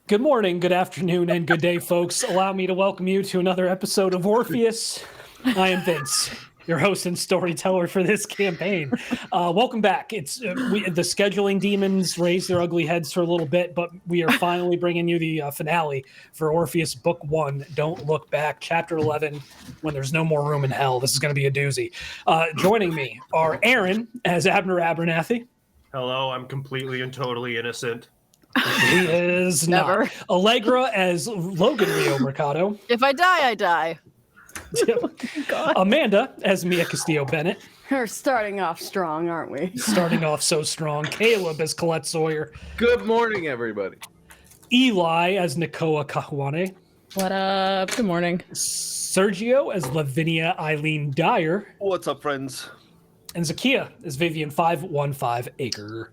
Good morning, good afternoon, and good day, folks. Allow me to welcome you to another episode of Orpheus. I am Vince, your host and storyteller for this campaign. Welcome back. It's the scheduling demons raised their ugly heads for a little bit, but we are finally bringing you the finale for Orpheus Book 1, Don't Look Back, Chapter 11, When There's No More Room in Hell. This is going to be a doozy. Joining me are Aaron as Abner Abernathy. Hello, I'm completely and totally innocent. He is Never. not. Allegra as Logan Rio Mercado. If I die, I die. God. Amanda as Mia Castillo-Benet. We're starting off strong, aren't we? Starting off so strong. Caleb as Colette Sawyer. Good morning, everybody. Eli as Nakoa Kaufman. What up? Good morning. Sergio as Lavinia Aileen Dyer. What's up, friends? And Zakiya as Vivian 515 Aaker.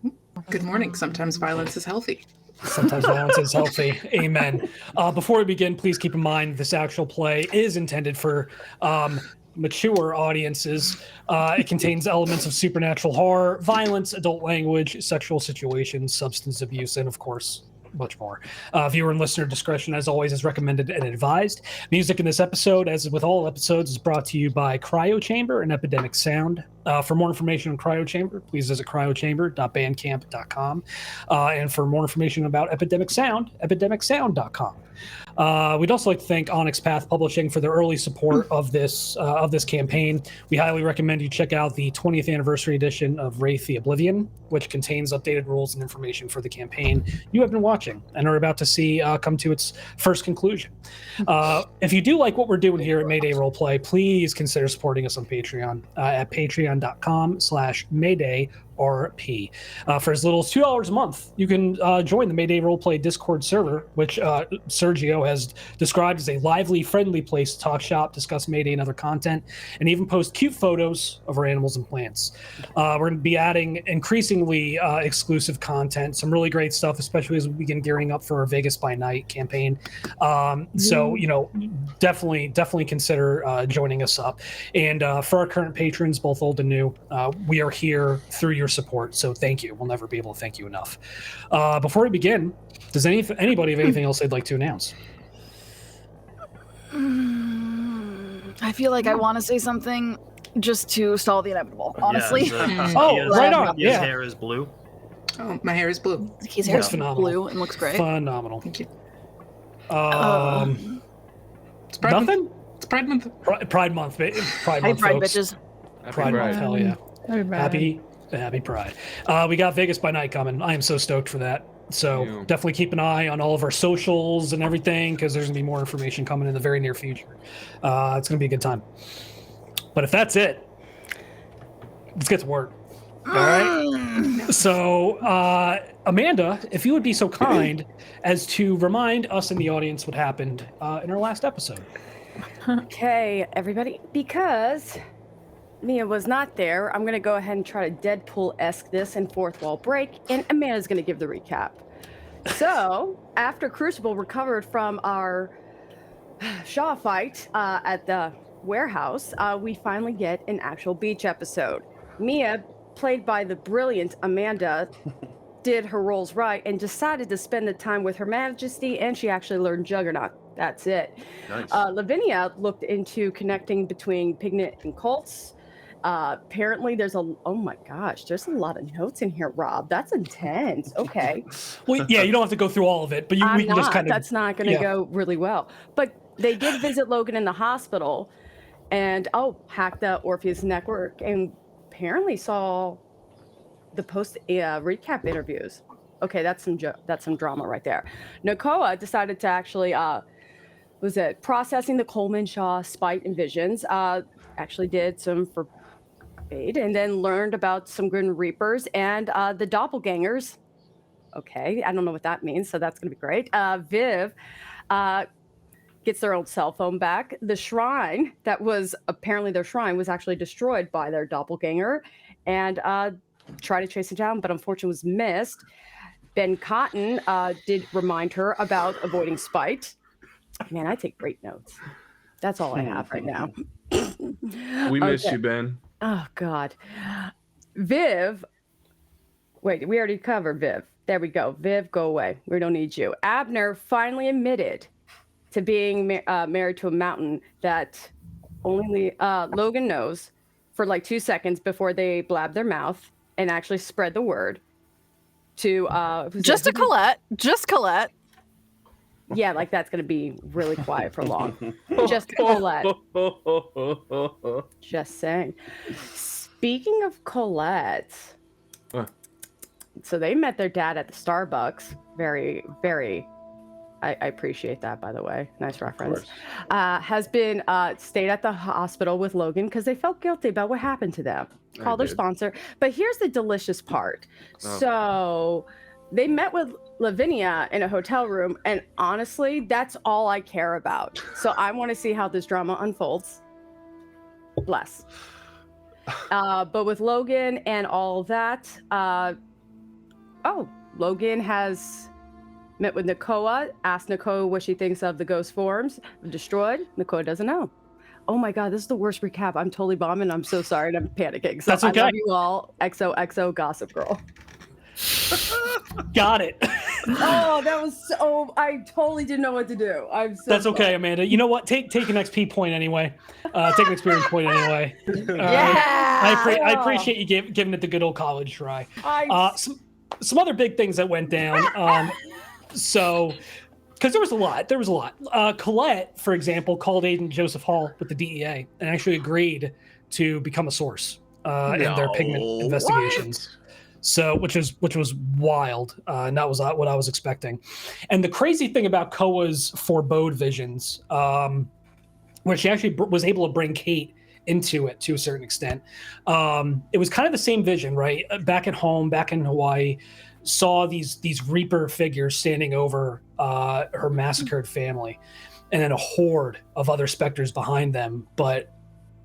Good morning. Sometimes violence is healthy. Sometimes violence is healthy. Amen. Before we begin, please keep in mind this actual play is intended for mature audiences. It contains elements of supernatural horror, violence, adult language, sexual situations, substance abuse, and of course, much more. Viewer and listener discretion, as always, is recommended and advised. Music in this episode, as with all episodes, is brought to you by Cryo Chamber and Epidemic Sound. For more information on Cryo Chamber, please visit cryochamber.bandcamp.com. And for more information about Epidemic Sound, epidemicsound.com. We'd also like to thank Onyx Path Publishing for their early support of this campaign. We highly recommend you check out the 20th anniversary edition of Wraith the Oblivion, which contains updated rules and information for the campaign you have been watching and are about to see come to its first conclusion. If you do like what we're doing here at Mayday Roleplay, please consider supporting us on Patreon at patreon.com/MaydayRP. For as little as $2 a month, you can join the Mayday Roleplay Discord server, which Sergio has described as a lively, friendly place to talk shop, discuss Mayday and other content, and even post cute photos of our animals and plants. We're going to be adding increasingly exclusive content, some really great stuff, especially as we begin gearing up for our Vegas by Night campaign. So, definitely consider joining us up. And for our current patrons, both old and new, we are here through your support, so thank you. We'll never be able to thank you enough. Before we begin, does anybody have anything else they'd like to announce? I feel like I want to say something just to stall the inevitable, honestly. Yeah, right on. His hair is blue. Oh, my hair is blue. His hair is phenomenal. blue and looks great. Phenomenal. Thank you. It's nothing? It's Pride Month. Pride Month. Pride Hey, Month, Pride folks. bitches. Pride Month, hell yeah. Happy Happy Pride. We got Vegas by Night coming. I am so stoked for that. So definitely keep an eye on all of our socials and everything, because there's going to be more information coming in the very near future. It's going to be a good time. But if that's it, let's get to work. All right? So, Amanda, if you would be so kind as to remind us in the audience what happened in our last episode. Okay, everybody. Because Mia was not there, I'm going to go ahead and try to Deadpool-esque this in fourth wall break, and Amanda's going to give the recap. So, after Crucible recovered from our Shaw fight at the warehouse, we finally get an actual beach episode. Mia, played by the brilliant Amanda, did her roles right and decided to spend the time with Her Majesty, and she actually learned Juggernaut. That's it. Nice. Lavinia looked into connecting between Pignet and Colts. Apparently there's oh my gosh, there's a lot of notes in here, Rob. That's intense. Okay. Well, yeah, you don't have to go through all of it, but we can just kind of... That's not going to go really well. But they did visit Logan in the hospital and, hacked the Orpheus network and apparently saw the post recap interviews. Okay, that's some drama right there. Nakoa decided to actually, processing the Coleman Shaw spite and visions, actually did some for and then learned about some Grim Reapers and the doppelgangers. Okay, I don't know what that means, so that's going to be great. Viv gets their old cell phone back. The shrine apparently their shrine was actually destroyed by their doppelganger, and tried to chase it down, but unfortunately was missed. Ben Cotton did remind her about avoiding spite. Man, I take great notes. That's all I have right now. We missed you, Ben. Oh, God. Viv. Wait, we already covered Viv. There we go. Viv, go away. We don't need you. Abner finally admitted to being married to a mountain that only Logan knows for like 2 seconds before they blab their mouth and actually spread the word to Just to Colette. Just Colette. Yeah, like that's gonna be really quiet for long. Just Colette. Just saying. Speaking of Colette, so they met their dad at the Starbucks. Very, very. I appreciate that, by the way. Nice reference. Has been stayed at the hospital with Logan because they felt guilty about what happened to them. Called their sponsor. But here's the delicious part. So they met with Lavinia in a hotel room, and honestly, that's all I care about. So I want to see how this drama unfolds. Bless. But with Logan and all that, Logan has met with Nakoa, asked Nakoa what she thinks of the ghost forms destroyed. Nakoa doesn't know. Oh my God, this is the worst recap. I'm totally bombing. I'm so sorry and I'm panicking. So That's okay. I love you all. XOXO Gossip Girl. Got it. Oh, that was so. I totally didn't know what to do. I'm so. That's okay, Amanda. You know what? Take an XP point anyway. Take an experience point anyway. Yeah. I appreciate you giving it the good old college try. Some other big things that went down. So, because there was a lot. Colette, for example, called Agent Joseph Hall with the DEA and actually agreed to become a source in their pigment investigations. So, which was wild, and that was what I was expecting. And the crazy thing about Koa's forebode visions, where she actually was able to bring Kate into it to a certain extent, it was kind of the same vision, right? Back at home, back in Hawaii, saw these Reaper figures standing over her massacred family, and then a horde of other specters behind them, but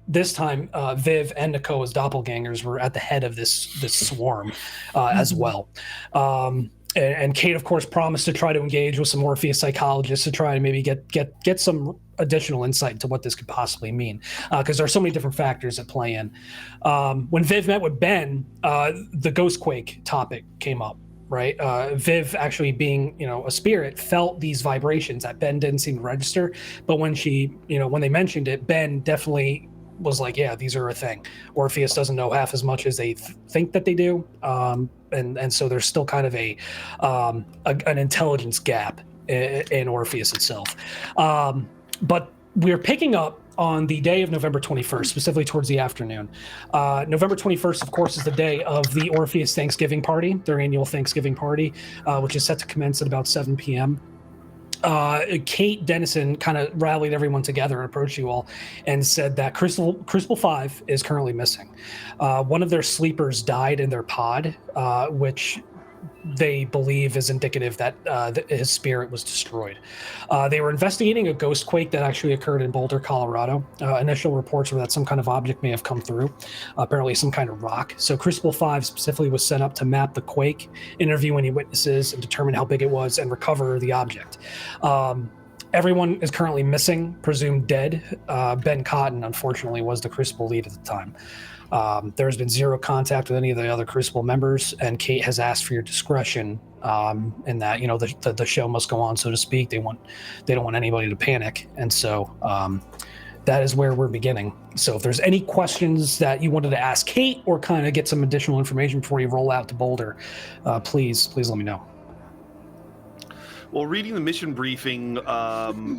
this time, Viv and Nakoa's doppelgangers were at the head of this swarm as well. And Kate, of course, promised to try to engage with some Orpheus psychologists to try and maybe get some additional insight into what this could possibly mean, because there are so many different factors at play in. When Viv met with Ben, the Ghostquake topic came up. Right, Viv actually being a spirit felt these vibrations that Ben didn't seem to register, but when they mentioned it, Ben definitely was like, yeah, these are a thing. Orpheus doesn't know half as much as they think that they do, and so there's still kind of an intelligence gap in Orpheus itself. But we're picking up on the day of November 21st, specifically towards the afternoon. November 21st, of course, is the day of the Orpheus Thanksgiving party, their annual Thanksgiving party, which is set to commence at about 7 p.m. Kate Dennison kind of rallied everyone together and approached you all and said that Crucible 5 is currently missing. One of their sleepers died in their pod, which they believe is indicative that his spirit was destroyed. They were investigating a ghost quake that actually occurred in Boulder, Colorado. Initial reports were that some kind of object may have come through, apparently some kind of rock. So Crucible 5 specifically was set up to map the quake, interview any witnesses, and determine how big it was and recover the object. Everyone is currently missing, presumed dead. Ben Cotton, unfortunately, was the Crucible lead at the time. There has been zero contact with any of the other Crucible members, and Kate has asked for your discretion in that, the show must go on, so to speak. They don't want anybody to panic, and so that is where we're beginning. So if there's any questions that you wanted to ask Kate or kind of get some additional information before you roll out to Boulder, please let me know. Well, reading the mission briefing,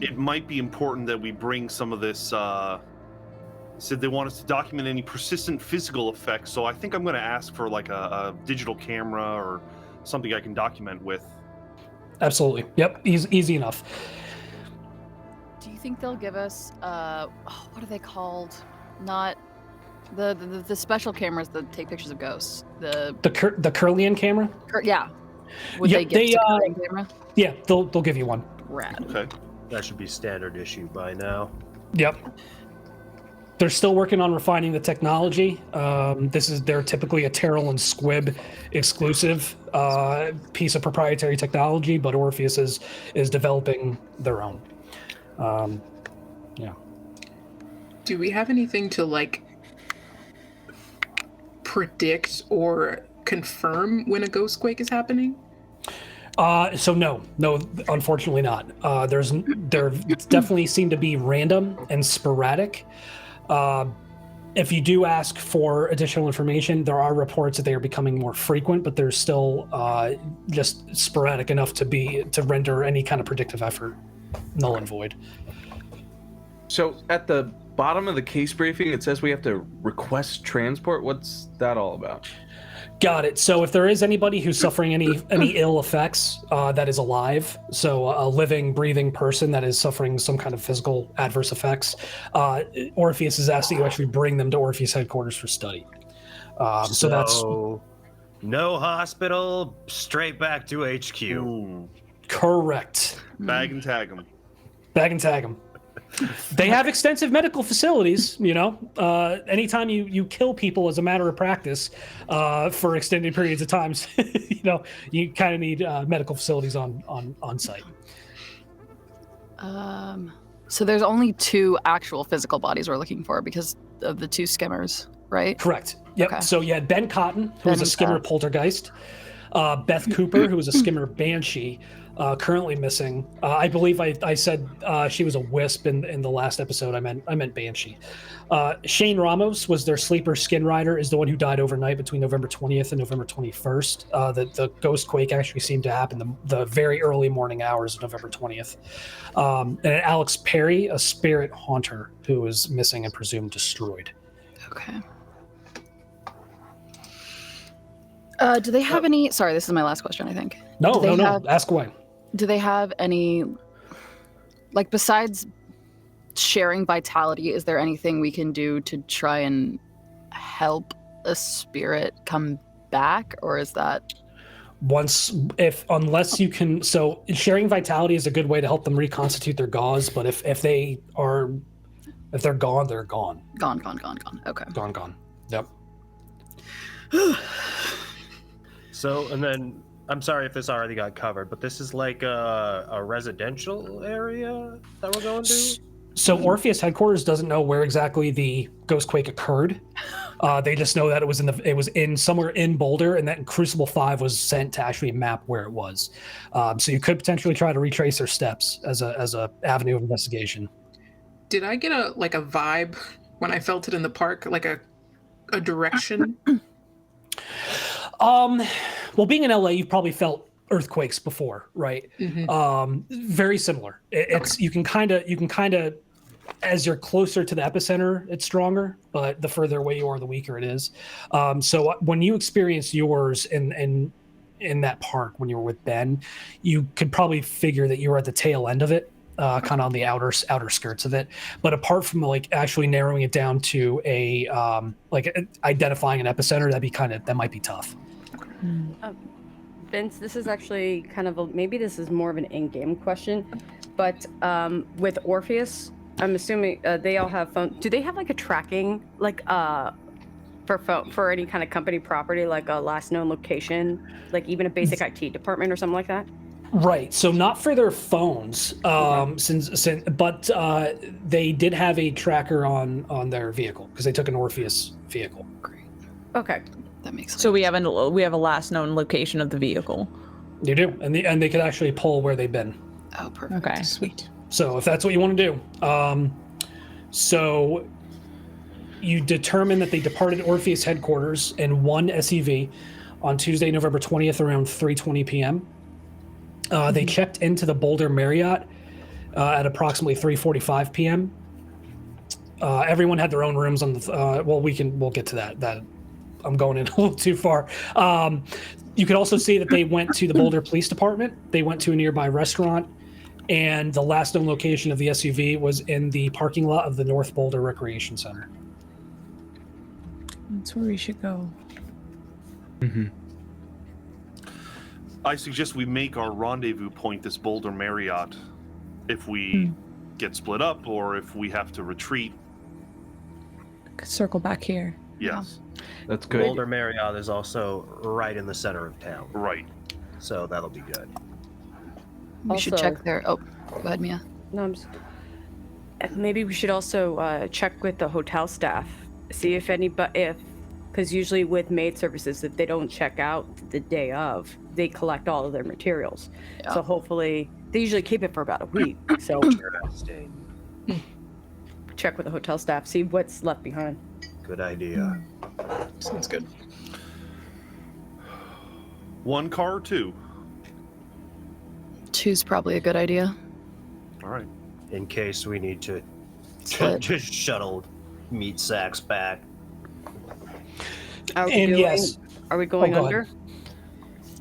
it might be important that we bring some of this. Said they want us to document any persistent physical effects, so I think I'm going to ask for like a digital camera or something I can document with. Absolutely. Yep. Easy enough. Do you think they'll give us what are they called? Not the special cameras that take pictures of ghosts. The Curlian camera? Yeah. Would they give us a Curlian camera? Yeah, they'll give you one. Rad. Okay. That should be standard issue by now. Yep. They're still working on refining the technology. They're typically a Terrell and Squibb exclusive piece of proprietary technology, but Orpheus is developing their own. Yeah. Do we have anything to predict or confirm when a ghost quake is happening? So no, unfortunately not. There definitely seem to be random and sporadic. If you do ask for additional information, there are reports that they are becoming more frequent, but they're still just sporadic enough to render any kind of predictive effort null and void. So at the bottom of the case briefing, it says we have to request transport. What's that all about? Got it. So if there is anybody who's suffering any ill effects that is alive, so a living, breathing person that is suffering some kind of physical adverse effects, Orpheus is asked that you actually bring them to Orpheus headquarters for study. So that's no hospital, straight back to HQ. Ooh. correct. Bag and tag them. Bag and tag them. They have extensive medical facilities, you know. Anytime you kill people as a matter of practice for extended periods of times, you know, you kind of need medical facilities on site. So there's only 2 actual physical bodies we're looking for because of the 2 skimmers, right? Correct. Yep. Okay. So you had Ben Cotton, who was Ben a and skimmer Beth. poltergeist. Beth Cooper, who was a skimmer banshee, currently missing. I believe I said she was a wisp in the last episode. I meant banshee. Shane Ramos was their sleeper skin rider, is the one who died overnight between November 20th and November 21st. The ghost quake actually seemed to happen the very early morning hours of November 20th. And Alex Perry, a spirit haunter, who was missing and presumed destroyed. Okay. Do they have any? Sorry, this is my last question, I think. No. Ask away. Do they have any, like, besides sharing vitality, is there anything we can do to try and help a spirit come back, or is that unless you can? So sharing vitality is a good way to help them reconstitute their gauze, but if they're gone, they're gone. Gone. Okay. Gone. Yep. So, and then, I'm sorry if this already got covered, but this is like a residential area that we're going to? So Orpheus headquarters doesn't know where exactly the ghost quake occurred. They just know that it was in somewhere in Boulder, and that Crucible 5 was sent to actually map where it was. So you could potentially try to retrace their steps as a avenue of investigation. Did I get a vibe when I felt it in the park, like a direction? Well, being in LA, you've probably felt earthquakes before, right? Mm-hmm. Very similar. It's you can kind of, as you're closer to the epicenter, it's stronger, but the further away you are, the weaker it is. So when you experience yours in that park when you were with Ben, you could probably figure that you were at the tail end of it, kind of on the outer skirts of it. But apart from like actually narrowing it down to identifying an epicenter, that might be tough. Vince, this is actually kind of maybe this is more of an in-game question, but with Orpheus, I'm assuming they all have phone. Do they have like a tracking, like for any kind of company property, like a last known location, like even a basic IT department or something like that? Right. So not for their phones, but they did have a tracker on their vehicle because they took an Orpheus vehicle. Great. Okay. That makes sense. So we have a last known location of the vehicle. You do, and they could actually pull where they've been. Oh, perfect. Okay. Sweet. So if that's what you want to do, so you determine that they departed Orpheus headquarters in one SUV on Tuesday, November 20th, around 3:20 p.m. They checked into the Boulder Marriott at approximately 3:45 p.m. Everyone had their own rooms on the. We'll get to that. I'm going in a little too far. You could also see that they went to the Boulder Police Department. They went to a nearby restaurant, and the last known location of the SUV was in the parking lot of the North Boulder Recreation Center. That's where we should go. Mm-hmm. I suggest we make our rendezvous point this Boulder Marriott if we get split up or if we have to retreat. Could circle back here. Yes. That's good. Boulder Marriott is also right in the center of town, Right. so that'll be good. We should Also- check their. Oh, go ahead, Mia. No, maybe we should also check with the hotel staff, see if Because usually with maid services, if they don't check out the day of, they collect all of their materials. Yeah. So hopefully, they usually keep it for about a week. So Interesting. check with the hotel staff, see what's left behind. Good idea. Sounds good. 1 car or 2? 2's probably a good idea. All right. In case we need to Split. just shuttle meat sacks back. Are we And doing- yes. Are we going go under?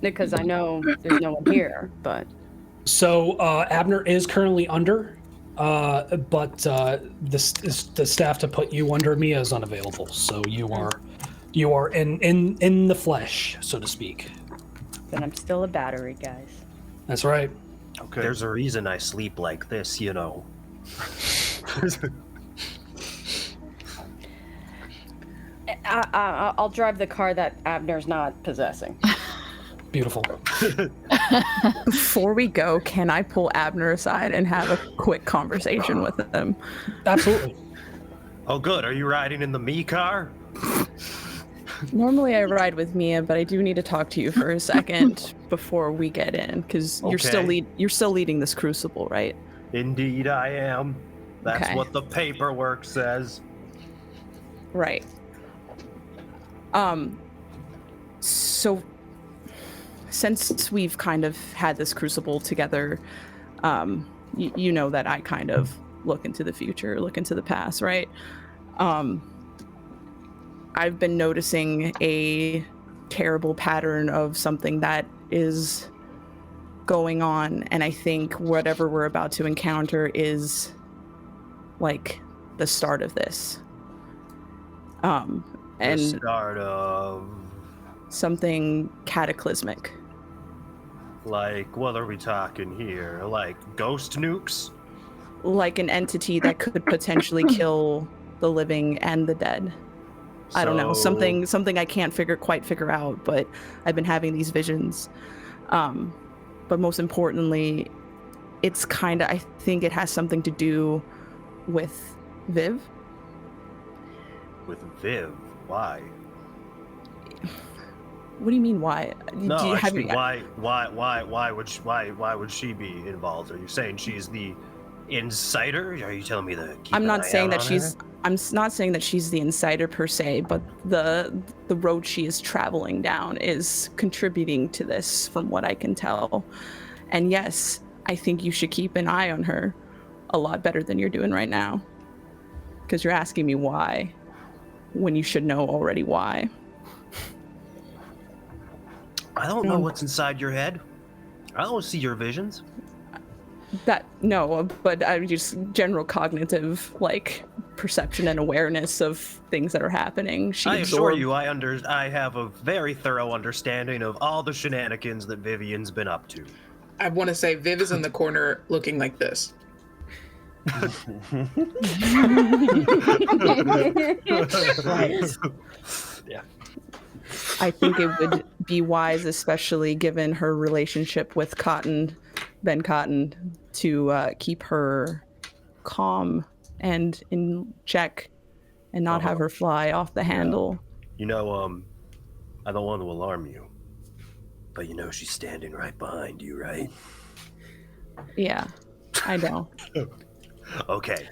Because I know there's no one here, but So Abner is currently under, but the staff to put you under Mia is unavailable. So you are in the flesh, so to speak. then I'm still a battery, guys. That's right. Okay. There's a reason I sleep like this, you know. I'll drive the car that Abner's not possessing. Beautiful. Before we go, can I pull Abner aside and have a quick conversation with him? Absolutely. Oh, good. Are you riding in the me car? Normally I ride with Mia, but I do need to talk to you for a second before we get in, because you're still leading this crucible, right? Indeed, I am. That's Okay. what the paperwork says. Right. So since we've kind of had this crucible together, you know that I kind of look into the future, look into the past, right? I've been noticing a terrible pattern of something that is going on, and I think whatever we're about to encounter is like the start of this. The And start of, something cataclysmic. like, what are we talking here? Like ghost nukes? Like an entity that could potentially kill the living and the dead. I don't know, So- something I can't quite figure out, but I've been having these visions. But most importantly, it's kind of, I think it has something to do with Viv. With Viv? Why? What do you mean? Why? No, Do you- have actually, you- why would she be involved? Are you saying she's the insider? Are you telling me that? I'm not saying that she's. Not saying that she's the insider per se, but the road she is traveling down is contributing to this, from what I can tell. And yes, I think you should keep an eye on her a lot better than you're doing right now, because you're asking me why, when you should know already why. I don't know what's inside your head. I don't see your visions. But I just general cognitive, like, perception and awareness of things that are happening. I assure you, I have a very thorough understanding of all the shenanigans that Vivian's been up to. I want to say Viv is in the corner looking like this. Yeah. I think it would be wise, especially given her relationship with Ben Cotton, to keep her calm and in check and not have her fly off the handle. You know, I don't want to alarm you, but you know she's standing right behind you, right? Yeah, I know. Okay.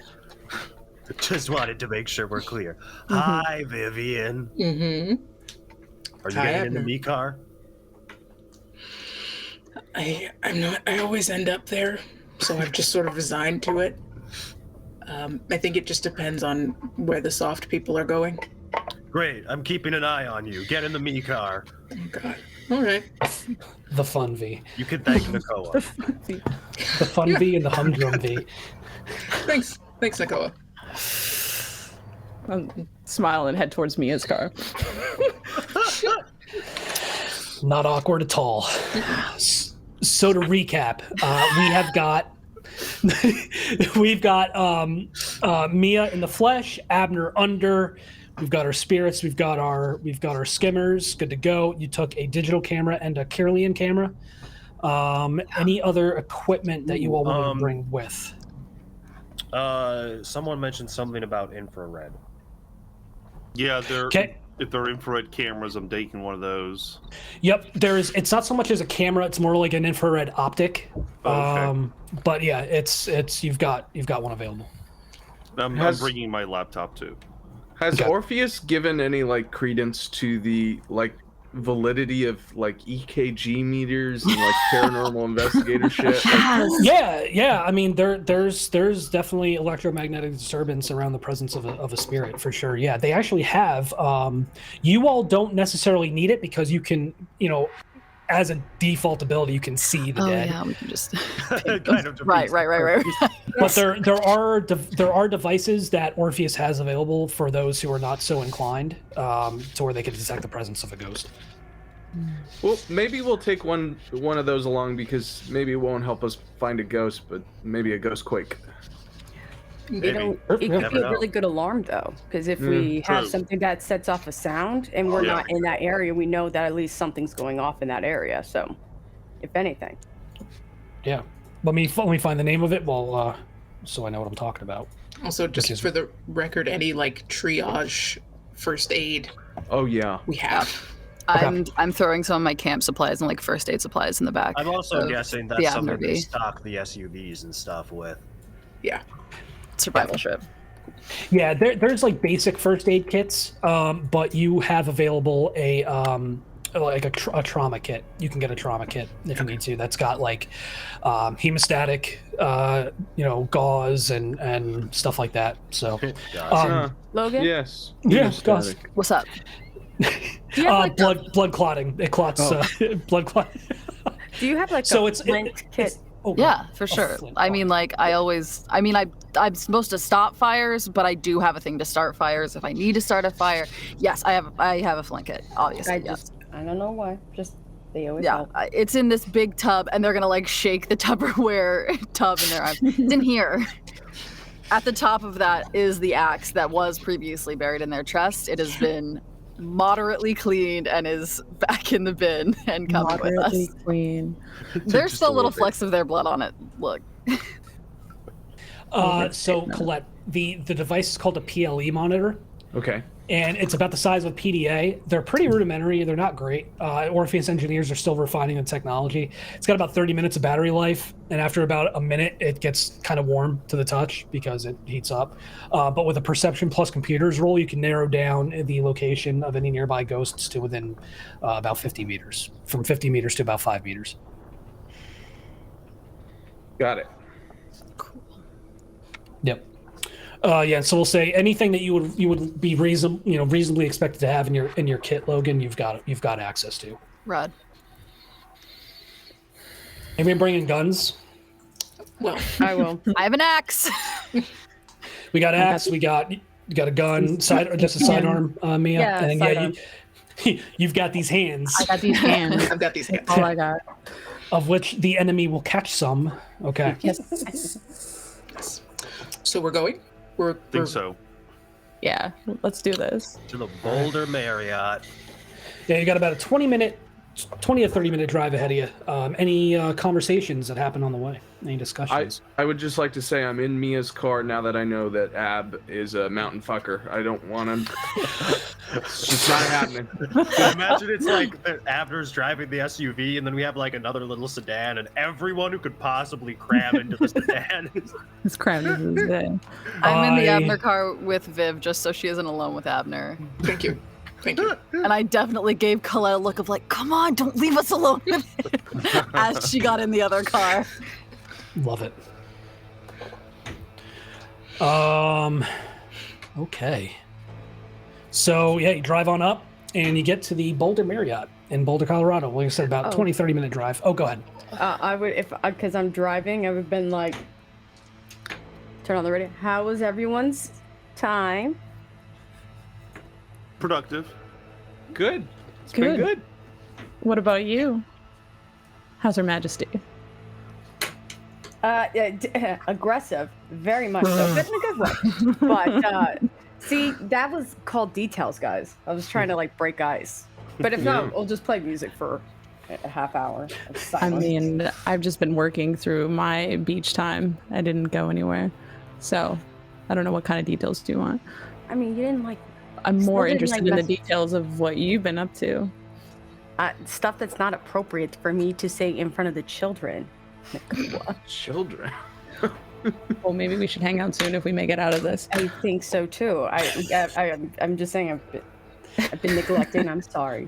Just wanted to make sure we're clear. Hi, Vivian. Mm-hmm. Are you Hi, getting in the Abner. me car? I'm not. I always end up there, so I've just sort of resigned to it. I think it just depends on where the soft people are going. Great. I'm keeping an eye on you. Get in the me car. Oh God. All right. The fun V. You can thank Nakoa. The fun V and the humdrum V. Thanks, Nakoa. Smile and head towards Mia's car. Not awkward at all. So to recap, we've got Mia in the flesh, Abner under. We've got our spirits. We've got our skimmers. Good to go. You took a digital camera and a Kirlian camera. Any other equipment that you all want to bring with? Someone mentioned something about infrared. Yeah, they're Okay. If there are infrared cameras, I'm taking one of those. Yep, it's not so much as a camera, it's more like an infrared optic. Okay. But yeah, it's you've got one available. I'm bringing my laptop too. Has Okay. Orpheus given any like credence to the like validity of like EKG meters and like paranormal investigator shit? Like, Yeah. I mean, there's definitely electromagnetic disturbance around the presence of a spirit for sure. Yeah, they actually have. You all don't necessarily need it because you can, as a default ability, you can see the dead. Yeah, we can just kind of right. But there are devices that Orpheus has available for those who are not so inclined, to where they can detect the presence of a ghost. well, maybe we'll take one of those along because maybe it won't help us find a ghost, but maybe a ghost quake. It Maybe. could Yeah. be a really good alarm though, because if we have True. something that sets off a sound and we're Yeah. not in that area, we know that at least something's going off in that area. So, if anything, Yeah. Let me find the name of it. Well, so I know what I'm talking about. Also, just is- for the record, any like triage first aid Oh yeah. we have. I'm throwing some of my camp supplies and like first aid supplies in the back. I'm also of guessing the that's something Abernathy. they stock the SUVs and stuff with. Yeah. survival trip. Yeah, there's like basic first aid kits, but you have available a trauma kit. You can get a trauma kit if you need to. That's got like hemostatic, gauze and stuff like that. So, Logan, Yes. yeah, Hemostatic. gauze. What's up? do you have like blood clotting. It clots blood clot. do you have like So a it's flint kit? Yeah, for sure. flint I mean, like I'm supposed to stop fires, but I do have a thing to start fires if I need to start a fire. Yes, I have a flint kit, obviously. I don't know why. Just they always Yeah, help. it's in this big tub, and they're gonna like shake the Tupperware tub in their arms. It's in here. At the top of that is the axe that was previously buried in their chest. It has been moderately cleaned and is back in the bin and coming with us. Moderately clean. There's Just still a little little bit. flecks of their blood on it. Look. So Colette, the device is called a PLE monitor. Okay. And it's about the size of a PDA. They're pretty rudimentary. They're not great. Orpheus engineers are still refining the technology. It's got about 30 minutes of battery life, and after about a minute, it gets kind of warm to the touch because it heats up. But with a perception plus computers roll, you can narrow down the location of any nearby ghosts to within about 50 meters, from 50 meters to about 5 meters. Got it. Yep. Yeah. So we'll say anything that you would be reasonably expected to have in your kit, Logan. You've got access to. Rod. Anybody bringing guns? Well, I will. I have an axe. We got axe. We got a gun. Just a sidearm, Mia. Yeah, and then sidearm. you've got these hands, I got these hands. I've got these hands. All I got. of which the enemy will catch some. Okay. Yes. So we're going? We're Think so. Yeah. Let's do this. To the Boulder Marriott. Yeah, you got about a 20 to 30 minute drive ahead of you. Any conversations that happen on the way? Any discussions? I would just like to say I'm in Mia's car now that I know that Ab is a mountain fucker. I don't want him. It's just not happening. Imagine it's like Abner's driving the SUV, and then we have like another little sedan, and everyone who could possibly cram into the sedan. It's crammed into this day. I'm in the I- Abner car with Viv just so she isn't alone with Abner. Thank you. Thank you. And I definitely gave Colette a look of like, come on, don't leave us alone with it, as she got in the other car. Love it. Okay. So yeah, you drive on up and you get to the Boulder Marriott in Boulder, Colorado. Like I said, about 20-30 minute drive. Oh, go ahead. I would because I'm driving. I would have been like, turn on the radio. How was everyone's time? Productive. Good. It's been good. What about you? How's Her Majesty? Aggressive, very much so, but in a good way. But see, that was called details, guys. I was trying to like break ice. But if not, we'll just play music for a half hour. Of I silence. mean, I've just been working through my beach time. I didn't go anywhere. So, I don't know what kind of details do you want. I mean, you didn't like I'm Still more didn't, interested like, in the mess- details of what you've been up to. Stuff that's not appropriate for me to say in front of the children. Nakoa. Children. Well, maybe we should hang out soon if we make it out of this. I think so too. I'm just saying I've been neglecting. I'm sorry.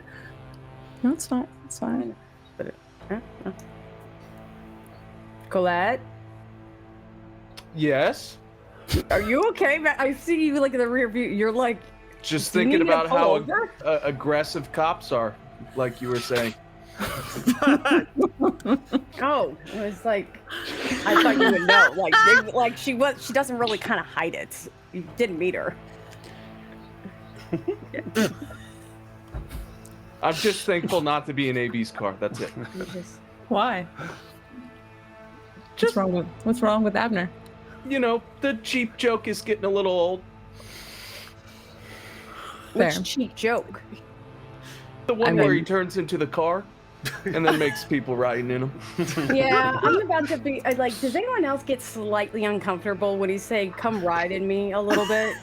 No, it's fine. It's fine. Colette, Yes. are you okay? I see you like in the rear view. You're like, Just Do you thinking need to about pull how over? aggressive cops are, like you were saying. oh, it was like, I thought you would know. She doesn't really kind of hide it. You didn't meet her. I'm just thankful not to be in AB's car. That's it. Why? What's wrong with Abner? You know, the cheap joke is getting a little old. Fair. Which cheap joke. The one I where mean- he turns into the car and then makes people riding in him. Yeah, I'm about to be like, does anyone else get slightly uncomfortable when he say, come ride in me a little bit?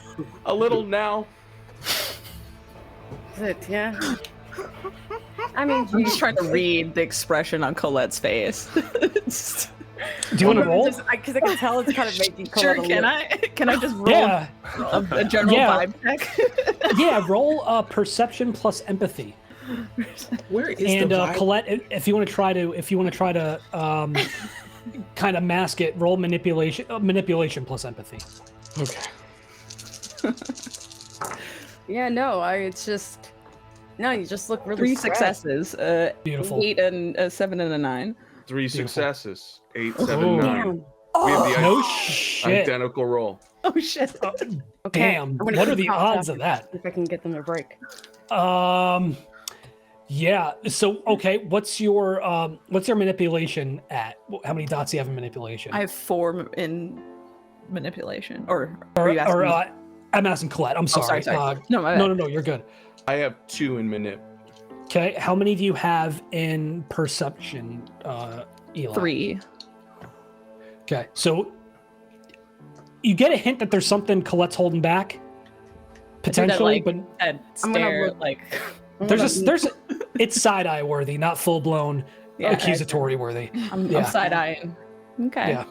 A little now. Is it, yeah? I mean, I'm just trying to read the expression on Colette's face. Do you want to roll? Because I can tell it's kind of making Sure, Colette can I just roll Yeah, a general Yeah. vibe check? yeah. Roll perception plus empathy. Where is And the vibe? Colette, if you want to try to kind of mask it, roll manipulation plus empathy. Okay. Yeah, no, it's just no. You just look really 3 stressed. successes, Beautiful. 8 and a 7 and a 9. 3 Beautiful. successes. 8, Oh. 7, 9. Damn. We have the No shit. identical roll. Oh shit! Okay, Damn. I'm gonna What are keep the pops odds up of that? If I can get them to break. Yeah. So okay, what's your manipulation at? How many dots do you have in manipulation? I have 4 in manipulation, or are you asking or me? I'm asking Colette. I'm sorry. sorry. No, my no, bad. no, you're good. I have 2 in minute. Okay. How many do you have in perception, Eli? 3. Okay. So you get a hint that there's something Colette's holding back, potentially, like, Head I'm gonna stare, look- like it's side eye worthy, not full blown Yeah. accusatory worthy. I'm Yeah. side eyeing. Okay. Yeah.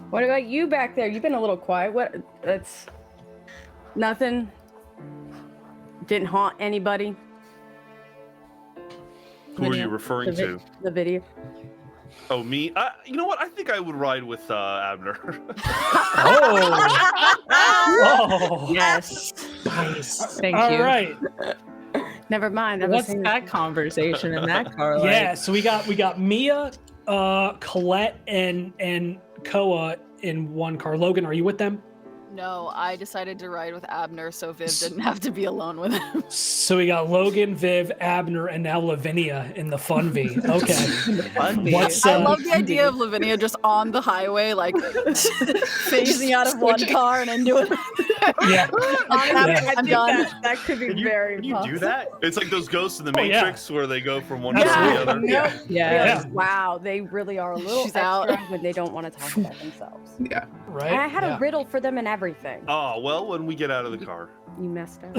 What about you back there? You've been a little quiet. What? That's nothing. Didn't haunt anybody. Who are you referring to? The video. Oh, me? You know what? I think I would ride with Abner. Oh. Yes. Nice. Thank All you. right. Never mind. I was What's saying that conversation in that car like? Yeah. So we got Mia, Colette, and Koa in one car. Logan, are you with them? No, I decided to ride with Abner, so Viv didn't have to be alone with him. So we got Logan, Viv, Abner, and now Lavinia in the fun V. Okay. What's I love the idea of Lavinia just on the highway, like phasing out of one car and into it. yeah. I'm done. That could be very Can you do possible. that? It's like those ghosts in the Oh, yeah. Matrix where they go from one to the Yeah. other. Yep. Yeah. Yeah. Wow, they really are a little She's extra out. when they don't want to talk about themselves. Yeah. Right. And I had Yeah. a riddle for them and everything. Oh, well, when we get out of the car. You messed up.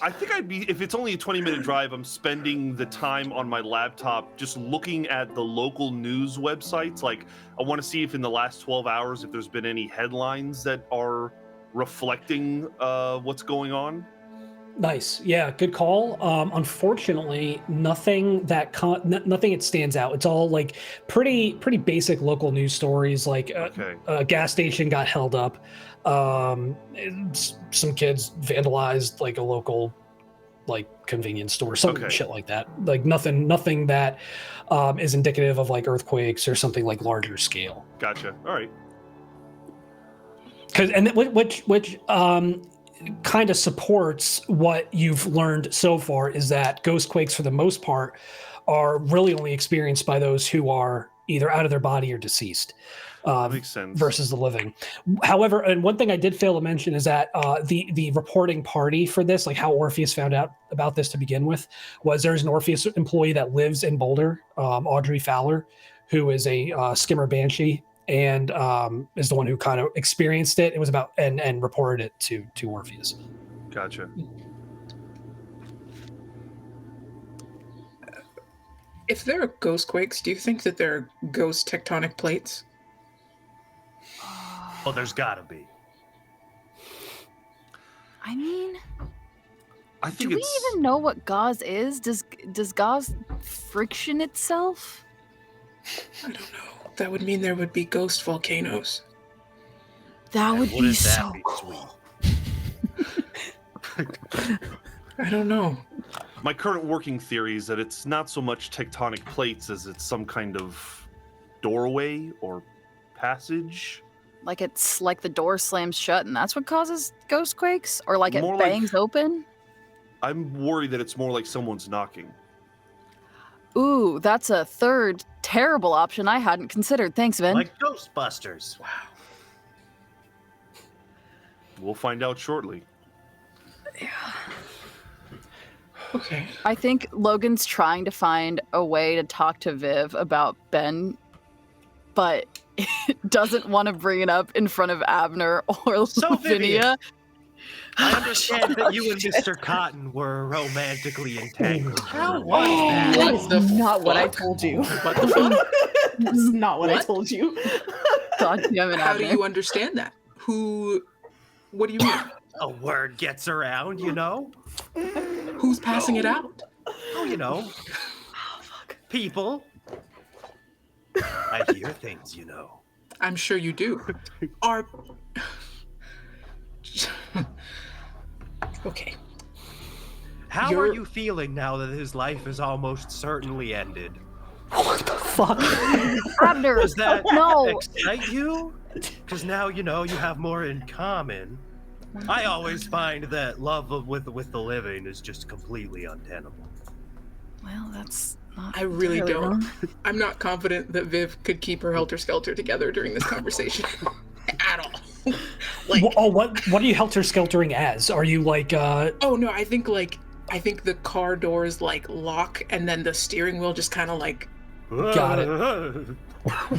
I think I'd be, if it's only a 20-minute drive, I'm spending the time on my laptop just looking at the local news websites. Like, I want to see if in the last 12 hours, if there's been any headlines that are reflecting what's going on. Nice. Yeah, good call. Unfortunately, nothing that stands out. It's all like pretty basic local news stories. Like Okay. a gas station got held up. Some kids vandalized like a local like convenience store, some Okay. shit like that. Like nothing that is indicative of like earthquakes or something like larger scale. Gotcha. All right. Which kind of supports what you've learned so far is that ghost quakes for the most part are really only experienced by those who are either out of their body or deceased Makes sense. versus the living. However, and one thing I did fail to mention is that the reporting party for this, like how Orpheus found out about this to begin with, was there's an Orpheus employee that lives in Boulder, Audrey Fowler, who is a skimmer banshee. and is the one who kind of experienced it. It was about and reported it to Orpheus. Gotcha. If there are ghost quakes, do you think that there are ghost tectonic plates? Well, there's gotta be. I mean, I do think we it's even know what gauze is? Does gauze friction itself? I don't know. That would mean there would be ghost volcanoes. That And would be wouldn't that so be cool. I don't know. my current working theory is that it's not so much tectonic plates as it's some kind of doorway or passage. Like it's like the door slams shut and that's what causes ghost quakes? Or like it More like- bangs open? I'm worried that it's more like someone's knocking. Ooh, that's a third terrible option I hadn't considered. Thanks, Vin. Like Ghostbusters. Wow. We'll find out shortly. Okay. I think Logan's trying to find a way to talk to Viv about Ben, but doesn't want to bring it up in front of Abner or So, Lavinia. I understand that you and Mr. Cotton were romantically entangled. How was Oh, that? that is the not what I fuck? told you. What the fuck? That's not what I What? told you. God damn it, How do Abner. you understand that? What do you mean? A word gets around, you know? Who's passing it out? Oh, you know. People. I hear things, you know. I'm sure you do. Are okay. How You're- are you feeling now that his life is almost certainly ended? What the fuck? Abner, Does that no. excite you? Because now you know you have more in common. I always find that love with the living is just completely untenable. Well, that's not I really entirely don't. wrong. I'm not confident that Viv could keep her helter-skelter together during this conversation at all. Like, What are you helter-skeltering as? Are you like, oh no, I think the car doors like lock, and then the steering wheel just kind of like. Got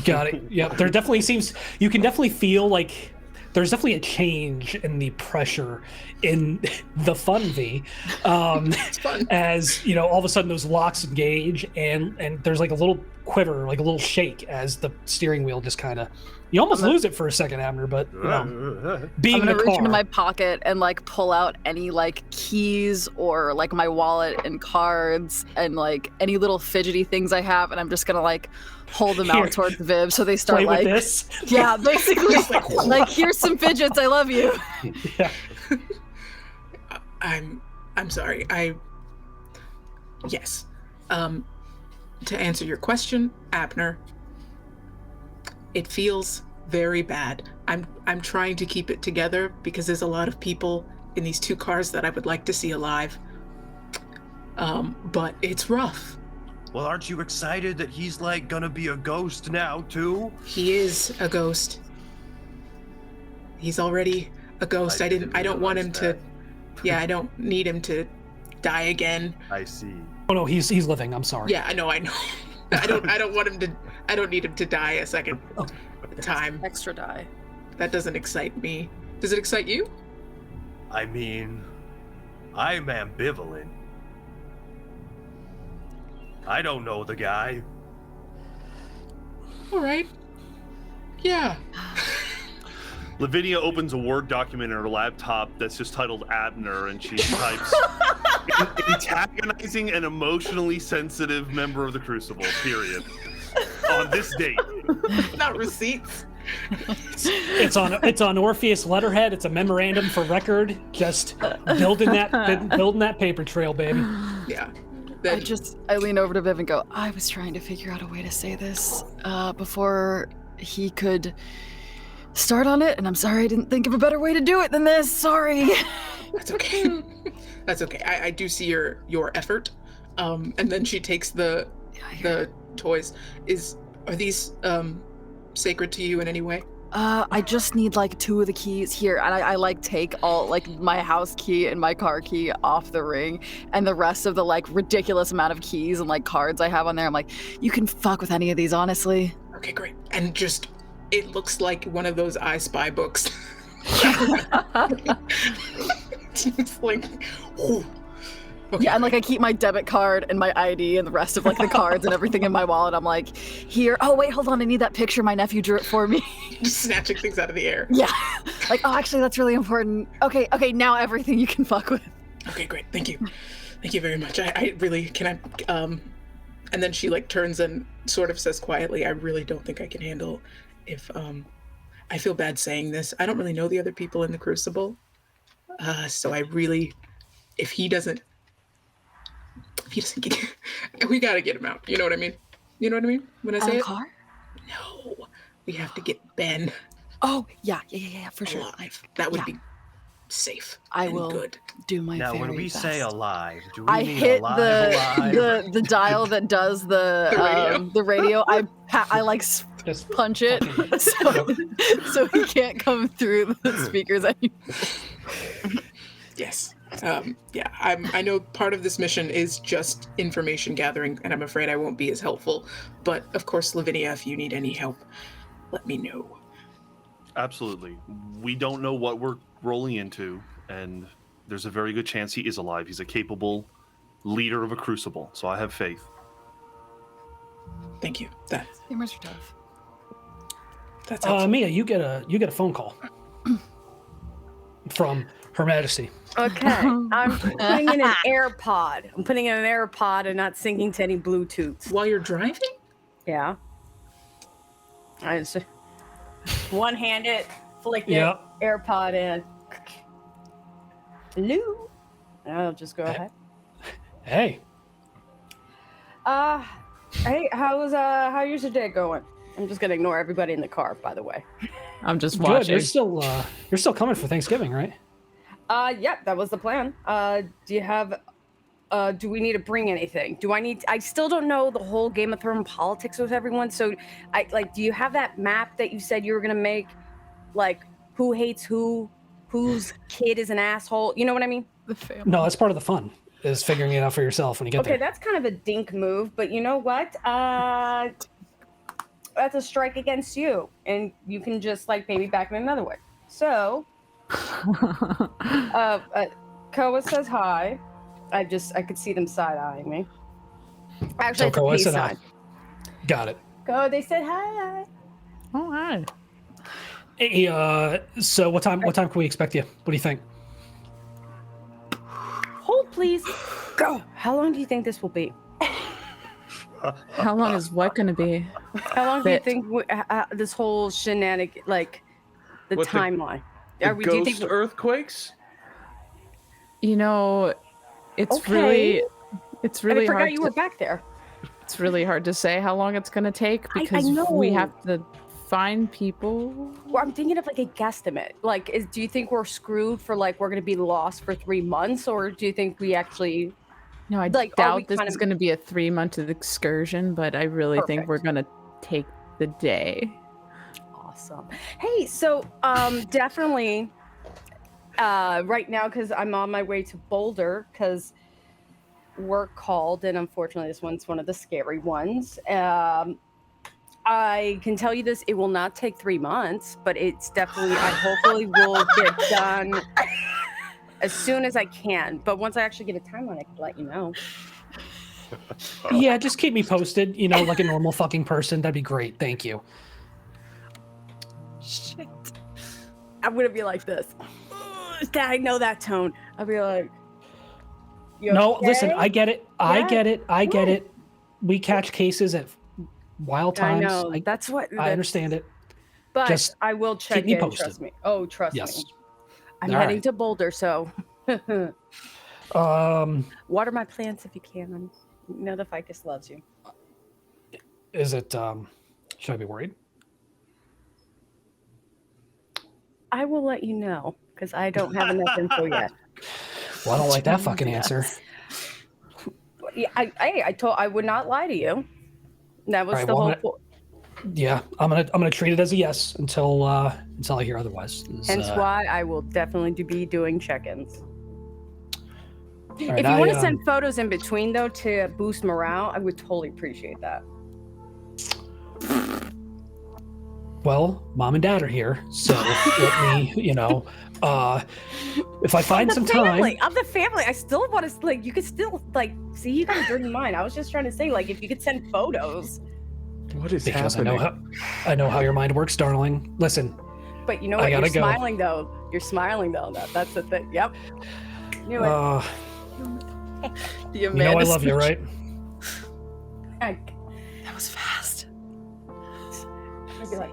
got it. Yeah, there definitely seems, you can definitely feel like there's definitely a change in the pressure in the fun V. It's fun. As, you know, all of a sudden those locks engage and there's like a little quiver, like a little shake as the steering wheel just kind of, you almost lose it for a second, Abner, but you know, being I'm in gonna the reach into car. my pocket and like pull out any like keys or like my wallet and cards and like any little fidgety things I have, and I'm just gonna like hold them Here. out towards Viv so they start Play like, with this. yeah, basically like here's some fidgets, I love you. Yeah. I'm sorry. Yes. To answer your question, Abner, it feels very bad. I'm trying to keep it together because there's a lot of people in these two cars that I would like to see alive. But it's rough. Well, aren't you excited that he's like gonna be a ghost now too? He is a ghost. He's already a ghost. I don't want him to. Yeah, I don't need him to die again. I see. Oh no, he's living. I'm sorry. Yeah, I know. I don't want him to. I don't need him to die a second time. Extra die. That doesn't excite me. Does it excite you? I mean, I'm ambivalent. I don't know the guy. All right. Yeah. Lavinia opens a Word document on her laptop that's just titled Abner, and she types, antagonizing and emotionally sensitive member of the Crucible, period. On this date. Not receipts. It's on Orpheus letterhead. It's a memorandum for record. Just building that paper trail, baby. Yeah. I lean over to Viv and go, I was trying to figure out a way to say this before he could start on it, and I'm sorry I didn't think of a better way to do it than this. Sorry. That's okay. That's okay. I do see your effort. And then she takes the toys. Are these sacred to you in any way? I just need like 2 of the keys here, and I like take all like my house key and my car key off the ring, and the rest of the like ridiculous amount of keys and like cards I have on there. I'm like, you can fuck with any of these, honestly. Okay, great. And just It looks like one of those I Spy books. It's like, whew. Okay. Yeah, and like I keep my debit card and my ID and the rest of like the cards and everything in my wallet. I'm like, here. Oh wait, hold on. I need that picture. My nephew drew it for me. Just snatching things out of the air. Yeah. Like, oh, actually, that's really important. Okay. Now everything you can fuck with. Okay, great. Thank you. Thank you very much. I really can. And then she like turns and sort of says quietly, I really don't think I can handle if I feel bad saying this. I don't really know the other people in the Crucible. So I really, if he doesn't get, we gotta get him out. You know what I mean? You know what I mean when I say it? Car? No, we have to get Ben Oh, yeah, for sure. alive. That would be safe. I and will good. do my Now, very when we best. say alive, do we I mean hit alive? the dial that does the radio. I like Just punch it so he can't come through the speakers anymore. Yes. Yeah, I know part of this mission is just information gathering, and I'm afraid I won't be as helpful. But of course, Lavinia, if you need any help, let me know. Absolutely. We don't know what we're rolling into, and there's a very good chance he is alive. He's a capable leader of a crucible, so I have faith. Thank you. That's helpful. Mia, you get a phone call from Her Majesty. Okay, I'm putting in an AirPod. I'm putting in an AirPod and not syncing to any Bluetooth. While you're driving? Yeah. I just one-hand it, flick it, Yeah. AirPod in. Hello. And I'll just go ahead. Hey. Hey, how's your day going? I'm just gonna ignore everybody in the car, by the way. I'm just Good. watching. You're still coming for Thanksgiving, right? Yeah, that was the plan. Do we need to bring anything? I still don't know the whole Game of Thrones politics with everyone. So do you have that map that you said you were going to make? Like who hates who, whose kid is an asshole? You know what I mean? the family. No, that's part of the fun, is figuring it out for yourself when you get Okay, there. that's kind of a dink move, but you know what? That's a strike against you, and you can just maybe back in another way. So, Koa says hi. I could see them side-eyeing me. Actually, So it's a Koa peace said hi. sign. Got it. Koa, they said hi. All right. Hey, so what time can we expect you? What do you think? Hold, please. Go. How long do you think this will be? How long is what going to be? How long do you Bit. think this whole shenanigan, the What, the- timeline? The Do you think ghost earthquakes? You know, it's Okay. really I forgot hard. you were back there. It's really hard to say how long it's going to take I because know. we have to find people. Well, I'm thinking of a guesstimate. Do you think we're screwed for we're going to be lost for 3 months, or do you think we actually? No, I Are we doubt this kind is of- going to be a 3-month excursion, but I really think Perfect. we're going to take the day. Awesome. Hey, so definitely right now, because I'm on my way to Boulder, because work called, and unfortunately this one's one of the scary ones. I can tell you this, it will not take 3 months, but it's definitely, I hopefully will get done as soon as I can. But once I actually get a timeline, I can let you know. Yeah, just keep me posted, like a normal fucking person. That'd be great. Thank you. Shit. I'm gonna be like this. Dad, I know that tone. I'll be like, "You No, okay?" listen, I get it. I Yeah. get it. I get Good. it. We catch cases at wild I times. know. That's what. I understand it. But Just I will check me in. posted. Trust me. Oh, trust Yes. me. I'm All heading right. to Boulder, so Um, water my plants if you can. You know the ficus loves you. is it? Should I be worried? I will let you know because I don't have enough info yet. Well, I don't like that fucking answer. Yeah, I would not lie to you. That was All right, the well, whole. I'm Yeah, I'm gonna treat it as a yes until I hear otherwise. Hence why I will definitely be doing check-ins. all right, If you want to send photos in between, though, to boost morale, I would totally appreciate that. Well, mom and dad are here, so let me, if I find some time. I'm the family. I still want to, like, you could still, like, see, you got a dirty mind. I was just trying to say, like, if you could send photos. What is Because happening? I know how your mind works, darling. Listen. But you know I what? You're gotta go. smiling, though. You're smiling, though. That's the thing. Yep. Knew it. You know I love you, right? I'd That was fast. be like,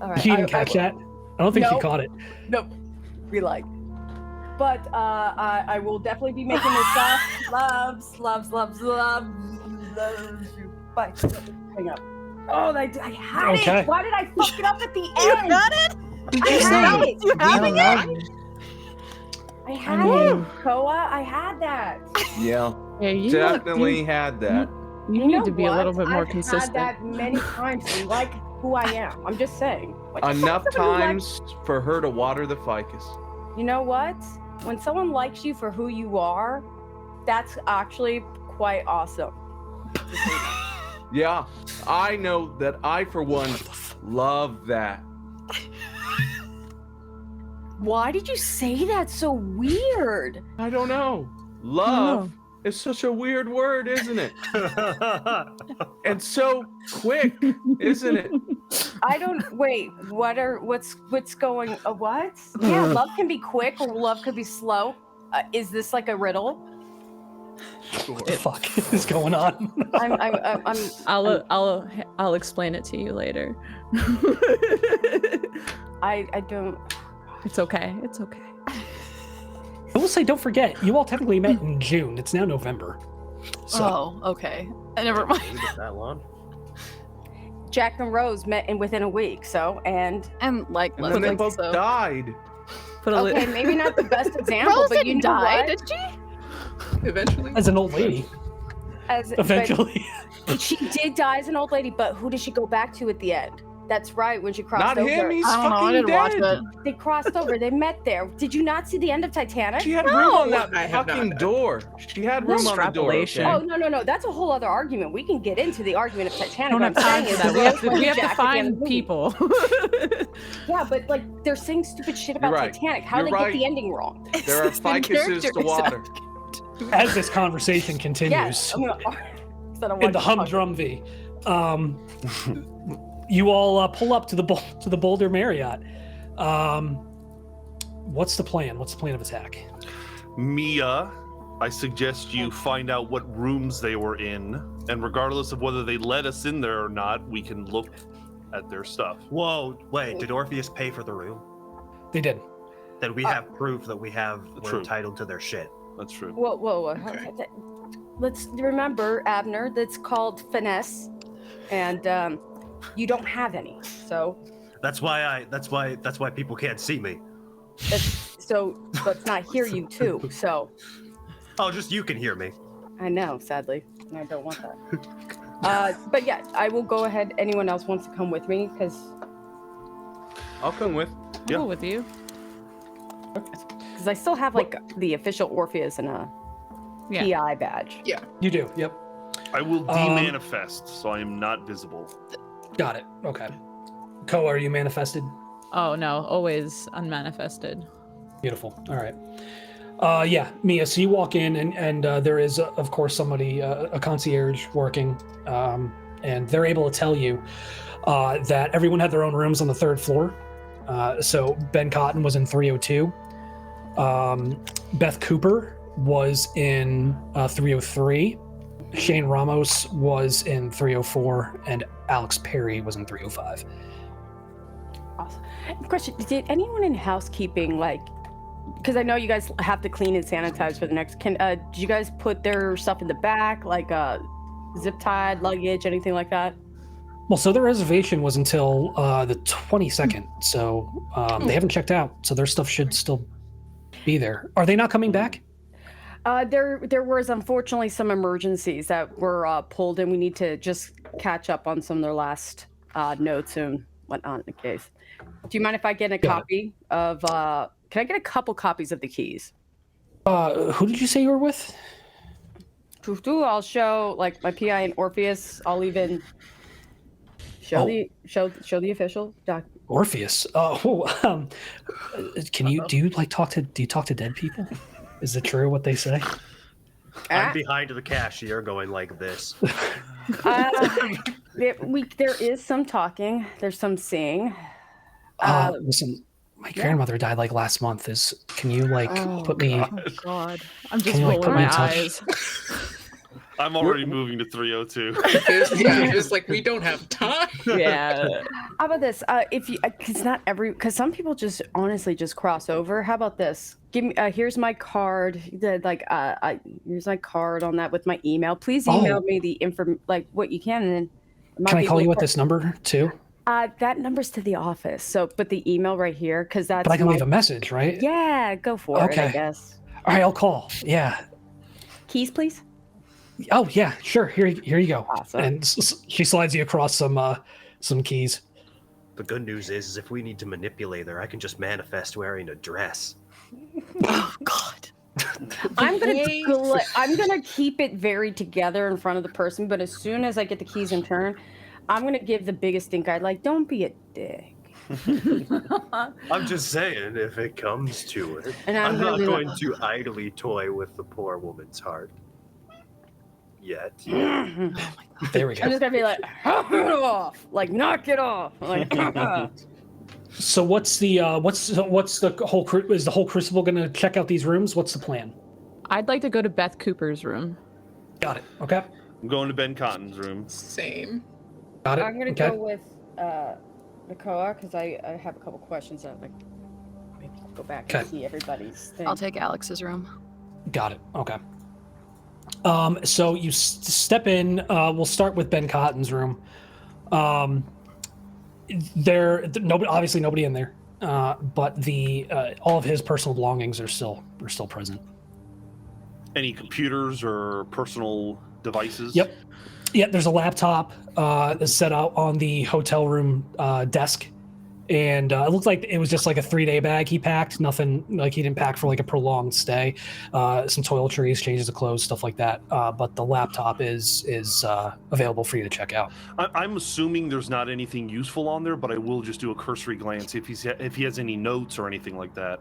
all right. You didn't catch that? I don't think she Nope. caught it. Nope. Be like, but I will definitely be making this stuff. Loves. Bye. Hang up. Oh, I had Okay. it. Why did I fuck it up at the end? You got it? Did I you had say? it. You having it? I had it. Koa, I had that. Yeah, Yeah, you definitely had that. You need to be a little bit more I've consistent. had that many times. You like who I am. I'm just saying. What the fuck Enough somebody like- times for her to water the ficus. You know what? When someone likes you for who you are, that's actually quite awesome. Yeah, I know that I, for one, love that. Why did you say that so weird? I don't know. Love is such a weird word, isn't it? And so quick, isn't it? I don't wait. What's going? What? Yeah, love can be quick or love could be slow. Is this like a riddle? What the fuck is going on? I'll explain it to you later. I don't. It's okay. It's okay. I will say, don't forget, you all technically met in June. It's now November. So, Oh, okay. Never mind. Waited that long? Jack and Rose met within a week. So and And like, And then they both so. died. Put a okay, maybe not the best example, Rose but you didn't know die, what? did she? Eventually. as an old lady, But eventually. she did die as an old lady, but who did she go back to at the end? That's right, when she crossed Not over. him, he's I don't know. I fucking didn't watch dead. it. They crossed over. They met there. Did you not see the end of Titanic? She had room on that I have fucking not. door. She had room on the door. Extrapolation. Okay? Oh no! That's a whole other argument. We can get into the argument of Titanic. Don't What have I'm time saying for is that. We have to Jack at the end of the find movie. people. Yeah, but like they're saying stupid shit about You're right. Titanic. How You're did they right. get the ending wrong? There are It's the ficuses to characters. water. As this conversation Yes, continues, I'm gonna. Instead of in the watching humdrum V, you all pull up to the Boulder Marriott. What's the plan? What's the plan of attack? Mia, I suggest you find out what rooms they were in, and regardless of whether they let us in there or not, we can look at their stuff. Whoa, wait, did Orpheus pay for the room? They did. Then we have proof that we're True. entitled to their shit. That's true. Whoa. Let's remember, Abner. That's called finesse, and you don't have any. So That's why people can't see me. let's not hear you too. So Oh, just you can hear me. I know, sadly, and I don't want that. But yeah, I will go ahead. Anyone else wants to come with me? Because I'll come with. I'll Yeah. go with you. I still have like the official Orpheus and a Yeah. PI badge. You do. Yep. I will demanifest, so I am not visible. Got it. Okay. Ko, are you manifested? Oh no, always unmanifested. Beautiful. All right. Yeah, Mia. So you walk in, and there is, of course, somebody, a concierge working, and they're able to tell you that everyone had their own rooms on the third floor. So Ben Cotton was in 302. Beth Cooper was in 303. Shane Ramos was in 304, and Alex Perry was in 305. Awesome. Question: did anyone in housekeeping because I know you guys have to clean and sanitize for the next? Did you guys put their stuff in the back, like zip tied luggage, anything like that? Well, so their reservation was until the 22nd, so they haven't checked out, so their stuff should still be there. Are they not coming back? There was unfortunately some emergencies that were pulled in. We need to just catch up on some of their last notes and whatnot in the case. Do you mind if I get a copy of? Can I get a couple copies of the keys? Who did you say you were with? I'll show like my PI and Orpheus. I'll even Show the official doc. Orpheus. Can you do you talk to dead people? Is it true what they say? I'm behind the cashier going like this. There is some talking. There's some seeing. Listen, my grandmother died like last month. Can you put me? Oh God, I'm just Can you, rolling put me in my touch? eyes. I'm already moving to 302. It's like we don't have time. Yeah. How about this? If you, because some people just honestly just cross over. How about this? Give me. Here's my card. Here's my card on that with my email. Please email me the what you can, and then. Can I call you at this number too? That number's to the office. So, but the email right here, because that's. But I can leave a message, right? Yeah, go for it. I guess. All right, I'll call. Yeah. Keys, please. Oh yeah, sure. Here you go. Awesome. And she slides you across some keys. The good news is if we need to manipulate her, I can just manifest wearing a dress. Oh God. I'm gonna keep it very together in front of the person, but as soon as I get the keys in turn, I'm gonna give the biggest stink eye. Like, don't be a dick. I'm just saying, if it comes to it, And I'm not really going to idly toy with the poor woman's heart. Yet. There we I'm go. just gonna be like, knock it off, knock it off. Like, So what's the whole is the whole crucible gonna check out these rooms? What's the plan? I'd like to go to Beth Cooper's room. Got it. Okay. I'm going to Ben Cotton's room. Same. Got it. I'm gonna okay. go with Nakoa because I have a couple questions that maybe go back and see everybody's thing. I'll take Alex's room. Got it. Okay. So you step in. We'll start with Ben Cotton's room. Obviously nobody in there, but all of his personal belongings are still present. Any computers or personal devices? Yep. Yeah, there's a laptop that's set out on the hotel room desk, and it looked like it was just like a 3-day bag he packed. Nothing like he didn't pack for like a prolonged stay. Some toiletries, changes of clothes, stuff like that. But the laptop is available for you to check out. I'm assuming there's not anything useful on there, but I will just do a cursory glance if he has any notes or anything like that.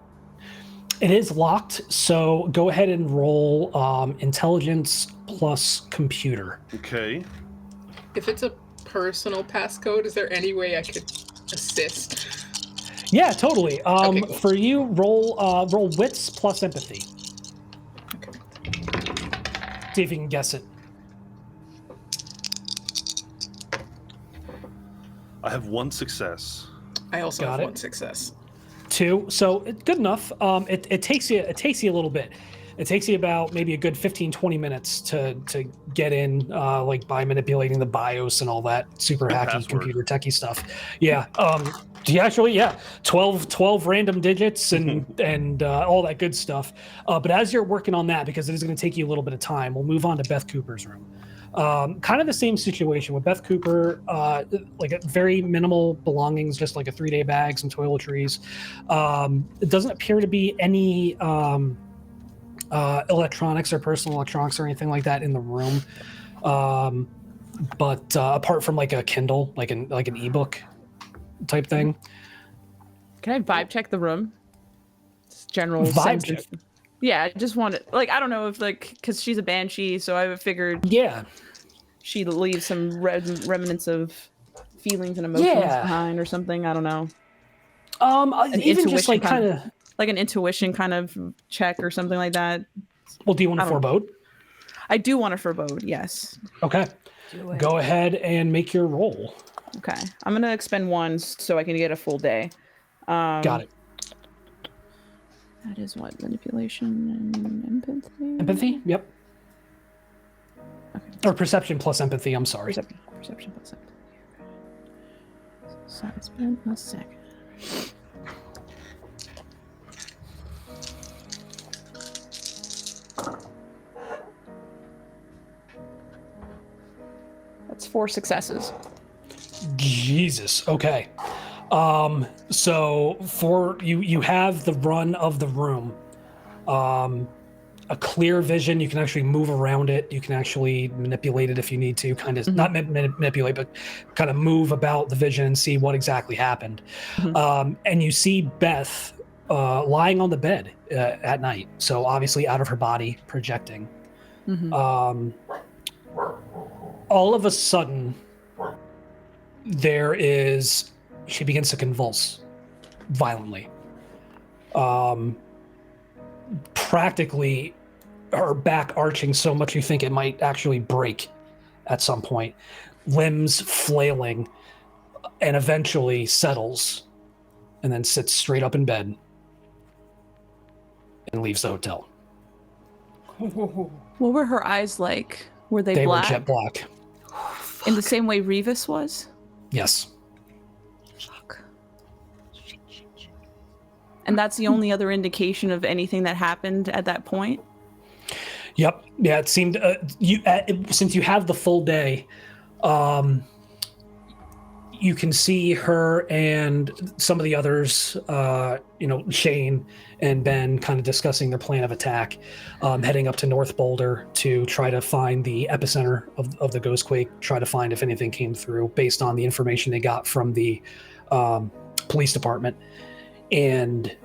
It is locked, so go ahead and roll intelligence plus computer. Okay. If it's a personal passcode, is there any way I could assist? Yeah, totally. Okay, cool. For you, roll wits plus empathy. Okay. See if you can guess it. I have 1 success. I also Got have it. 1 success. 2, so it's good enough. It takes you a little bit. It takes you about maybe a good 15-20 minutes to get in, by manipulating the BIOS and all that super Good hacky password. computer techie stuff. Yeah. 12 random digits and all that good stuff. But as you're working on that, because it is going to take you a little bit of time, we'll move on to Beth Cooper's room. Kind of the same situation with Beth Cooper, like a very minimal belongings, just like a 3-day bag, some toiletries. It doesn't appear to be any electronics or personal electronics or anything like that in the room. But apart from like a Kindle, like an ebook type thing. Can I vibe check the room? Just general Vibe sense of- check? Yeah, I just want it. I don't know if because she's a banshee, so I figured Yeah. she'd leave some remnants of feelings and emotions behind or something. I don't know. Even just like kind of like an intuition kind of check or something like that. Well, do you want to I don't know. forebode? I do want to forebode, yes. Okay. Go ahead and make your roll. Okay. I'm going to expend 1 so I can get a full day. Got it. That is what? Manipulation and empathy? Empathy? Yep. Okay. Or perception plus empathy, I'm sorry. Perception plus empathy. So it's been a second. That's 4 successes. Jesus. Okay. So for you have the run of the room. a clear vision. You can actually move around it. You can actually manipulate it if you need to, kind of not manipulate, but kind of move about the vision and see what exactly happened. And you see Beth lying on the bed at night. So obviously out of her body, projecting. All of a sudden, she begins to convulse violently. Practically her back arching so much you think it might actually break at some point. Limbs flailing, and eventually settles and then sits straight up in bed and leaves the hotel. What were her eyes like? Were they black? Were jet black. In the same way Revis was? Yes. Fuck. And that's the only other indication of anything that happened at that point? Yep. Yeah, it seemed since you have the full day, you can see her and some of the others, Shane and Ben, kind of discussing their plan of attack, heading up to North Boulder to try to find the epicenter of the Ghostquake, try to find if anything came through based on the information they got from the police department. And,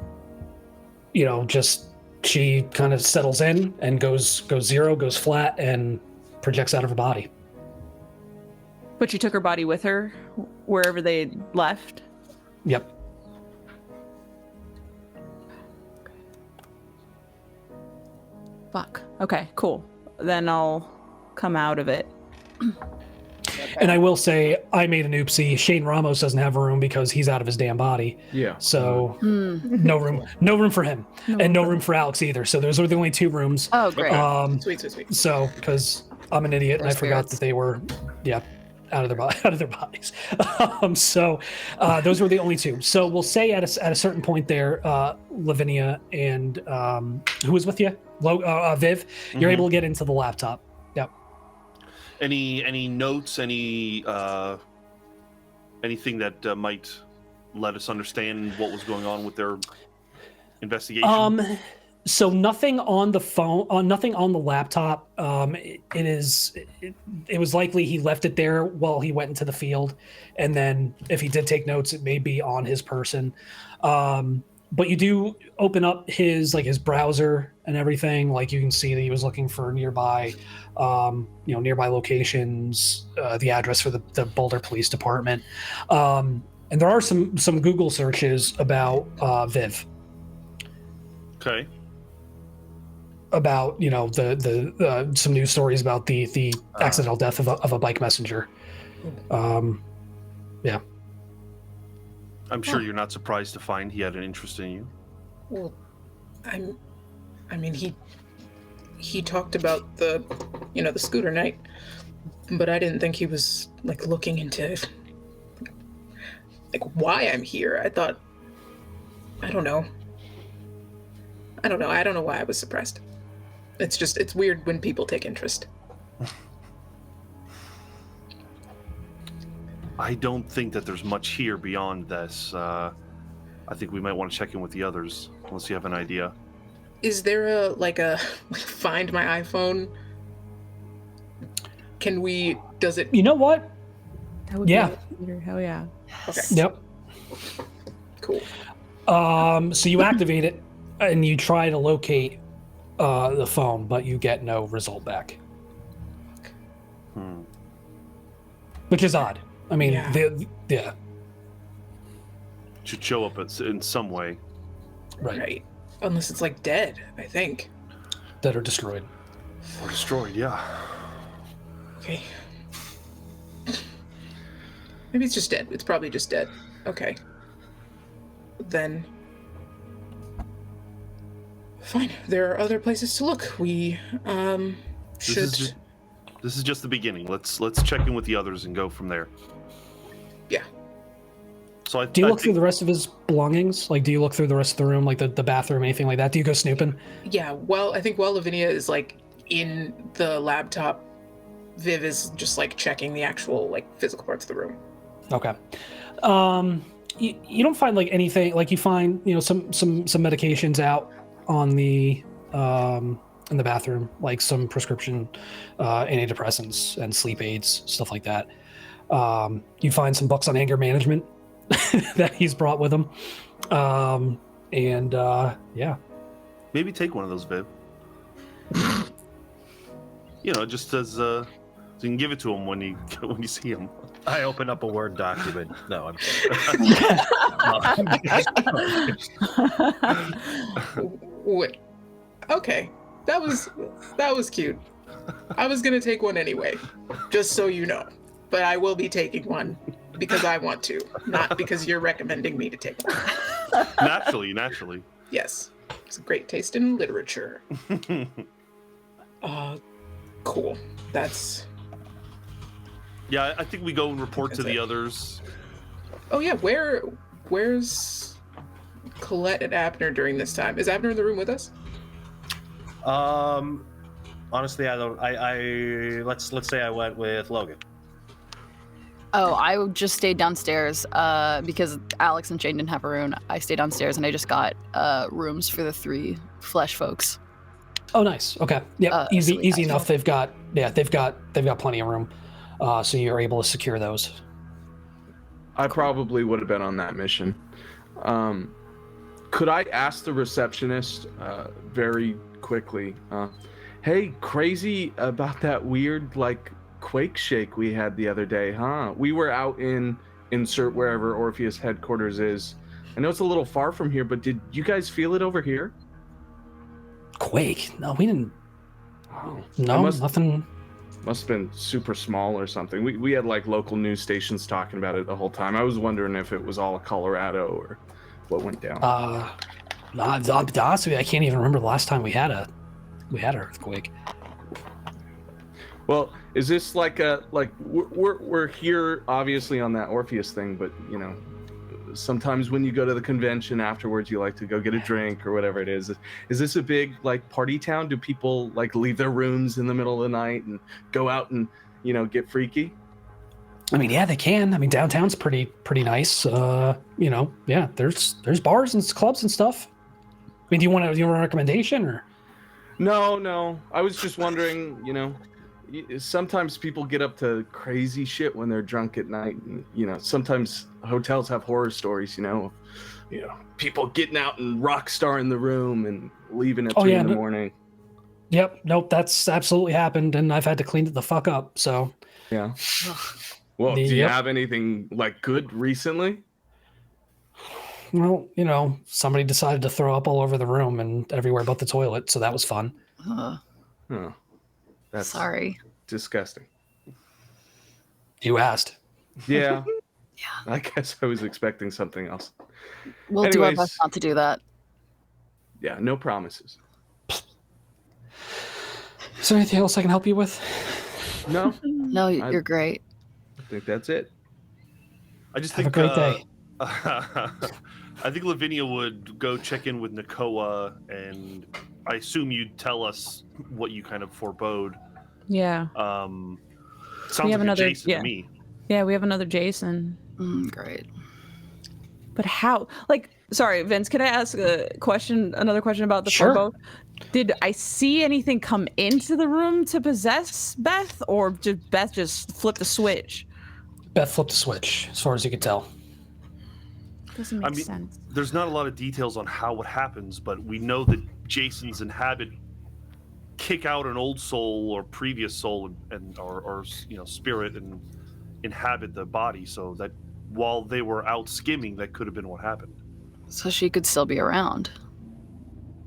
she kind of settles in and goes zero, goes flat, and projects out of her body. But she took her body with her wherever they left? Yep. Fuck. Okay, cool. Then I'll come out of it. And I will say, I made an oopsie. Shane Ramos doesn't have a room because he's out of his damn body. Yeah. So no room for him, and no room for Alex either. So those are the only two rooms. Oh, great. Sweet. So because I'm an idiot and I forgot that they were, out of their bodies. So those were the only two. So we'll say at a certain point there, Lavinia and who was with you, Viv, you're able to get into the laptop. Yep. Any notes? Anything that might let us understand what was going on with their investigation? So nothing on the phone, nothing on the laptop. It was likely he left it there while he went into the field, and then if he did take notes, it may be on his person. But you do open up his browser and everything. Like you can see that he was looking for nearby locations, the address for the Boulder Police Department, and there are some Google searches about Viv. Okay. About the some news stories about the accidental death of a bike messenger. Yeah. I'm sure you're not surprised to find he had an interest in you. Well, he talked about the scooter night, but I didn't think he was looking into why I'm here. I don't know. I don't know why I was surprised. It's weird when people take interest. I don't think that there's much here beyond this. I think we might want to check in with the others, unless you have an idea. Is there a find my iPhone? Does it? You know what? That would be hell yeah. Okay. Yep. Cool. So you activate it and you try to locate the phone, but you get no result back. Which is odd. I mean, yeah. Should show up in some way. Right. Unless it's dead, I think. Dead or destroyed. Or destroyed, yeah. Okay. Maybe it's just dead. It's probably just dead. Okay. Then... Fine. There are other places to look. We, should... This is just the beginning. Let's check in with the others and go from there. Yeah. So do you look through the rest of his belongings? Do you look through the rest of the room, the bathroom, anything like that? Do you go snooping? Yeah. Well, I think while Lavinia is in the laptop, Viv is just checking the actual physical parts of the room. Okay. You don't find anything. You find some medications out on the in the bathroom, like some prescription antidepressants and sleep aids, stuff like that. You find some books on anger management that he's brought with him. Yeah. Maybe take one of those, Viv. Just as so you can give it to him when you see him. I open up a Word document. No, I'm Wait. Okay, that was cute. I was gonna take one anyway, just so you know. But I will be taking one because I want to, not because you're recommending me to take one. Naturally. Yes, it's a great taste in literature. Cool. That's. Yeah, I think we go and report to the others. Oh yeah, where's Colette and Abner during this time? Is Abner in the room with us? Honestly, I don't. Let's say I went with Logan. Oh, I just stayed downstairs because Alex and Jane didn't have a room. I stayed downstairs and I just got rooms for the 3 flesh folks. Oh, nice. Okay. Yeah, easy enough. They've got plenty of room, so you're able to secure those. I probably would have been on that mission. Could I ask the receptionist very quickly? Hey, crazy about that weird quake shake we had the other day, huh? We were out in insert wherever Orpheus headquarters is. I know it's a little far from here, but did you guys feel it over here? Quake? No, we didn't. Oh, No, nothing. Must have been super small or something. We had local news stations talking about it the whole time. I was wondering if it was all Colorado or what went down. I'll be honest with you, I can't even remember the last time we had an earthquake. Well, is this we're here obviously on that Orpheus thing, but sometimes when you go to the convention afterwards, you like to go get a drink or whatever it is. Is this a big party town? Do people leave their rooms in the middle of the night and go out and get freaky? I mean, yeah, they can. I mean, downtown's pretty nice. Yeah, there's bars and clubs and stuff. I mean, do you want a recommendation or? No. I was just wondering, sometimes people get up to crazy shit when they're drunk at night. And, sometimes hotels have horror stories, people getting out and rock star in the room and leaving at 3 in the morning. Yep. Nope. That's absolutely happened. And I've had to clean it the fuck up. So. Yeah. Well, do you have anything good recently? Well, somebody decided to throw up all over the room and everywhere but the toilet. So that was fun. Oh, that's sorry. Disgusting. You asked. Yeah. Yeah. I guess I was expecting something else. We'll do our best not to do that. Yeah, no promises. Is there anything else I can help you with? No. No, you're great. I think that's it. I just Have think a great day. I think Lavinia would go check in with Nakoa, and I assume you'd tell us what you kind of forebode. Yeah. Sounds we have like another, Jason to me. Yeah, we have another Jason. Great. But how? Sorry, Vince, can I ask another question about the Sure. forebode? Did I see anything come into the room to possess Beth, or did Beth just flip the switch? Beth flipped the switch, as far as you could tell. Doesn't make sense. There's not a lot of details on how it happens, but we know that Jason's kick out an old soul or previous soul or spirit and inhabit the body, so that while they were out skimming, that could have been what happened. So she could still be around.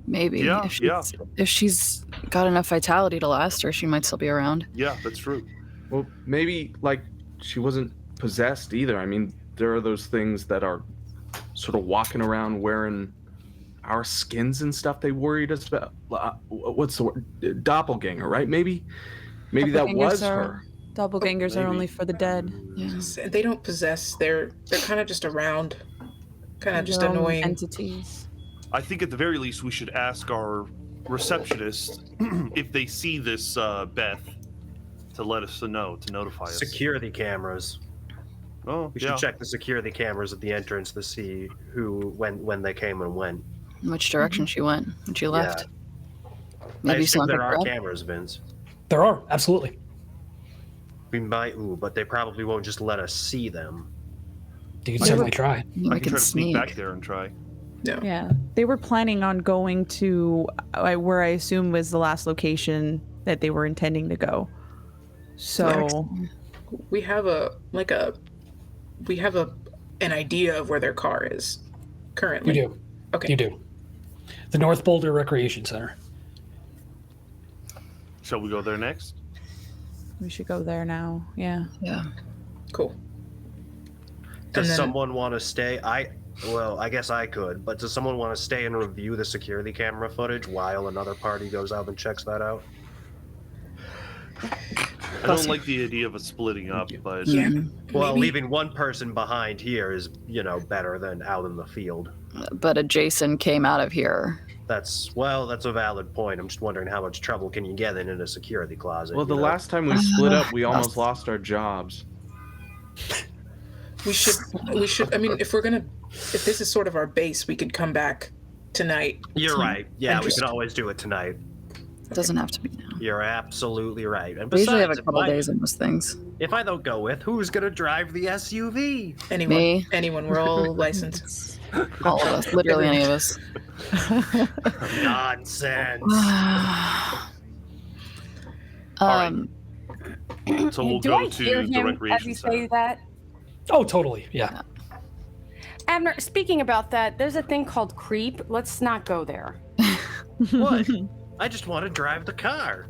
Maybe. Yeah, If she's got enough vitality to last her, she might still be around. Yeah, that's true. Well, maybe she wasn't possessed either. I mean, there are those things that are sort of walking around wearing our skins and stuff. They worried us about. What's the word? Doppelganger, right? Maybe that was her. Doppelgangers are only for the dead. Yeah. They don't possess. They're kind of just around, kind of just Their own annoying entities. I think at the very least we should ask our receptionist if they see this Beth to let us know, to notify us. Security cameras. Oh, We should check the security cameras at the entrance to see when they came and went. In which direction she went when she left. Maybe assume someone there are picked her up? cameras, Vince. There are, absolutely. We might, but they probably won't just let us see them. You can certainly try. Yeah, I we can try to sneak sneak. back there and try. No. Yeah, they were planning on going to where I assume was the last location that they were intending to go. So We have an idea of where their car is currently. You do. Okay. You do. The North Boulder Recreation Center. Shall we go there next? we should go there now. Yeah. Yeah. Cool. Does And then- someone want to stay? Well, I guess I could, but does someone want to stay and review the security camera footage while another party goes out and checks that out? I don't like the idea of us splitting up, but Yeah. Well, Maybe- leaving one person behind here is, better than out in the field. But a Jason came out of here. That's a valid point. I'm just wondering how much trouble can you get in a security closet? Well, the you know? last time we split up, we almost lost our jobs. We should. I mean, if this is sort of our base, we could come back tonight. You're right. Yeah, we Interesting. can always do it tonight. It doesn't have to be now. You're absolutely right. And We usually have a besides, couple days in most things. if I don't go with, who's gonna drive the SUV? Anyone? Me. Anyone? We're all licensed. All of us. Literally any of us. Nonsense. um, so we'll Do go I hear to the him as recreation you center. say that? Oh, totally. Yeah. Abner, speaking about that, there's a thing called creep. Let's not go there. What? I just want to drive the car.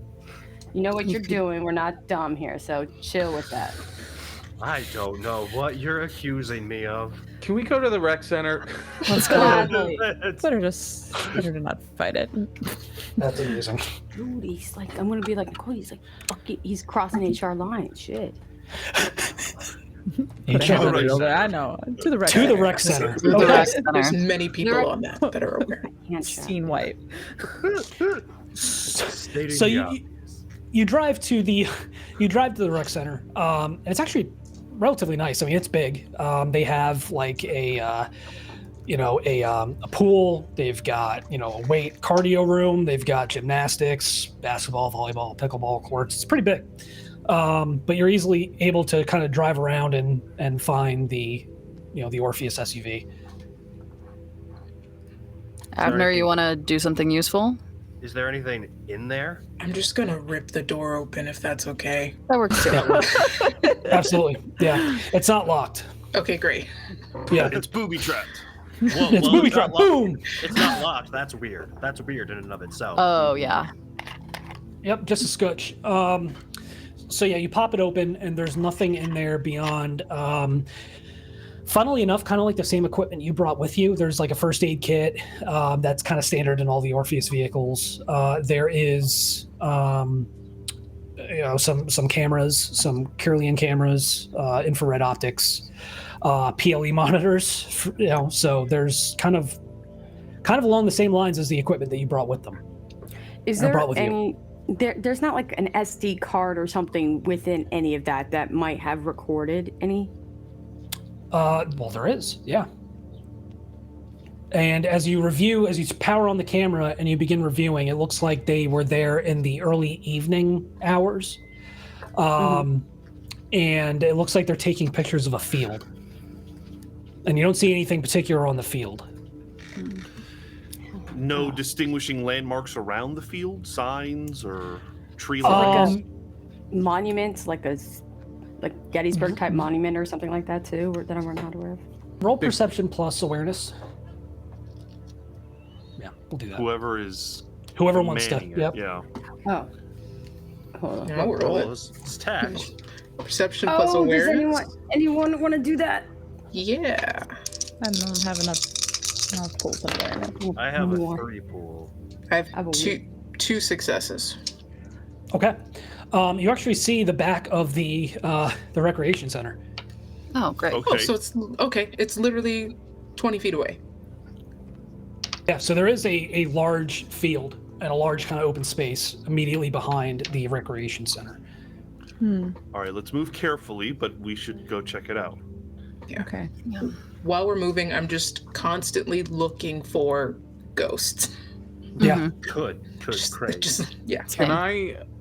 You know what you're doing. We're not dumb here, so chill with that. I don't know what you're accusing me of. Can we go to the rec center? Let's go. Gladly. Better to not fight it. That's amazing. Dude, he's like, I'm gonna be like, Nicole, he's like, fuck it, he's crossing HR lines. Shit. I know. To the rec. To the rec center. the Okay. rec center. There's many people on that are aware. Can't shut. Scene wipe. Stating So the you obvious. you drive to the rec center, and it's actually relatively nice. I mean, it's big. They have like a pool. They've got a weight cardio room. They've got gymnastics, basketball, volleyball, pickleball courts. It's pretty big. But you're easily able to kind of drive around and find the Orpheus SUV. Abner, you want to do something useful? Is there anything in there? I'm just gonna rip the door open if that's okay. That works too. Yeah, absolutely. Yeah, it's not locked. Okay, great. Yeah, It's booby trapped. Well, it's booby it's not trap. locked. Boom. It's not locked. That's weird. That's weird in and of itself. Oh yeah. Yep, just a scotch. So yeah, you pop it open, and there's nothing in there beyond. Funnily enough, kind of like the same equipment you brought with you. There's like a first aid kit that's kind of standard in all the Orpheus vehicles. There is, some cameras, some Kirlian cameras, infrared optics, PLE monitors. So there's kind of along the same lines as the equipment that you brought with them. Is I there brought with you. any? There's not like an SD card or something within any of that might have recorded any. Well, there is, yeah. And as you power on the camera and you begin reviewing, it looks like they were there in the early evening hours. And it looks like they're taking pictures of a field. And you don't see anything particular on the field. No distinguishing landmarks around the field, signs or tree like lines. a monument, like Gettysburg type monument or something like that too, or that I'm not aware of. Roll perception plus awareness. Yeah, we'll do that. Whoever wants to. manning it, Yep. Yeah. Oh. Hold on. Yeah, we'll roll it. It's tax. Perception plus Does awareness. anyone want to do that? Yeah. I don't have enough pulls of awareness. I have a More. 3 pool. I have I believe. two successes. Okay. You actually see the back of the recreation center. Oh great. Okay. Oh, so it's okay. It's literally 20 feet away. Yeah, so there is a large field and a large kind of open space immediately behind the recreation center. All right, let's move carefully, but we should go check it out. Okay. While we're moving, I'm just constantly looking for ghosts. Yeah. Good great. Yeah.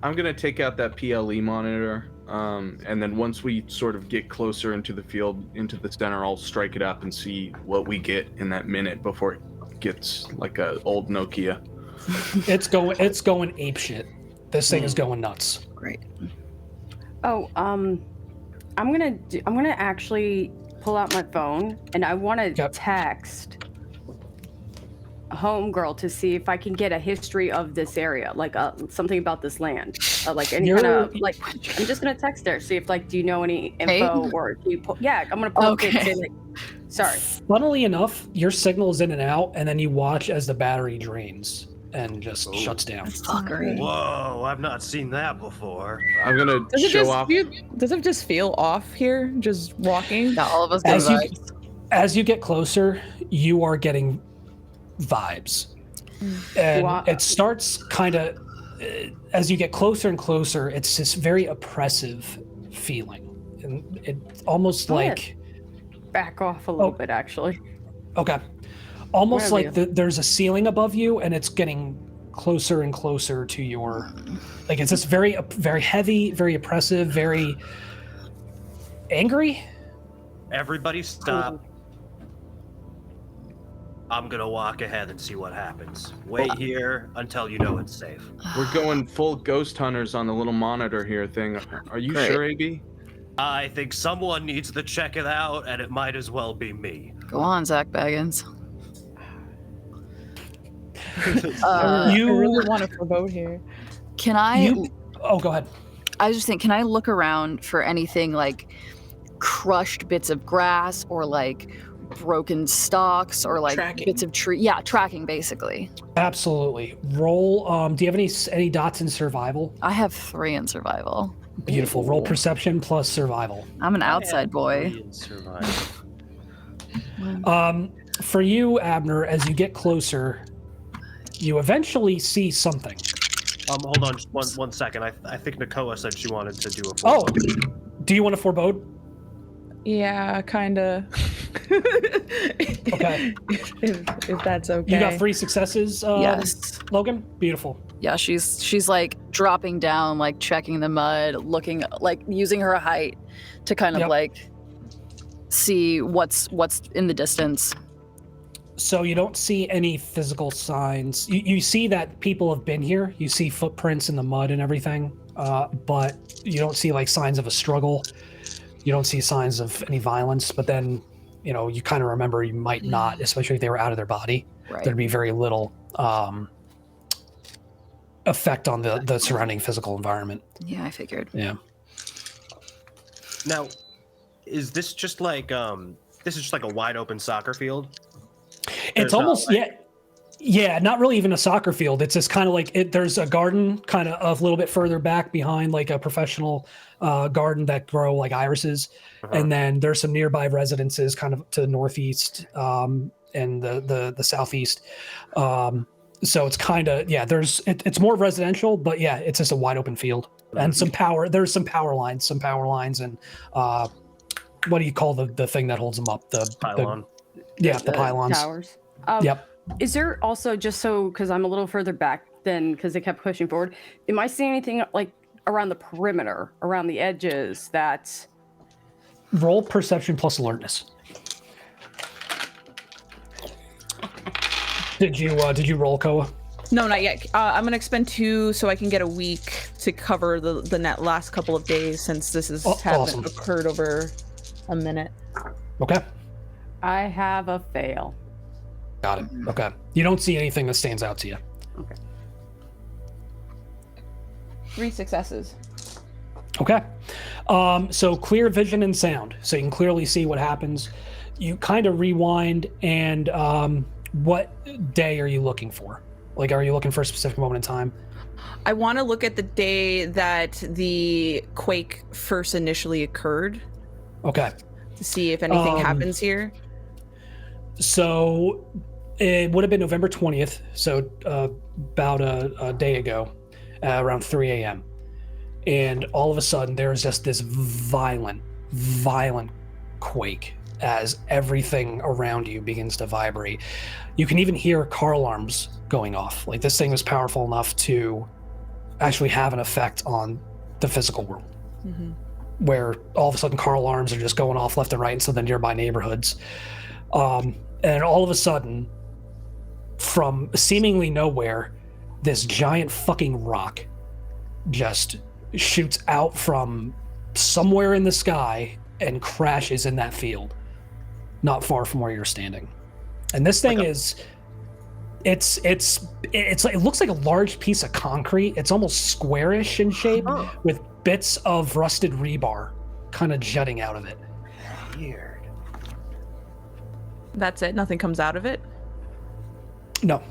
I'm gonna take out that PLE monitor, and then once we sort of get closer into the field, into the center, I'll strike it up and see what we get in that minute before it gets like a old Nokia. It's going apeshit. This thing is going nuts. Great. Oh, I'm gonna actually pull out my phone and I want to text a homegirl to see if I can get a history of this area, like something about this land, like any kind of like. I'm just gonna text her, see if like, do you know any info or do you? I'm gonna pull it. Say, like, sorry. Funnily enough, your signal is in and out, and then you watch as the battery drains and just shuts down. Fuckery. Whoa, I've not seen that before. I'm gonna show off. Does it just feel off here, just walking? Yeah, all of us. As you get closer, you are getting vibes, and it starts kind of as you get closer and closer. It's this very oppressive feeling, and it's almost like back off a little bit, actually. Okay. Almost like there's a ceiling above you, and it's getting closer and closer to your. Like it's this very, very heavy, very oppressive, very angry. Everybody stop. I'm gonna walk ahead and see what happens. Wait here until you know it's safe. We're going full ghost hunters on the little monitor here thing. Are you sure, AB? I think someone needs to check it out, and it might as well be me. Go on, Zach Baggins. I really want to forebode here. Can I? Go ahead. I was just thinking, can I look around for anything like crushed bits of grass or like broken stalks or like tracking. Bits of tree? Yeah, tracking basically. Absolutely. Roll. Do you have any dots in survival? I have 3 in survival. Beautiful. Roll perception plus survival. I'm an outside boy. For you, Abner, as you get closer, you eventually see something. Hold on just one second. I think Nakoa said she wanted to do a forebode. Do you want to forebode? Yeah, kinda. Okay. If that's okay. You got 3 successes, yes. Logan? Beautiful. Yeah, she's like dropping down, like checking the mud, looking like using her height to kind of like see what's in the distance. So you don't see any physical signs. You see that people have been here. You see footprints in the mud and everything, but you don't see like signs of a struggle. You don't see signs of any violence. But then, you kind of remember you might not, especially if they were out of their body. Right. There'd be very little effect on the surrounding physical environment. Yeah, I figured. Yeah. Now, is this just like a wide open soccer field? It's almost not really even a soccer field. It's just kind of like there's a garden kind of a little bit further back behind, like a professional garden that grow like irises, and then there's some nearby residences kind of to the northeast and the southeast. So it's kind of it's more residential, but it's just a wide open field and some power. There's some power lines, and what do you call the thing that holds them up? The pylon. The pylons. Towers. Yep. Is there also, just so, because I'm a little further back than, because they kept pushing forward, am I seeing anything like around the perimeter, around the edges that... Roll perception plus alertness. Did you roll, Koa? No, not yet. I'm gonna expend 2 so I can get a week to cover the net last couple of days, since this hasn't occurred over a minute. Okay. I have a fail. Got it. Okay. You don't see anything that stands out to you. Okay. 3 successes. Okay. So clear vision and sound. So you can clearly see what happens. You kind of rewind, and what day are you looking for? Like, are you looking for a specific moment in time? I want to look at the day that the quake first initially occurred. Okay. To see if anything happens here. So it would have been November 20th, so about a day ago, around 3 a.m. And all of a sudden, there was just this violent quake as everything around you begins to vibrate. You can even hear car alarms going off. Like, this thing was powerful enough to actually have an effect on the physical world, where all of a sudden car alarms are just going off left and right in some of the nearby neighborhoods. And all of a sudden, from seemingly nowhere, this giant fucking rock just shoots out from somewhere in the sky and crashes in that field, not far from where you're standing. And this thing it looks like a large piece of concrete. It's almost squarish in shape with bits of rusted rebar kind of jutting out of it. Weird. That's it? Nothing comes out of it? No.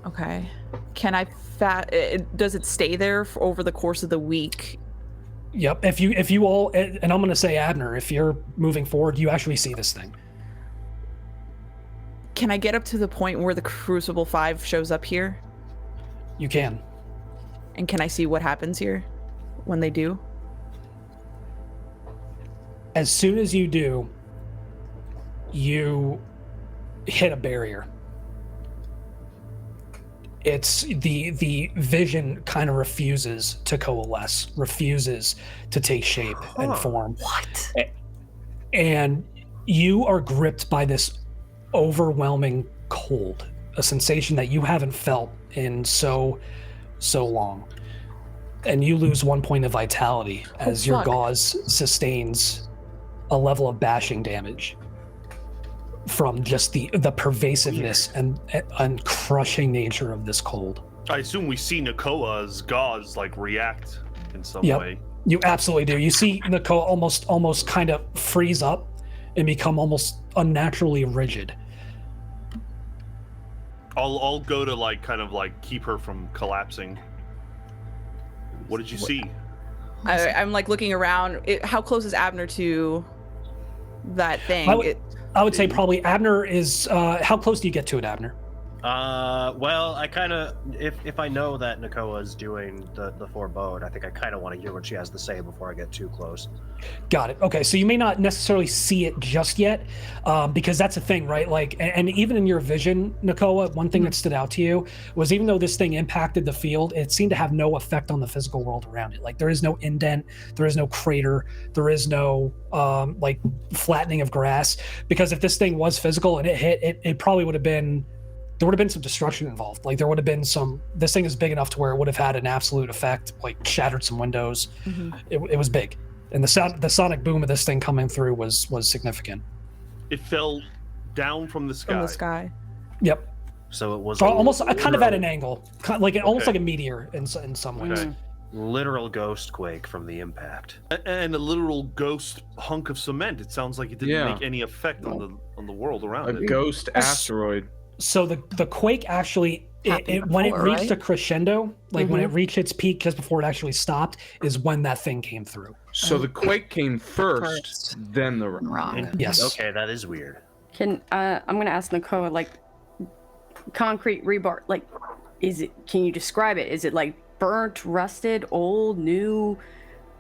Okay. Can I does it stay there over the course of the week? Yep. If you all, and I'm going to say Abner, if you're moving forward, you actually see this thing. Can I get up to the point where the Crucible 5 shows up here? You can. And can I see what happens here when they do? As soon as you do, you hit a barrier. It's the vision kind of refuses to coalesce, refuses to take shape and form. What? And you are gripped by this overwhelming cold, a sensation that you haven't felt in so long. And you lose 1 point of vitality as your gauze sustains a level of bashing damage from just the pervasiveness and crushing nature of this cold. I assume we see Nakoa's gauze like react in some way. You absolutely do. You see Nakoa almost kind of freeze up and become almost unnaturally rigid. I'll go to like kind of like keep her from collapsing. What did you see? I'm like looking around. How close is Abner to that thing? I would say probably Abner is. How close do you get to it, Abner? Well, I kind of, if I know that Nakoa is doing the forebode, I think I kind of want to hear what she has to say before I get too close. Got it. Okay, so you may not necessarily see it just yet, because that's the thing, right? Like, and even in your vision, Nakoa, one thing that stood out to you was even though this thing impacted the field, it seemed to have no effect on the physical world around it. Like, there is no indent, there is no crater, there is no like flattening of grass. Because if this thing was physical and it hit, it probably would have been. There would have been some destruction involved. Like, there would have been this thing is big enough to where it would have had an absolute effect, like shattered some windows. It was big. And the sonic boom of this thing coming through was significant. It fell down from the sky. From the sky. Yep. So it was almost kind of at an angle, almost like a meteor in some ways. Okay. Literal ghost quake from the impact. And a literal ghost hunk of cement. It sounds like it didn't make any effect on the world around it. A ghost asteroid. So the quake actually, when it reached a crescendo, like when it reached its peak just before it actually stopped, is when that thing came through. So the quake came first, then the rock. Yes. Okay, that is weird. I'm gonna ask Nakoa, like, concrete rebar, like, can you describe it? Is it like burnt, rusted, old, new?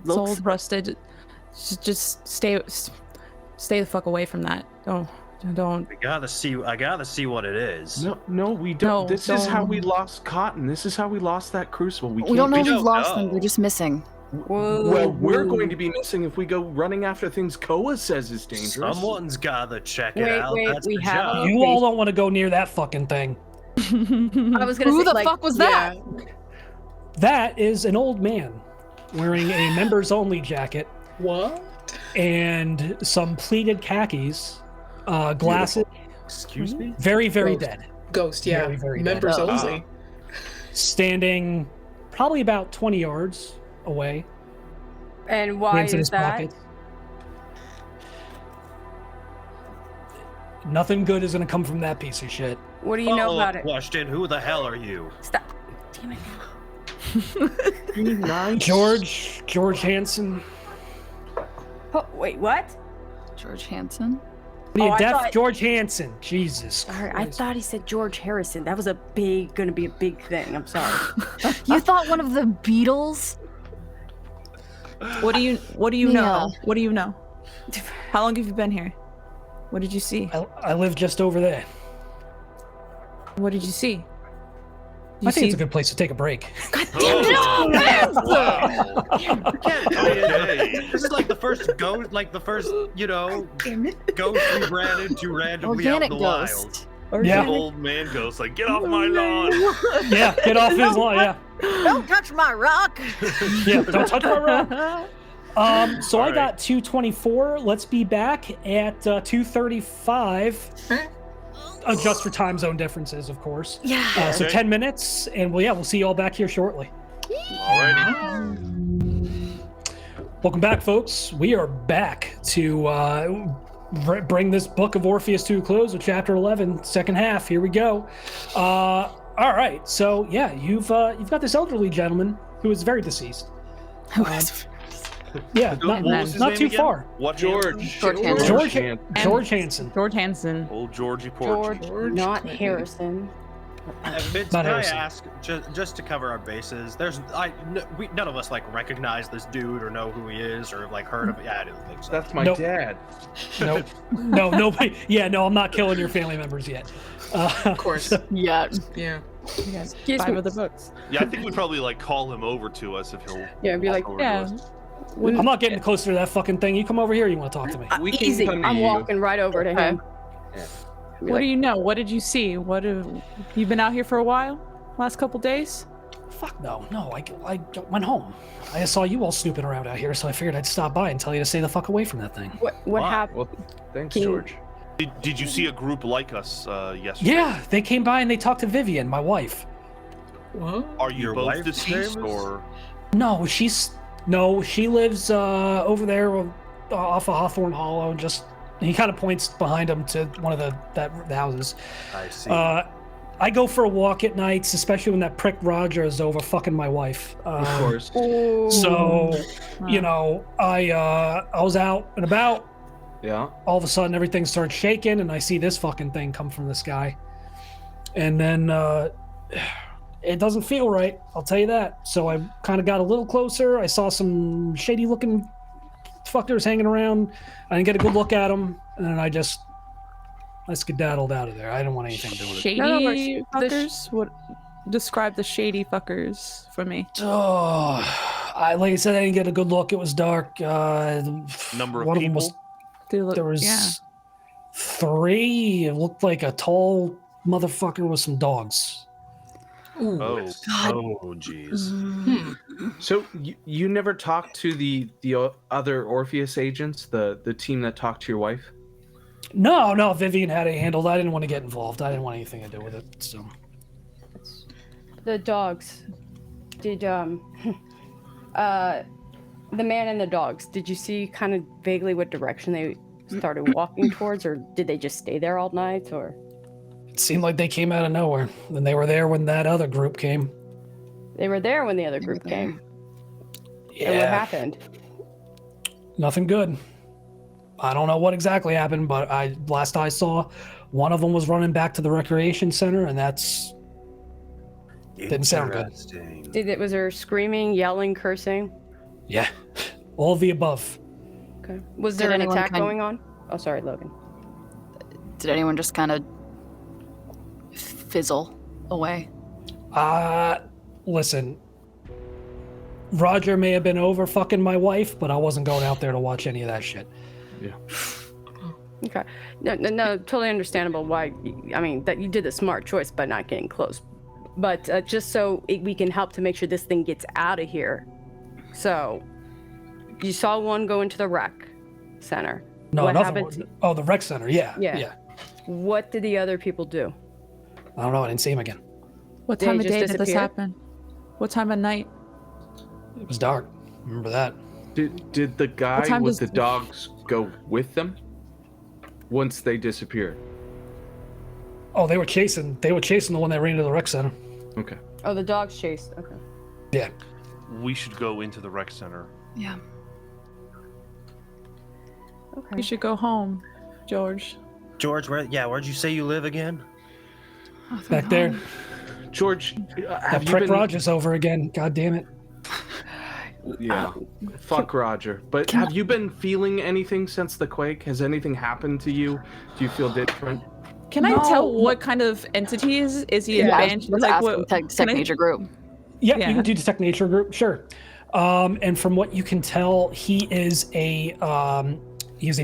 It's old, rusted. Just stay the fuck away from that. Don't. I gotta see what it is. No, we don't. No, this is how we lost Cotton. This is how we lost that crucible. We don't know if we've lost them. They're just missing. Well, we're going to be missing if we go running after things Koa says is dangerous. Someone's gotta check it out. That's we the have job. You all don't want to go near that fucking thing. I was gonna Who say, the like, fuck was that? That is an old man wearing a members only jacket. What? And some pleated khakis. Glasses. Excuse me? Very, very dead. Ghost, yeah. Very, very Members dead. only. Standing probably about 20 yards away. And why Hands in is his that? pocket. Nothing good is going to come from that piece of shit. What do you know about it? Question, who the hell are you? Stop. Damn it. George Hansen. Oh, wait, what? George Hansen? What are you, I deaf? thought- George Hansen. Jesus Sorry, I Christ. thought he said George Harrison. That was gonna be a big thing. I'm sorry. You thought one of the Beatles? What do you know? Yeah. What do you know? How long have you been here? What did you see? I live just over there. What did you see? I think it's a good place to take a break. Wow. Okay. This is like the first ghost, ghost we ran into randomly out in Organic the ghost. wild. Yeah. Old man goes like, "Get off my lawn!" Yeah, get off his lawn. Yeah, Don't touch my rock. yeah. Don't touch my rock. So All I right. got 2:24. Let's be back at 2:35. Adjust for time zone differences, of course. Yeah. So Okay. 10 minutes, and we'll see you all back here shortly. Alrighty. Welcome back, folks. We are back to bring this book of Orpheus to a close with chapter 11, second half. Here we go. All right. So yeah, you've got this elderly gentleman who is very deceased. Yeah, What was his not name too again? far. What George. George Hansen. George Hansen. George Hansen. Old Georgie Porgy. George, not Harrison. Vince, Not can I Harrison. ask, just to cover our bases? None of us recognize this dude or know who he is or heard of it. Yeah, I didn't think so. That's my Nope. dad. Nope. No, nobody. Yeah, no, I'm not killing your family members yet. Of course. Yeah. Yeah. You guys, Excuse 5 me. of the books. Yeah, I think we'd probably call him over to us if he'll. Yeah, be walk like, over to yeah. us. I'm not getting closer to that fucking thing. You come over here. You want to talk to me? We can Easy. come to I'm you. walking right over to him. What do you know? What did you see? You been out here for a while? Last couple days? Fuck no. I went home. I saw you all snooping around out here, so I figured I'd stop by and tell you to stay the fuck away from that thing. What Wow. happened? Well, thanks, Can you- George. Did you see a group like us yesterday? Yeah, they came by and they talked to Vivian, my wife. What? Are you Your both wife's deceased name is- or? No, she lives over there off of Hawthorne Hollow. He kind of points behind him to one of the houses. I see. I go for a walk at nights, especially when that prick Roger is over fucking my wife. Of course. So, I was out and about. Yeah. All of a sudden, everything starts shaking, and I see this fucking thing come from the sky. And then it doesn't feel right, I'll tell you that. So I kind of got a little closer. I saw some shady-looking fuckers hanging around. I didn't get a good look at them, and then I skedaddled out of there. I didn't want anything to do with it. Shady No, but fuckers? What? Describe the shady fuckers for me. Oh, like I said, I didn't get a good look. It was dark. Number of one people? Of them They look, there was yeah. 3. It looked like a tall motherfucker with some dogs. Ooh. Oh, Oh, jeez. Hmm. So you never talked to the other Orpheus agents, the team that talked to your wife? No, Vivian had it handled. I didn't want to get involved. I didn't want anything to do with it. So The dogs. Did the man and the dogs, did you see kind of vaguely what direction they started walking towards, or did they just stay there all night, or? it seemed like they came out of nowhere. And they were there when that other group came. They were there when the other group came. Yeah. And what happened? Nothing good. I don't know what exactly happened, but last I saw, one of them was running back to the recreation center, and that's didn't sound good. Interesting. Was there screaming, yelling, cursing? Yeah, all of the above. Okay. Was Did there an anyone attack kind- going on? Oh, sorry, Logan. Did anyone just kind of fizzle away? Listen. Roger may have been over fucking my wife, but I wasn't going out there to watch any of that shit. Okay. No, totally understandable why. I mean, that you did the smart choice by not getting close. But just so we can help to make sure this thing gets out of here. So, you saw one go into the rec center. No, What another happened one. to- Oh, the rec center. Yeah. What did the other people do? I don't know. I didn't see him again. What They time of just day did this disappeared? happen? What time of night? It was dark. Remember that? Did the guy time with the does- dogs go with them once they disappeared? Oh, they were chasing the one that ran into the rec center. Okay. Oh, the dogs chased. Okay. Yeah. we should go into the rec center. Yeah. Okay. You should go home, George. George, where'd you say you live again? Back there. George, That have you prick been? Rogers over again. God damn it. Yeah. Fuck Roger. But have you been feeling anything since the quake? Has anything happened to you? Do you feel different? Can I tell what kind of entity is he advanced? Let's Like ask what? him detect nature group. Yeah, Yeah. you can do detect nature group, sure. And from what you can tell, he is a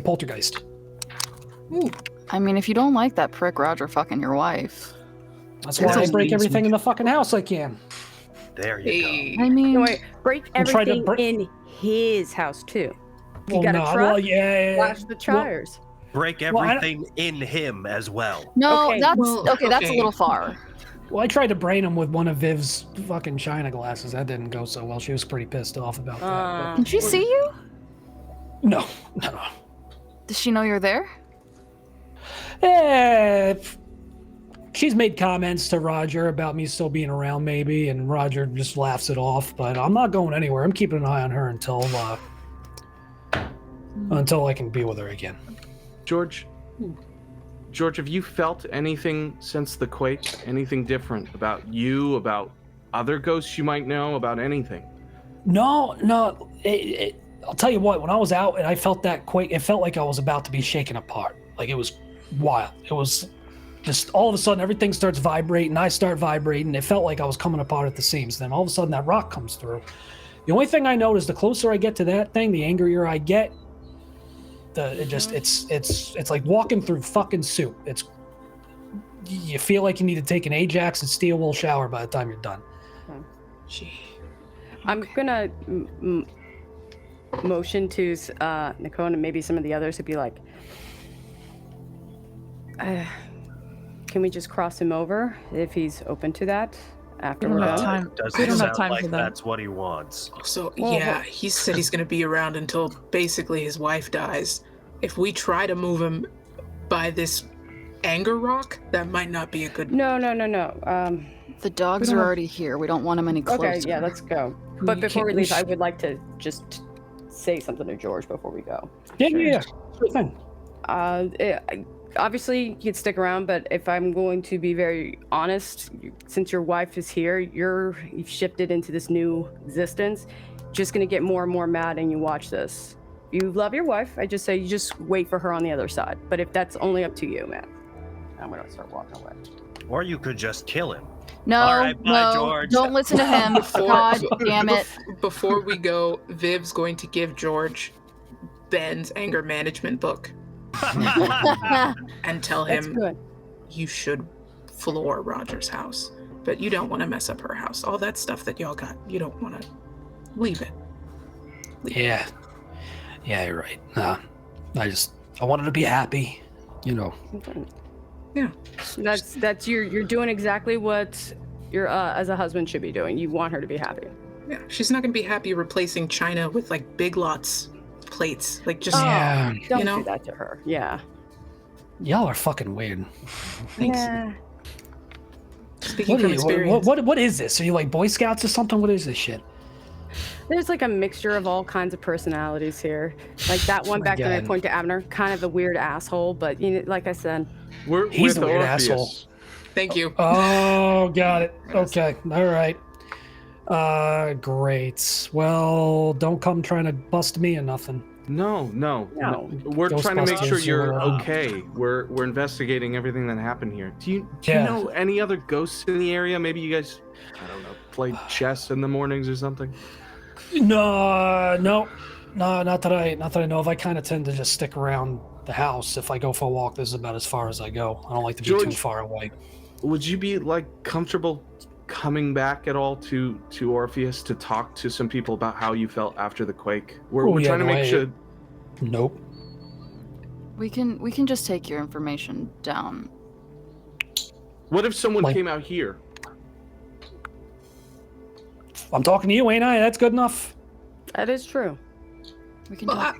poltergeist. Ooh. I mean, if you don't like that prick Roger fucking your wife. That's why I break everything in the fucking house I can. There you Hey. I mean, No, wait, break I'm trying to everything in his house too. You Well, got a no, truck? well, yeah. Flash the tires. go. Break Well, I don't- everything in him as well. no, Okay, that's well, okay. That's a okay. little far. Well, I tried to brain him with one of Viv's fucking China glasses. That didn't go so well. She was pretty pissed off about that. Can she see you? But no. Does she know you're there? She's made comments to Roger about me still being around, maybe, and Roger just laughs it off. But I'm not going anywhere. I'm keeping an eye on her until I can be with her again. George, have you felt anything since the quake? Anything different about you, about other ghosts you might know, about anything? No. I'll tell you what. When I was out and I felt that quake, it felt like I was about to be shaken apart. Like it was wild. It was just all of a sudden everything starts vibrating. I start vibrating. It felt like I was coming apart at the seams. Then all of a sudden that rock comes through. The only thing I notice, the closer I get to that thing, the angrier I get. It's like walking through fucking soup. You feel like you need to take an Ajax and steel wool shower by the time you're done. Gee. I'm gonna motion to Nakoa and maybe some of the others to be like, can we just cross him over if he's open to that after we're have done? time. Doesn't We don't have sound time like for that. that's what he wants. So Well, yeah, he said he's gonna be around until basically his wife dies. If we try to move him by this anger rock, that might not be a good. No. The dogs are already here. We don't want them any closer. Okay, yeah, let's go. But before we leave, I would like to just say something to George before we go. Yeah. Sure thing. Obviously, you can stick around, but if I'm going to be very honest, since your wife is here, you've shifted into this new existence. Just gonna get more and more mad, and you watch this. You love your wife. I just say you just wait for her on the other side. But if that's only up to you, man, I'm gonna start walking away. Or you could just kill him. No, All right, bye, no, George. don't listen to him. God damn it. Before we go, Viv's going to give George Ben's anger management book and tell That's him good. you should floor Roger's house, but you don't want to mess up her house. All that stuff that y'all got, you don't want to leave it. Yeah, you're right. Nah, I wanted to be happy, Yeah. That's you're doing exactly what your as a husband should be doing. You want her to be happy. Yeah, she's not going to be happy replacing China with like Big Lots plates. Like just Yeah. Don't know? do that to her. Yeah. Y'all are fucking weird. thanks. Yeah. Speaking from experience. What is this? Are you like Boy Scouts or something? What is this shit? There's like a mixture of all kinds of personalities here. Like that one back when I Again. point to Abner, kind of a weird asshole, but like I said, He's with the weird Orpheus. asshole. Thank you. Oh, got it. Okay, all right. Great. Well, don't come trying to bust me or nothing. No. No. We're trying to make sure Ghostbusters you're or, okay. We're investigating everything that happened here. Do you Yeah. know any other ghosts in the area? Maybe you guys, I don't know, play chess in the mornings or something? No, not that I know of. I kind of tend to just stick around the house. If I go for a walk, this is about as far as I go. I don't like to be too George- far away. Would you be like comfortable coming back at all to Orpheus to talk to some people about how you felt after the quake? We're trying to make sure. Nope. We can just take your information down. What if someone Like- came out here? I'm talking to you, ain't I? That's good enough. that is true. We can Well, talk.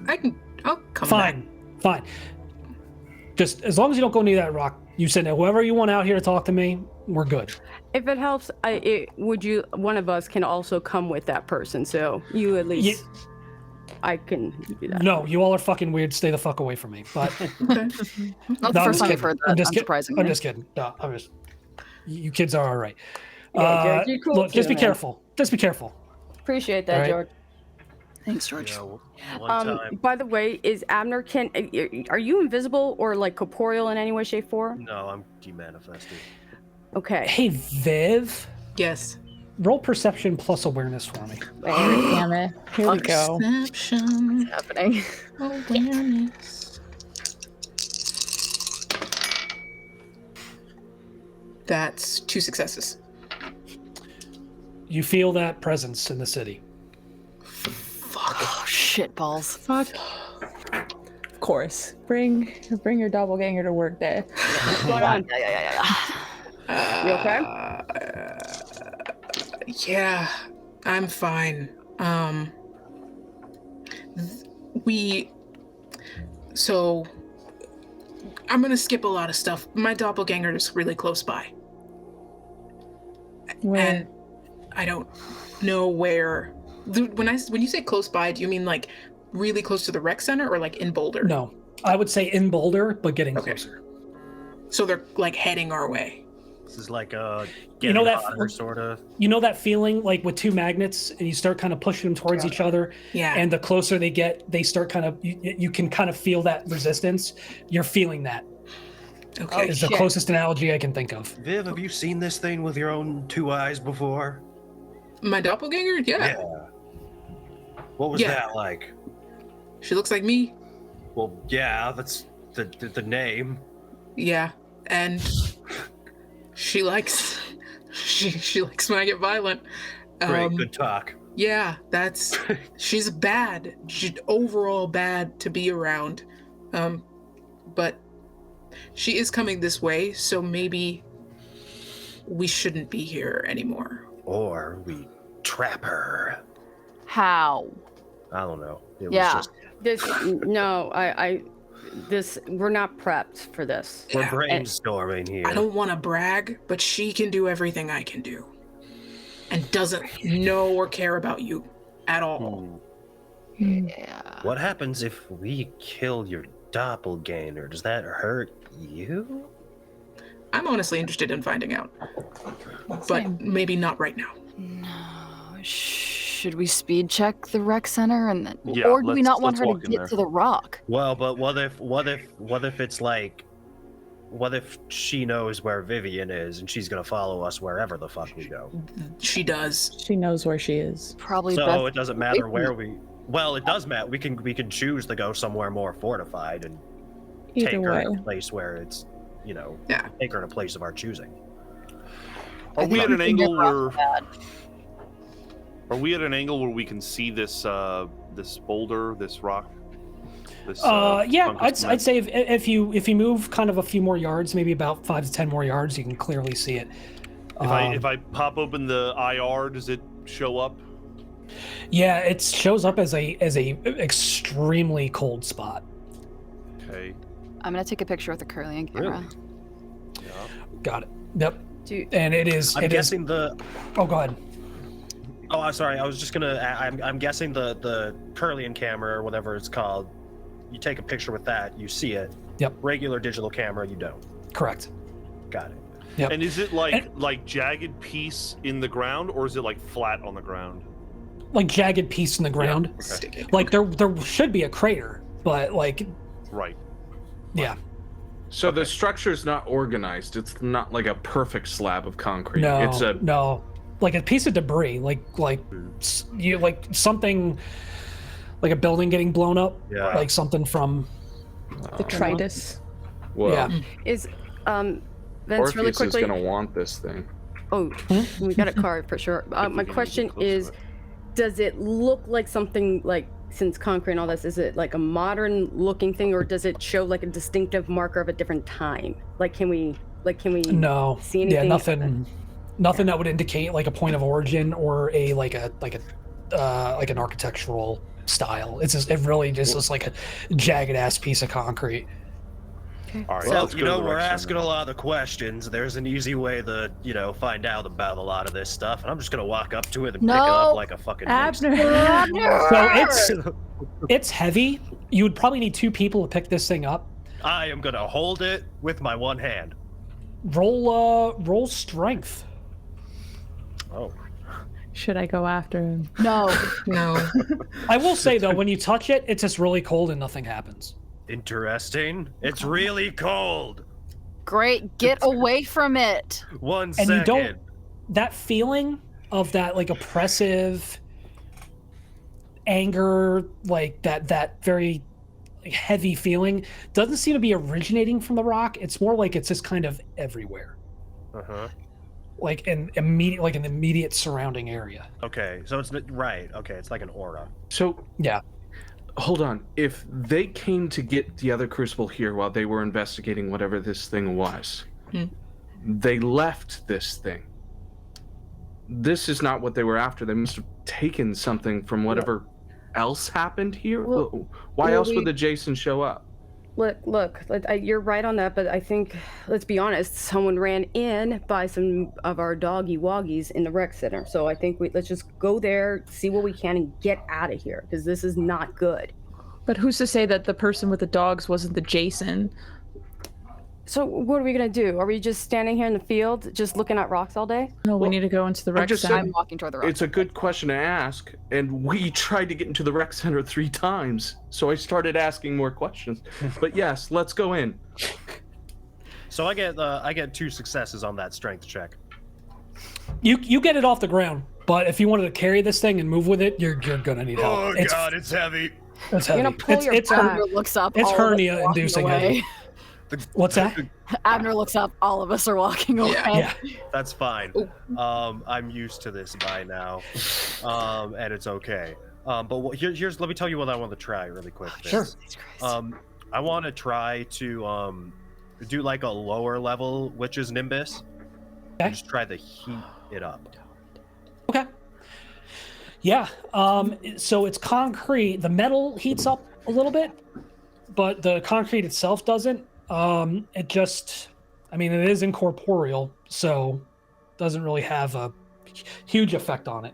I'll come back. Fine. Just as long as you don't go near that rock. You send whoever you want out here to talk to me. We're good. If it helps, one of us can also come with that person, so you at least. I can do that. No, you all are fucking weird. Stay the fuck away from me. But Not the No, I'm first just time I've kidding. heard I'm that, just kidding. unsurprisingly. I'm just kidding. No, I'm just. You kids are all right. Yeah, George, you're cool Look, just too, be man. careful. Just be careful. Appreciate that, All right. George. Thanks, George. You know, one time. By the way, is Abner are you invisible or like corporeal in any way, shape, form? No, I'm demanifested. Okay. Hey, Viv, Yes. roll perception plus awareness for me. Damn it. Here we go. Perception. Happening. Awareness. That's 2 successes. You feel that presence in the city. Oh, shit balls. Fuck. Of course. Bring your doppelganger to work day. What's going on? You okay? Yeah, I'm fine. So I'm gonna skip a lot of stuff. My doppelganger is really close by. Where? And I don't know where. When you say close by, do you mean like really close to the rec center or like in Boulder? No, I would say in Boulder, but getting Okay. closer. So they're like heading our way. This is like a You know that sort of. You know that feeling like with two magnets and you start kind of pushing them towards each other, Yeah. and the closer they get, they start kind of you can kind of feel that resistance. You're feeling that. Okay. Is the closest analogy I can think of. Viv, have you seen this thing with your own 2 eyes before? My doppelganger? Yeah. What was Yeah. that like? She looks like me. Well, yeah, that's the name. Yeah. And she likes when I get violent. Great, good talk. Yeah, she's bad. She's overall bad to be around. But she is coming this way, so maybe we shouldn't be here anymore. Or we trap her. How? I don't know. It Yeah. was We're not prepped for this. we're Yeah. brainstorming here. I don't want to brag, but she can do everything I can do. And doesn't know or care about you at all. Yeah. What happens if we kill your doppelganger? Does that hurt you? I'm honestly interested in finding out. But maybe not right now. No. Should we speed check the rec center and then, Yeah, or do we not want let's her to walk in get there. to the rock? Well, but what if it's like, what if she knows where Vivian is and she's gonna follow us wherever the fuck we go? She does. She knows where she is. Probably So best. it doesn't matter where we. Well, it does matter. We can choose to go somewhere more fortified and Either take her way. to a place where it's, Yeah. take her to a place of our choosing. Are we at an we can angle get where? bad. Are we at an angle where we can see this this boulder, this rock? This, Yeah, fungus I'd say if you move kind of a few more yards, maybe about 5 to 10 more yards, you can clearly see it. If I pop open the IR, does it show up? Yeah, it shows up as a extremely cold spot. Okay. I'm gonna take a picture with the Curlian camera. Yeah. Got it. Yep. Do, And it is. I'm guessing the. Oh, go ahead. Oh, I'm sorry. I was just gonna. I'm guessing the Curlian camera or whatever it's called. You take a picture with that, you see it. Yep. Regular digital camera, you don't. Correct. Got it. Yep. And is it like jagged piece in the ground, or is it like flat on the ground? Like jagged piece in the ground. Okay. Stick it. Like there should be a crater, but like Right. yeah. So the structure's not organized. It's not like a perfect slab of concrete. No. It's a no. Like a piece of debris, like something, like a building getting blown up, Yeah. like something from. Detritus. well. Yeah. is Vince Orpheus really is quickly? gonna want this thing. Oh, we got a card for sure. My question is, does it look like something like, since concrete and all this, is it like a modern looking thing, or does it show like a distinctive marker of a different time? Like, can we No. see anything? Yeah. Nothing that would indicate like a point of origin or like an architectural style. It really just looks like a jagged ass piece of concrete. All right. Well, let's go to the we're rec asking center. a lot of questions. There's an easy way to, find out about a lot of this stuff, and I'm just gonna walk up to it and pick it No. up like a fucking. Abner. So it's heavy. You would probably need 2 people to pick this thing up. I am gonna hold it with my one hand. Roll strength. Oh. Should I go after him? No. No. I will say though, when you touch it, it's just really cold and nothing happens. Interesting. It's really cold. Great. Get away from it. One And second. you don't. That feeling of that like oppressive anger, like that very heavy feeling, doesn't seem to be originating from the rock. It's more like it's just kind of everywhere. Uh-huh. Like an immediate surrounding area. Okay, so it's right. Okay, it's like an aura. So Yeah. hold on. If they came to get the other crucible here while they were investigating whatever this thing was, they left this thing. This is not what they were after. They must have taken something from whatever else happened here. Why else would the Jason show up? Look, you're right on that, but I think, let's be honest, someone ran in by some of our doggy woggies in the rec center. So I think let's just go there, see what we can, and get out of here, because this is not good. But who's to say that the person with the dogs wasn't the Jason? So what are we gonna do? Are we just standing here in the field, just looking at rocks all day? No, we need to go into the rec just center. I'm walking toward the rock. It's a good question to ask, and we tried to get into the rec center 3 times, so I started asking more questions. But yes, let's go in. So I get 2 successes on that strength check. You get it off the ground, but if you wanted to carry this thing and move with it, you're gonna need help. Oh god, it's heavy. It's You're heavy. gonna pull your It's back. Abner looks up. It's all of us are hernia walking inducing away. heavy. What's that? Abner looks up. All of us are walking away. Yeah. That's fine. I'm used to this by now, and it's okay. But here's let me tell you what I want to try really quick. Sure. I want to try to do like a lower level witch's nimbus. Okay. Just try to heat it up. Okay. Yeah. So it's concrete. The metal heats up a little bit, but the concrete itself doesn't. It just, I mean, it is incorporeal, so doesn't really have a huge effect on it.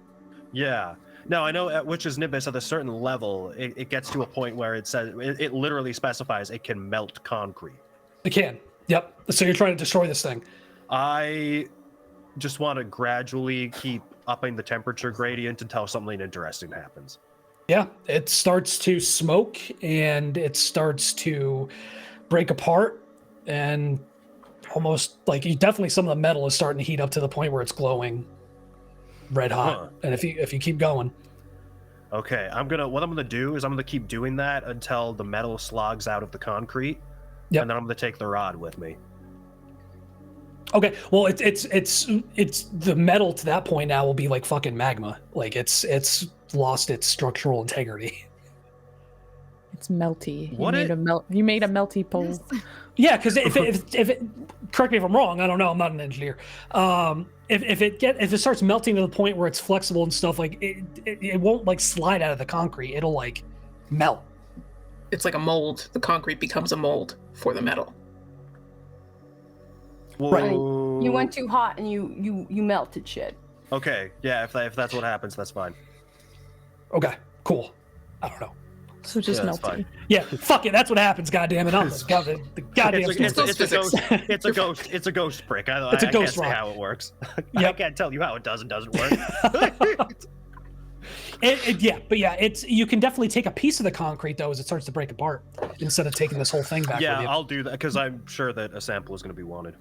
Yeah. No, I know at witch's nimbus at a certain level, it gets to a point where it says it literally specifies it can melt concrete. It can. Yep. So you're trying to destroy this thing. I just want to gradually keep upping the temperature gradient until something interesting happens. Yeah. It starts to smoke and it starts to break apart, and almost like definitely some of the metal is starting to heat up to the point where it's glowing red hot. Huh. And if you keep going. Okay, what I'm gonna do is I'm gonna keep doing that until the metal slogs out of the concrete. Yep. And then I'm gonna take the rod with me. Okay, well, it's the metal to that point now will be like fucking magma. Like it's lost its structural integrity. It's melty. What You made a melty pole. Yeah, because if it correct me if I'm wrong, I don't know, I'm not an engineer. If it starts melting to the point where it's flexible and stuff, like it won't like slide out of the concrete. It'll like melt. It's like a mold. The concrete becomes a mold for the metal. Right. You went too hot and you melted shit. Okay, yeah, if that's what happens, that's fine. Okay, cool. I don't know. So just Yeah, that's melty. fine. Yeah, fuck it. That's what happens. Goddamn it! The goddamn. It's a ghost. It's a ghost brick. I It's a can't ghost say rock. how it works. I Yep. can't tell you how it does and doesn't work. It's you can definitely take a piece of the concrete though as it starts to break apart instead of taking this whole thing back. Yeah, with you. I'll do that because I'm sure that a sample is going to be wanted.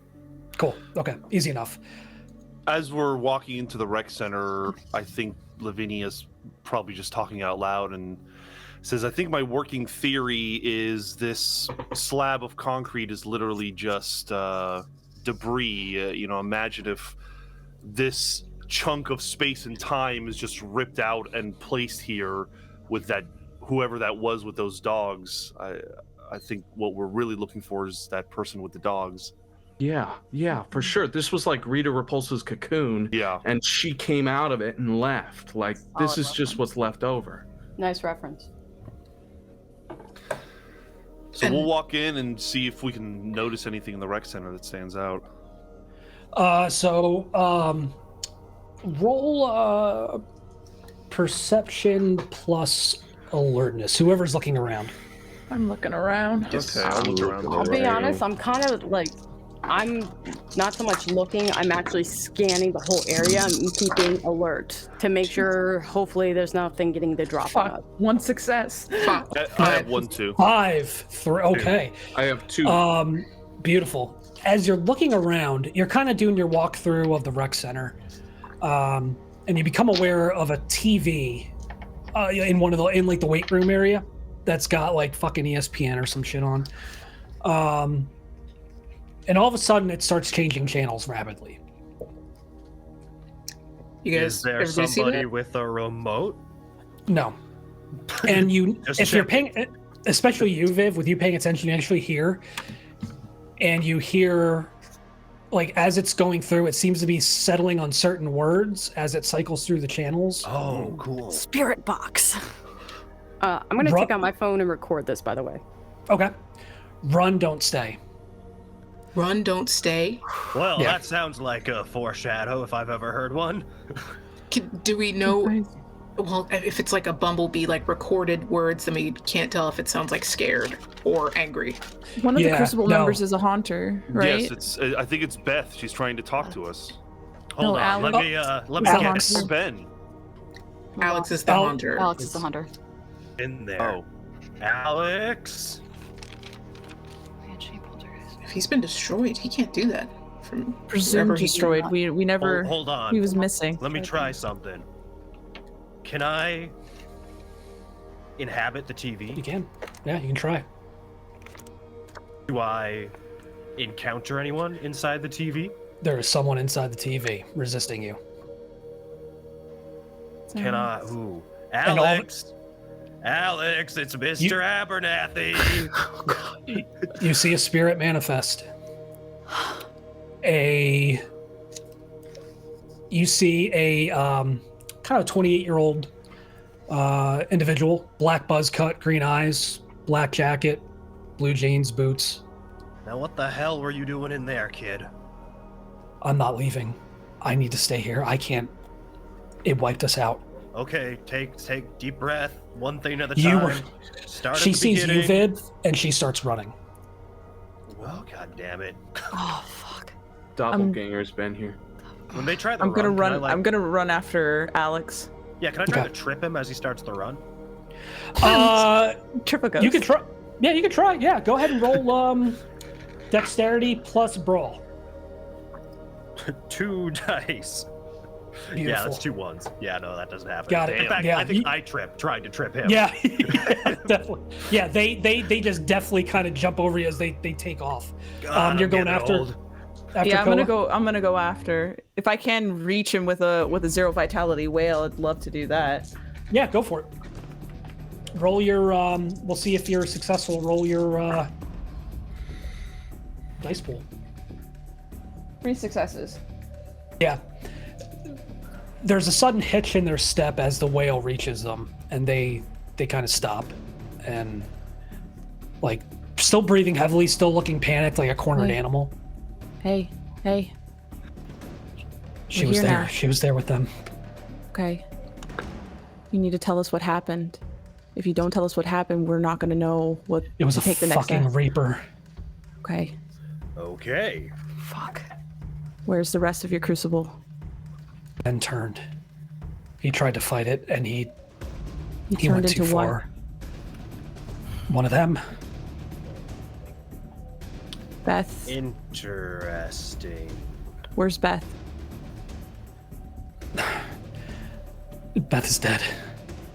Cool. Okay, easy enough. As we're walking into the rec center, I think Lavinia's probably just talking out loud and says, I think my working theory is this slab of concrete is literally just debris. Imagine if this chunk of space and time is just ripped out and placed here with that, whoever that was with those dogs. I think what we're really looking for is that person with the dogs. Yeah, for sure. This was like Rita Repulsa's cocoon. Yeah. And she came out of it and left. Like, this is just what's left over. Nice reference. So we'll walk in and see if we can notice anything in the rec center that stands out. Roll perception plus alertness. Whoever's looking around. I'm looking around. Okay, I'll look around. I'll be honest, I'm kind of like, I'm not so much looking, I'm actually scanning the whole area and keeping alert to make sure, hopefully, there's nothing getting the drop on us. Fuck, one success. I have 1, 2. 5, 3. Okay. I have 2. Beautiful. As you're looking around, you're kind of doing your walkthrough of the rec center, and you become aware of a TV in like the weight room area that's got like fucking ESPN or some shit on. And all of a sudden, it starts changing channels rapidly. You guys, Is there everybody see somebody that? with a remote? No. And you, Just if you're checking. paying, especially you, Viv, with you paying attention, you actually hear, and you hear, like, as it's going through, it seems to be settling on certain words as it cycles through the channels. Oh, cool. Spirit box. I'm going to take out my phone and record this, by the way. Okay. Run, don't stay. Run, don't stay. Well, Yeah. that sounds like a foreshadow if I've ever heard one. Do we know? Well, if it's like a bumblebee, like recorded words, then we can't tell if it sounds like scared or angry. One of the Yeah, Crucible no. members is a haunter, right? Yes, I think it's Beth. She's trying to talk to us. Hold No, on, let me Alex. get Alex. Or Ben. Alex is the haunter. Alex is the hunter. in there. Oh. Alex. If he's been destroyed, he can't do that. From Presumed wherever he destroyed. We never. Hold on. He was missing. Let me try something. Can I inhabit the You TV? can. Yeah, you can try. Do I encounter anyone inside the TV? There is someone inside the TV resisting you. Can I? Ooh. And all- Alex! Alex, it's Mr. Abernathy! You see a spirit manifest. You see a kind of 28-year-old individual, black buzz cut, green eyes, black jacket, blue jeans, boots. Now what the hell were you doing in there, kid? I'm not leaving. I need to stay here. I can't. It wiped us out. Okay, take deep breath, one thing at a You time. were- Start She at the sees you, beginning. Viv, and she starts running. Well, god damn it. Oh fuck. Doppelganger's been here. When they try the I'm gonna run, run. can I, like- I'm gonna run after Alex. Yeah, can I try Okay. to trip him as he starts the run? Triple ghost. You can try. Yeah, you can try. Yeah, go ahead and roll dexterity plus brawl. 2 dice. Yeah, Beautiful. that's 2 ones. Yeah, no, that doesn't happen. Got it. In fact, Yeah, I think you- I tried to trip him. Yeah, definitely. Yeah, they just definitely kind of jump over you as they take off. God, You're I'm going getting after. old. Yeah, I'm gonna Koa? go. I'm gonna go after. If I can reach him with a 0 vitality whale, I'd love to do that. Yeah, go for it. Roll your. We'll see if you're successful. Roll your dice pool. 3 successes. Yeah. There's a sudden hitch in their step as the whale reaches them, and they kind of stop, and like still breathing heavily, still looking panicked like a cornered Hey. animal. Hey, She We're was here there. now. She was there with them. okay. You need to tell us what happened. If you don't tell us what happened, we're not gonna know what It was to a take the next fucking step. reaper. Okay. Okay. Fuck. Where's the rest of your crucible? Ben turned. He tried to fight it, and he You went turned too into what? far. One of them. Beth. Interesting. Where's Beth? Beth is dead.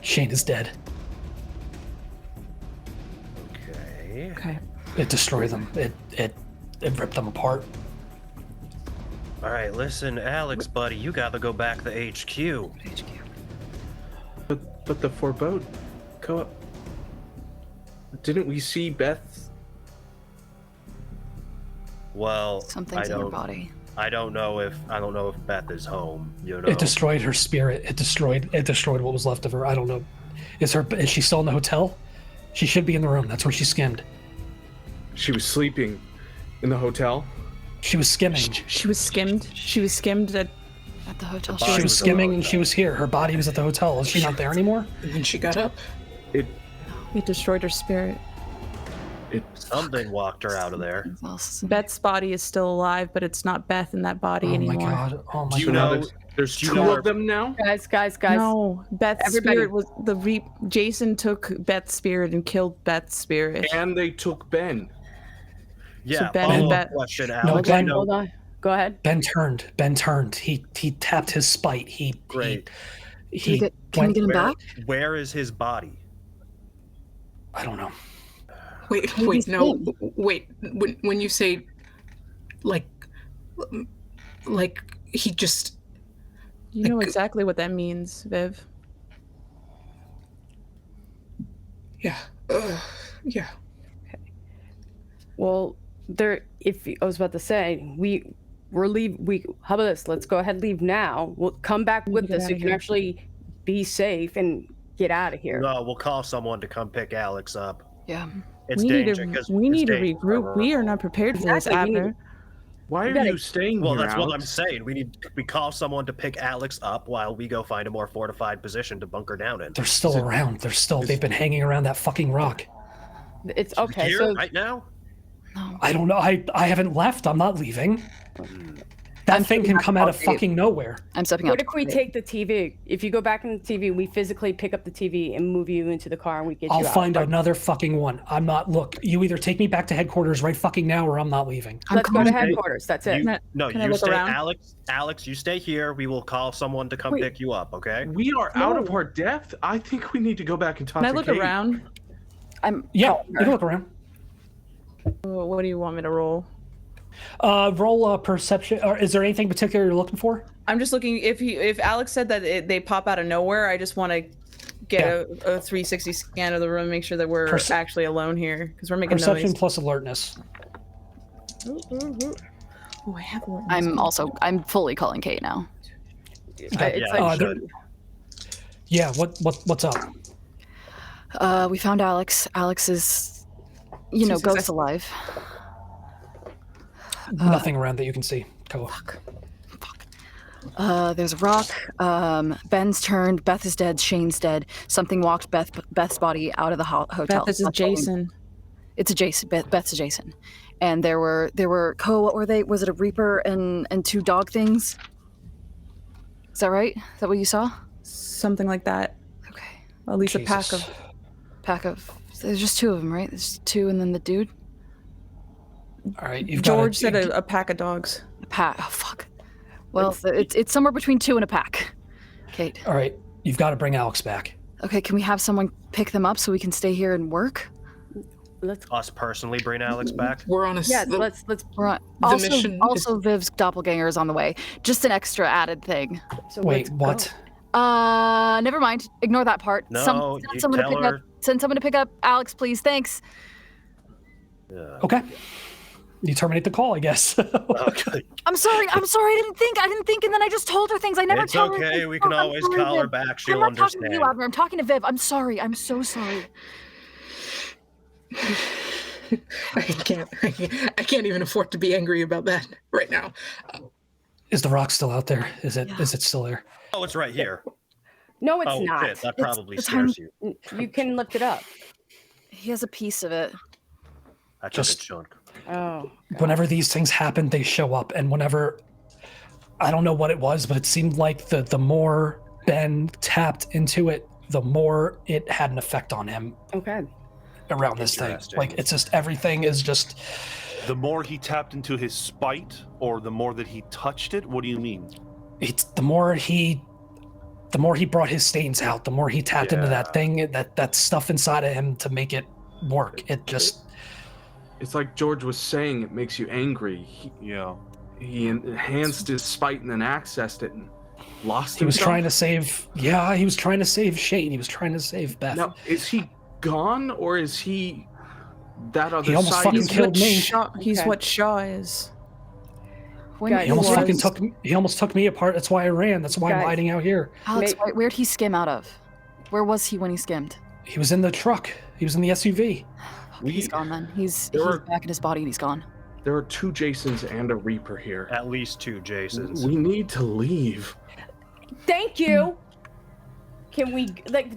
Shane is dead. Okay. Okay. It destroyed them. It ripped them apart. All right, listen, Alex, buddy, you gotta go back to HQ. But the forebode, didn't we see Beth? Well, Something's in her body. I don't know if Beth is home. You know. It destroyed her spirit. It destroyed what was left of her. I don't know. Is she still in the hotel? She should be in the room. That's where she skimmed. She was sleeping in the hotel. She was skimming. She was skimmed. She was skimmed at. At the hotel. body She was was at the skimming and hotel. she was here. Her body was at the hotel. Is she not there anymore? And then she got up. It It destroyed her spirit. Something walked her out of there. Beth's body is still alive, but it's not Beth in that body anymore. Oh my god. Oh my Do you god. know? There's Do you two know of them now. Guys. No, Beth's Everybody. spirit was the reap. Jason took Beth's spirit and killed Beth's spirit. And they took Ben. Yeah. Ben follow-up and Bet- question, No, Alex. Ben- you know, Hold on. Go ahead. Ben turned. He tapped his spite. Great. Can we He get him back? Where is his body? I don't know. Wait, wait. When you say, like he just. You know exactly what that means, Viv. Yeah. Yeah. Well, I was about to say we're leave. How about this? Let's go ahead and leave now. We'll come back with get this so outta you can here. actually be safe and get out of here. No, we'll call someone to come pick Alex up. Yeah. It's we danger. need 'cause to it's regroup. dangerous. We are not prepared for this, Exactly, we Abner. Why You are gotta- you staying Well, here, that's what I'm Alex? saying. We call someone to pick Alex up while we go find a more fortified position to bunker down in. They're still around. They've been hanging around that fucking rock. It's okay. Here, So right now? No. I don't know. I haven't left. I'm not leaving. That thing can come out of fucking nowhere. I'm stepping out. what if we take the TV? If you go back in the TV, we physically pick up the TV and move you into the car and we get I'll you out. find another fucking one. I'm not. Look, you either take me back to headquarters right fucking now, or I'm not leaving. Let's go to calling- headquarters. That's it. No, Can I you look stay, around? Alex. You stay here. We will call someone to come Wait. pick you up. Okay? We are out of our depth. I think we need to go back and talk Can I to look Kate. around? Yeah, calling you can look around. What do you want me to roll? Roll a perception. Or is there anything particular you're looking for? I'm just looking. If Alex said that they pop out of nowhere, I just want to get a 360 scan of the room, make sure that we're actually alone here because we're making Perception noise. plus alertness. Oh, I have one. I'm fully calling Kate now. It's Yeah, like you should. Yeah. What's up? We found Alex. Alex is, ghost success. alive. Nothing around that you can see. Go. There's a rock. Ben's turned. Beth is dead. Shane's dead. Something walked Beth's body out of the hotel. Beth, this is Jason. It's a Jason. Beth's a Jason. And there were what were they? Was it a Reaper and two dog things? Is that right? Is that what you saw? Something like that. Okay. At least Jesus. a pack of. There's just two of them, right? There's two, and then the dude. All right. You've George got said a pack of dogs. A pack. Oh fuck. Well, it's somewhere between two and a pack. Kate. All right. You've got to bring Alex back. Okay, can we have someone pick them up so we can stay here and work? let's Us personally bring Alex back. We're on a. yeah. Let's We're on, The mission also Viv's doppelganger is on the way. Just an extra added thing. so Wait, let's what? go. Never mind. Ignore that part. No, you someone to tell pick her. up. Send someone to pick up Alex, please. Thanks. Yeah. Okay. You terminate the call, I guess. Okay. I'm sorry. I didn't think, and then I just told her things. I never It's tell her. okay. things. We can I'm always sorry, call her Viv. back. I'm She'll not talking to understand. you, Abner. I'm talking to Viv. I'm sorry. I'm so sorry. I can't even afford to be angry about that right now. Is the rock still out there? Is it still there? Oh, it's right here. No, it's Oh not. shit, that probably the scares you. You can lift it up. He has a piece of it. I took Just- a chunk. Oh. Whenever these things happen, they show up, and whenever I don't know what it was, but it seemed like the more Ben tapped into it, the more it had an effect on him Okay. around this thing. Interesting. Like it's just everything is just The more he tapped into his spite, or the more that he touched it? What do you mean? it's the more he brought his stains out, the more he tapped into that thing, that stuff inside of him to make it work. It just It's like George was saying, it makes you angry. He enhanced his spite and then accessed it and lost he was himself. trying to save he was trying to save Shane. He was trying to save Beth. Now, is he gone or is he that other He almost side? fucking He's killed me. He's Okay. what Shaw is. When Guys, He almost was- took me apart. That's why I ran. That's why I'm Guys. hiding out here. Alex, where'd he skim out of? Where was he when he skimmed? He was in the truck. He was in the SUV. He's gone then. He's There were- back in his body and he's gone. There are two Jasons and a Reaper here. At least two Jasons. We need to leave. Thank you. Can we,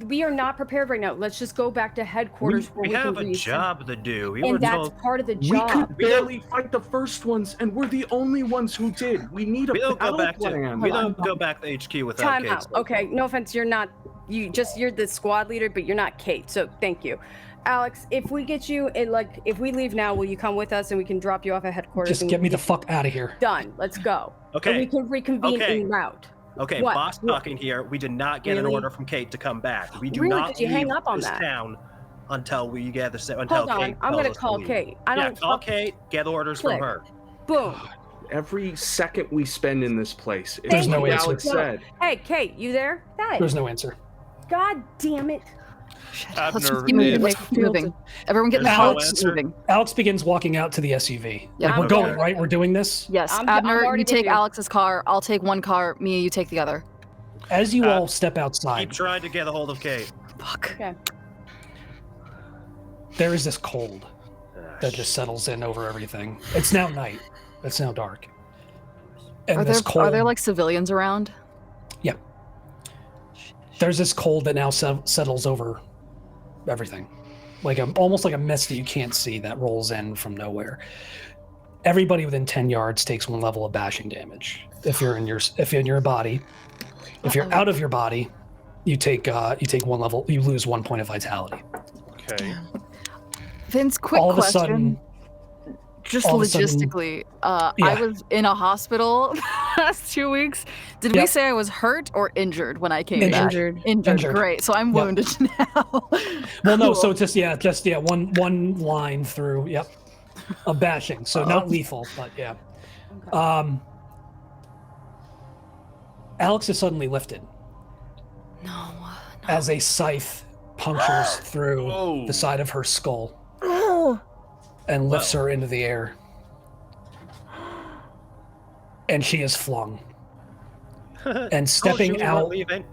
we are not prepared right now. Let's just go back to headquarters where We we have can a job to do. We were And that's told part of the We job. could barely fight the first ones, and we're the only ones who did. We need a we don't go battle back plan. to we don't go back to HQ without Time Kate. out. Okay, no offense. You're not, you're the squad leader, but you're not Kate. So thank you. Alex, if we get you in, if we leave now, will you come with us and we can drop you off at headquarters? Just and get me the fuck out of here. Done. Let's go. Okay. And we can reconvene Okay. en route. Okay, What? boss talking here. We did not get an Really? order from Kate to come back. We do Really? not Did you leave hang up on this that? town until we get until Hold on. Kate I'm tells gonna us to call leave. Kate. Call Kate. Get orders Click. from her. Boom. Every second we spend in this place, There's it's no like answer. Alex said. Hey, Kate, you there? Hey. There's no answer. God damn it. Let's just Abner keep moving. is- Let's keep moving. Everyone get in the There's car. no Let's keep answer. moving. Alex begins walking out to the SUV. Yeah, Like, we're I'm going, going. right? We're doing this? Yes, I'm Abner, already you take with you. Alex's car. I'll take one car. Mia, you take the other. As you all step outside, Keep trying to get a hold of Kate. Fuck. Okay. there is this cold that just settles in over everything. It's now night. It's now dark. And this cold, Are there like civilians around? yeah. There's this cold that now settles over everything, like almost like a mist that you can't see that rolls in from nowhere. Everybody within 10 yards takes 1 level of bashing damage. If you're in your body, if you're out of your body, you take 1 level. You lose 1 point of vitality. Okay. Vince, quick all of a question. sudden, Just all of a sudden- logistically, I Yeah. was in a hospital the last 2 weeks. Did we Yep. say I was hurt or injured when I came back? Injured. Injured. Great. So I'm Yep. wounded now. well, no. So Cool. it's just one line through. Yep, a bashing. So not lethal, but yeah. Alex is suddenly lifted No. as a scythe punctures through Whoa. the side of her skull Oh. and lifts her into the air. And she is flung. And stepping Told you we weren't out, leaving.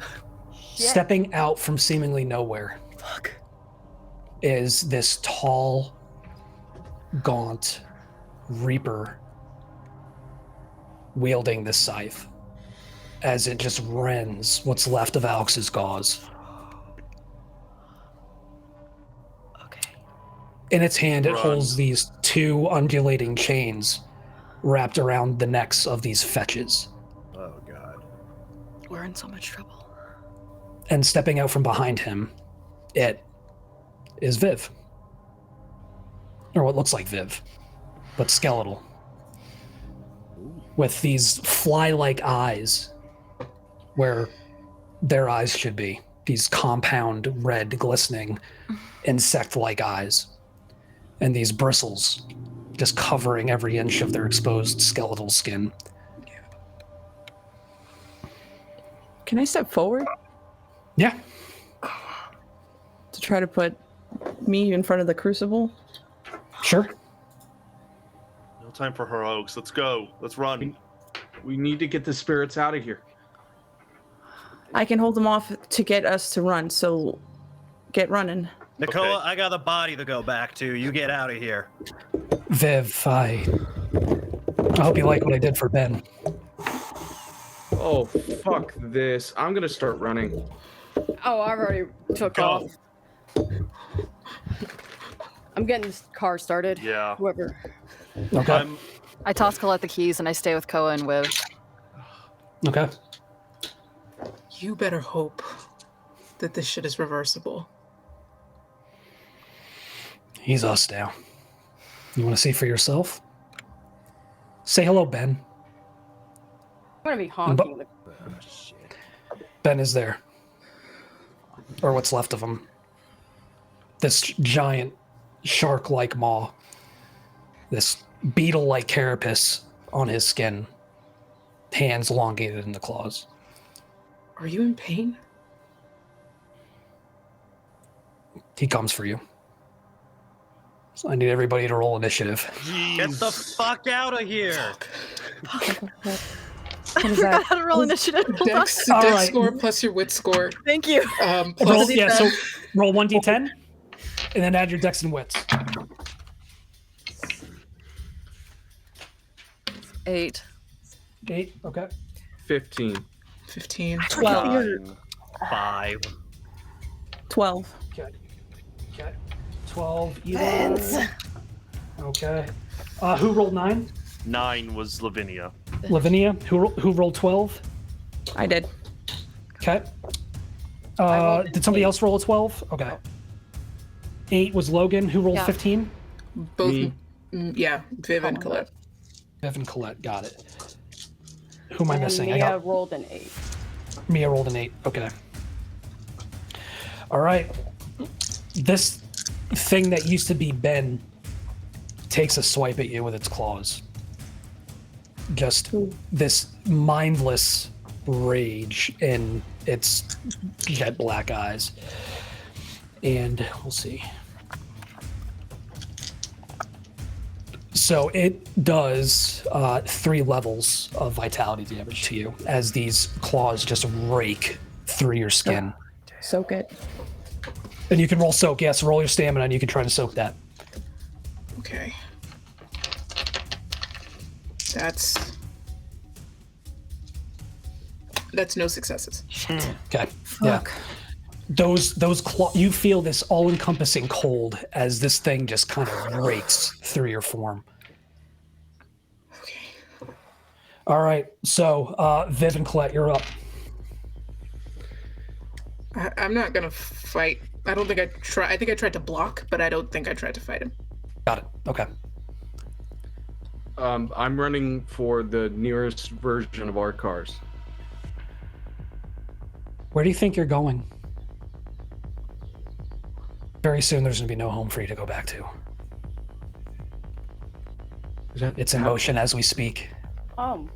stepping out from seemingly nowhere Fuck. is this tall, gaunt reaper wielding this scythe as it just rends what's left of Alex's gauze. Okay. In its hand, it Run. holds these 2 undulating chains wrapped around the necks of these fetches. Oh God. We're in so much trouble. And stepping out from behind him, it is Viv. Or what looks like Viv, but skeletal. With these fly-like eyes where their eyes should be. These compound, red, glistening, insect-like eyes. And these bristles just covering every inch of their exposed skeletal skin. Can I step forward Yeah. to try to put me in front of the crucible? Sure. No time for heroics. Let's go. Let's run. We need to get the spirits out of here. I can hold them off to get us to run, so get running. Nakoa, Okay. I got a body to go back to. You get out of here. Viv, I hope you like what I did for Ben. Oh, fuck this. I'm gonna start running. Oh, I've already took Go. off. I'm getting this car started. Yeah. Whoever. Okay. I toss Colette the keys and I stay with Koa and Wiv. Okay. You better hope that this shit is reversible. He's us now. You want to see for yourself? Say hello, Ben. I'm gonna be honking. Ben is there. Or what's left of him. This giant shark-like maw. This beetle-like carapace on his skin. Hands elongated into claws. Are you in pain? He comes for you. So I need everybody to roll initiative. Get the fuck out of here. What is that? How to roll initiative. Hold on. Dex All right. score plus your wit score. Thank you. Roll, Plus yeah, so roll 1d10, and then add your dex and wits. 8. 8, okay. 15. 15. 12. 5. 12. Okay. 12. Vince. Okay. Who rolled 9? 9 was Lavinia. Lavinia. Who rolled 12? I did. Okay. rolled Did somebody 8. else roll a 12? Okay. 8 was Logan. Who rolled Yeah. 15? Both. Me. Yeah, Viv and Colette. Bev and Colette. Got it. Who am I And missing? Mia rolled an 8. Mia rolled an 8. Okay. All right. This thing that used to be Ben takes a swipe at you with its claws. Just this mindless rage in its jet black eyes. And we'll see. So it does 3 levels of vitality damage to you as these claws just rake through your skin. Soak it. And you can roll soak, yes, roll your stamina and you can try to soak that. Okay. That's no successes. Okay. Yeah. Those you feel this all-encompassing cold as this thing just kind of rakes through your form. Okay. All right. So, Viv and Colette, you're up. I'm not gonna fight. I don't think I try. I think I tried to block, but I don't think I tried to fight him. Got it. Okay. I'm running for the nearest version of our cars. Where do you think you're going? Very soon, there's going to be no home for you to go back to. It's in motion as we speak, Oh.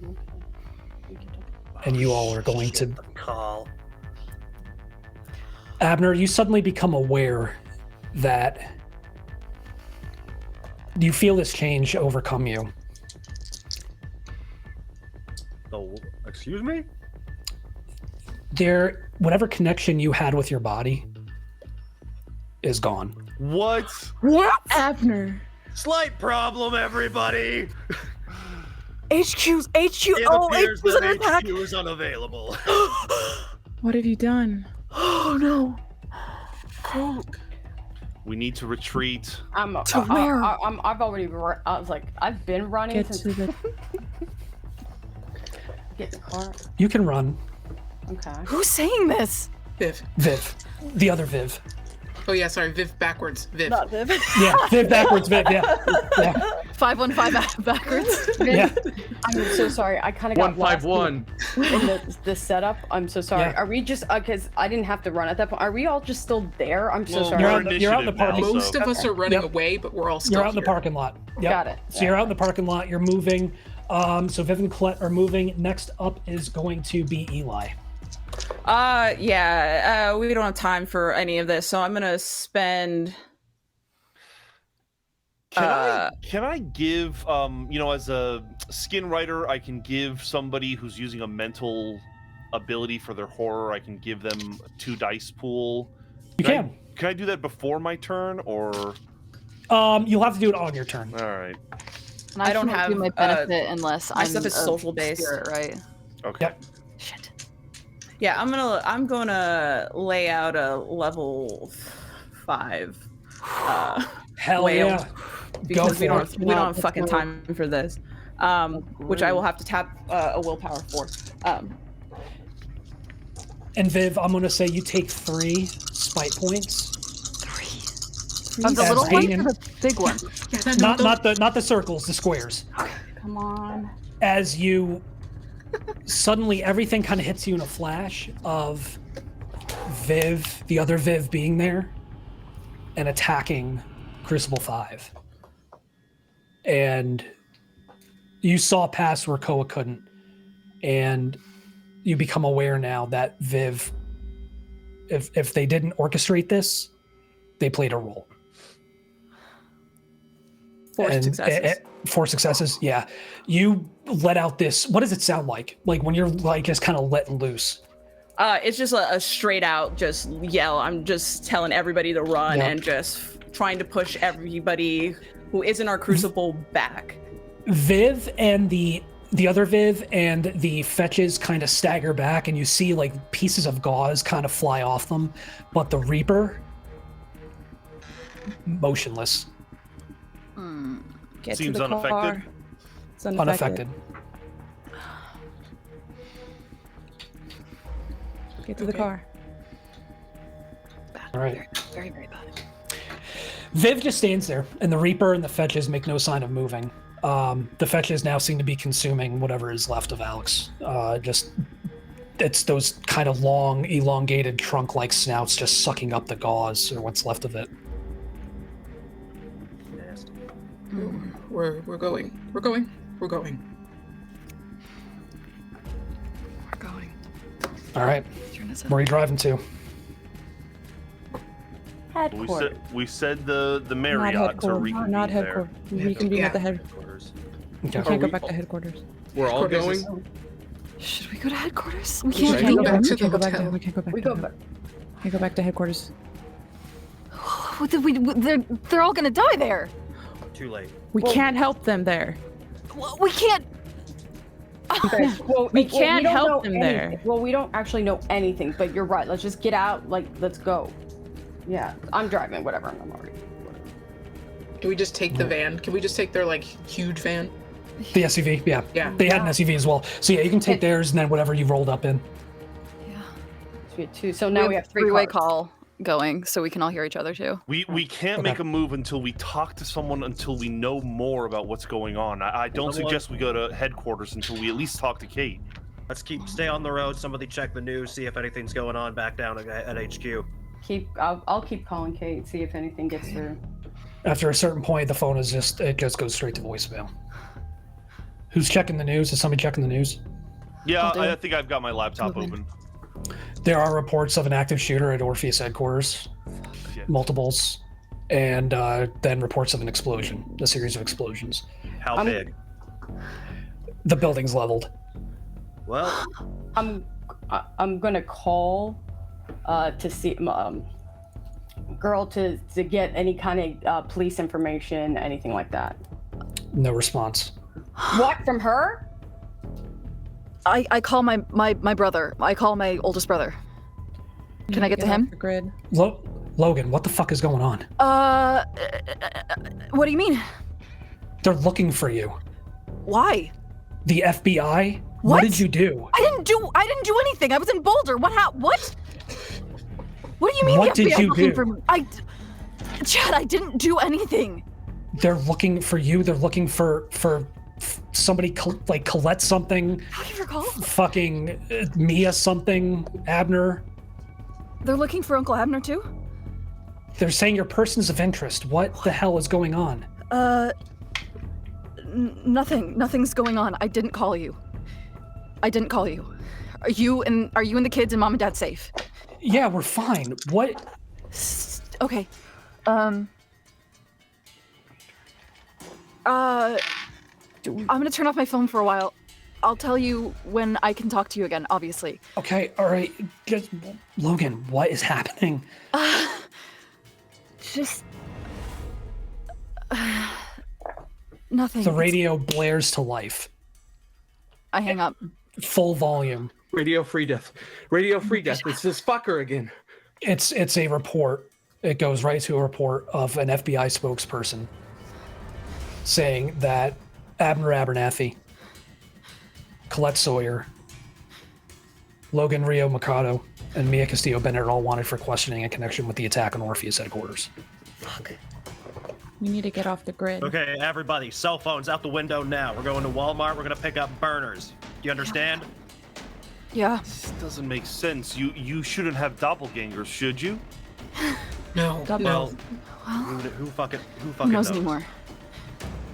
and you all are going to. Call. Abner, you suddenly become aware that you feel this change overcome you. Oh, excuse me? Whatever connection you had with your body is gone. What? What? Abner. Slight problem, everybody. HQ's It appears that HQ is unavailable. What have you done? Oh no. We need to retreat. I've already. I was like, I've been running Get since. to the. Get in the car. You can run. Okay. Who's saying this? Viv. Viv. The other Viv. Oh yeah, sorry. Viv backwards. Viv. Not Viv. Yeah, Viv backwards, Viv, yeah. 515 backwards. Viv, I'm so sorry. I kind of got lost 151. in the setup. I'm so sorry. Yeah. Are we just because I didn't have to run at that point? Are we all just still there? I'm so Well, sorry. You're we're out in the initiative parking now, Most so- of us are running Yep. away, but we're all still You're out in the here. parking lot. Yep. Got it. So you're out in the parking lot, you're moving. So Viv and Colette are moving. Next up is going to be Eli. We don't have time for any of this, so I'm gonna spend. Can I give as a skin writer, I can give somebody who's using a mental ability for their horror, I can give them a 2 dice pool. You can. Can I do that before my turn or? You'll have to do it on your turn. All right. And I don't can't have, do my benefit unless my I'm stuff is a social based. spirit, right? Okay. Yep. Shit. Yeah, I'm gonna lay out a level 5. Hell Whale. yeah. Because we for don't it. we don't have fucking time for this. Which I will have to tap a willpower for. And Viv, I'm going to say you take 3 spite points. 3. Of the As little one Peyton- or the big one? Yeah, Not the circles, the squares. Come on. As you suddenly everything kind of hits you in a flash of Viv, the other Viv being there and attacking Crucible 5. And you saw past where Koa couldn't. And you become aware now that Viv, if they didn't orchestrate this, they played a role. 4 successes. 4 successes, yeah. You let out this, what does it sound like? Like when you're like just kind of letting loose? It's just a straight out just yell. I'm just telling everybody to run Yep. and just trying to push everybody who isn't our crucible back. Viv and the the other Viv and the fetches kind of stagger back, and you see like pieces of gauze kind of fly off them, but the Reaper, motionless. Get Seems to the unaffected. car. It's Unaffected. Get to the car. All right. Very, very bad. Viv just stands there, and the Reaper and the fetches make no sign of moving. The fetches now seem to be consuming whatever is left of Alex. It's those kind of long, elongated trunk-like snouts just sucking up the gauze or what's left of it. Nasty. We're going. We're going. We're going. All right. Where are you driving to? Headquarters. We said the Not Marriott to headquarters. reconvene Not there. headquarters. Reconvene at the head. Headquarters. Okay. We can't go back to headquarters. We're all Headquarters going. Should we go to headquarters? We We can't should leave go back them. to We the can't go back hotel. there. We can't go back. We there. go back. We go back to headquarters. They're all gonna die there. Too late. We can't help them there. We can't. Well, We can't don't help know them anything. there. Well, we don't actually know anything, but you're right. Let's just get out. Like, let's go. Yeah, I'm driving. Whatever. I'm already. Can we just take the van? Can we just take their like huge van? The SUV, yeah. Yeah. They had an SUV as well. So yeah, you can take theirs and then whatever you rolled up in. Two. So now we have three-way cars. call going, so we can all hear each other too. We can't make a move until we talk to someone, until we know more about what's going on. I don't suggest we go to headquarters until we at least talk to Kate. Let's stay on the road. Somebody check the news, see if anything's going on back down at HQ. I'll keep calling Kate, see if anything gets through. After a certain point, the phone is it just goes straight to voicemail. Who's checking the news? Is somebody checking the news? Yeah, I think I've got my laptop open. There are reports of an active shooter at Orpheus headquarters, multiples, and then reports of an explosion, a series of explosions. How big? The building's leveled. Well, I'm gonna call to see girl to get any kind of police information, anything like that. No response. What, from her? I call my brother. I call my oldest brother. Can I get to him? The grid. Logan, what the fuck is going on? What do you mean? They're looking for you. Why? The FBI? What did you do? I didn't do anything. I was in Boulder. What? What? What do you mean? What the did FBI you looking do? For me? Chad, I didn't do anything. They're looking for you. They're looking for somebody like Colette something. How do you recall? Fucking Mia something. Abner. They're looking for Uncle Abner too? They're saying you're persons of interest. What the hell is going on? Nothing. Nothing's going on. I didn't call you. Are you and the kids and mom and dad safe? Yeah, we're fine. What? Okay. I'm gonna turn off my phone for a while. I'll tell you when I can talk to you again, obviously. Okay, all right. Just Logan, what is happening? Just nothing. The radio blares to life. I hang up. Full volume. Radio free death. Radio free death. It's this fucker again. It's a report. It goes right to a report of an FBI spokesperson saying that Abner Abernathy, Colette Sawyer, Logan Rio Mercado, and Mia Castillo-Benet are all wanted for questioning in connection with the attack on Orpheus headquarters. Fuck. We need to get off the grid. okay, everybody, cell phones out the window now. We're going to Walmart. We're gonna pick up burners. Do you understand? Yeah. This doesn't make sense. You shouldn't have doppelgangers, should you? No. Well, Well, who fucking who knows anymore?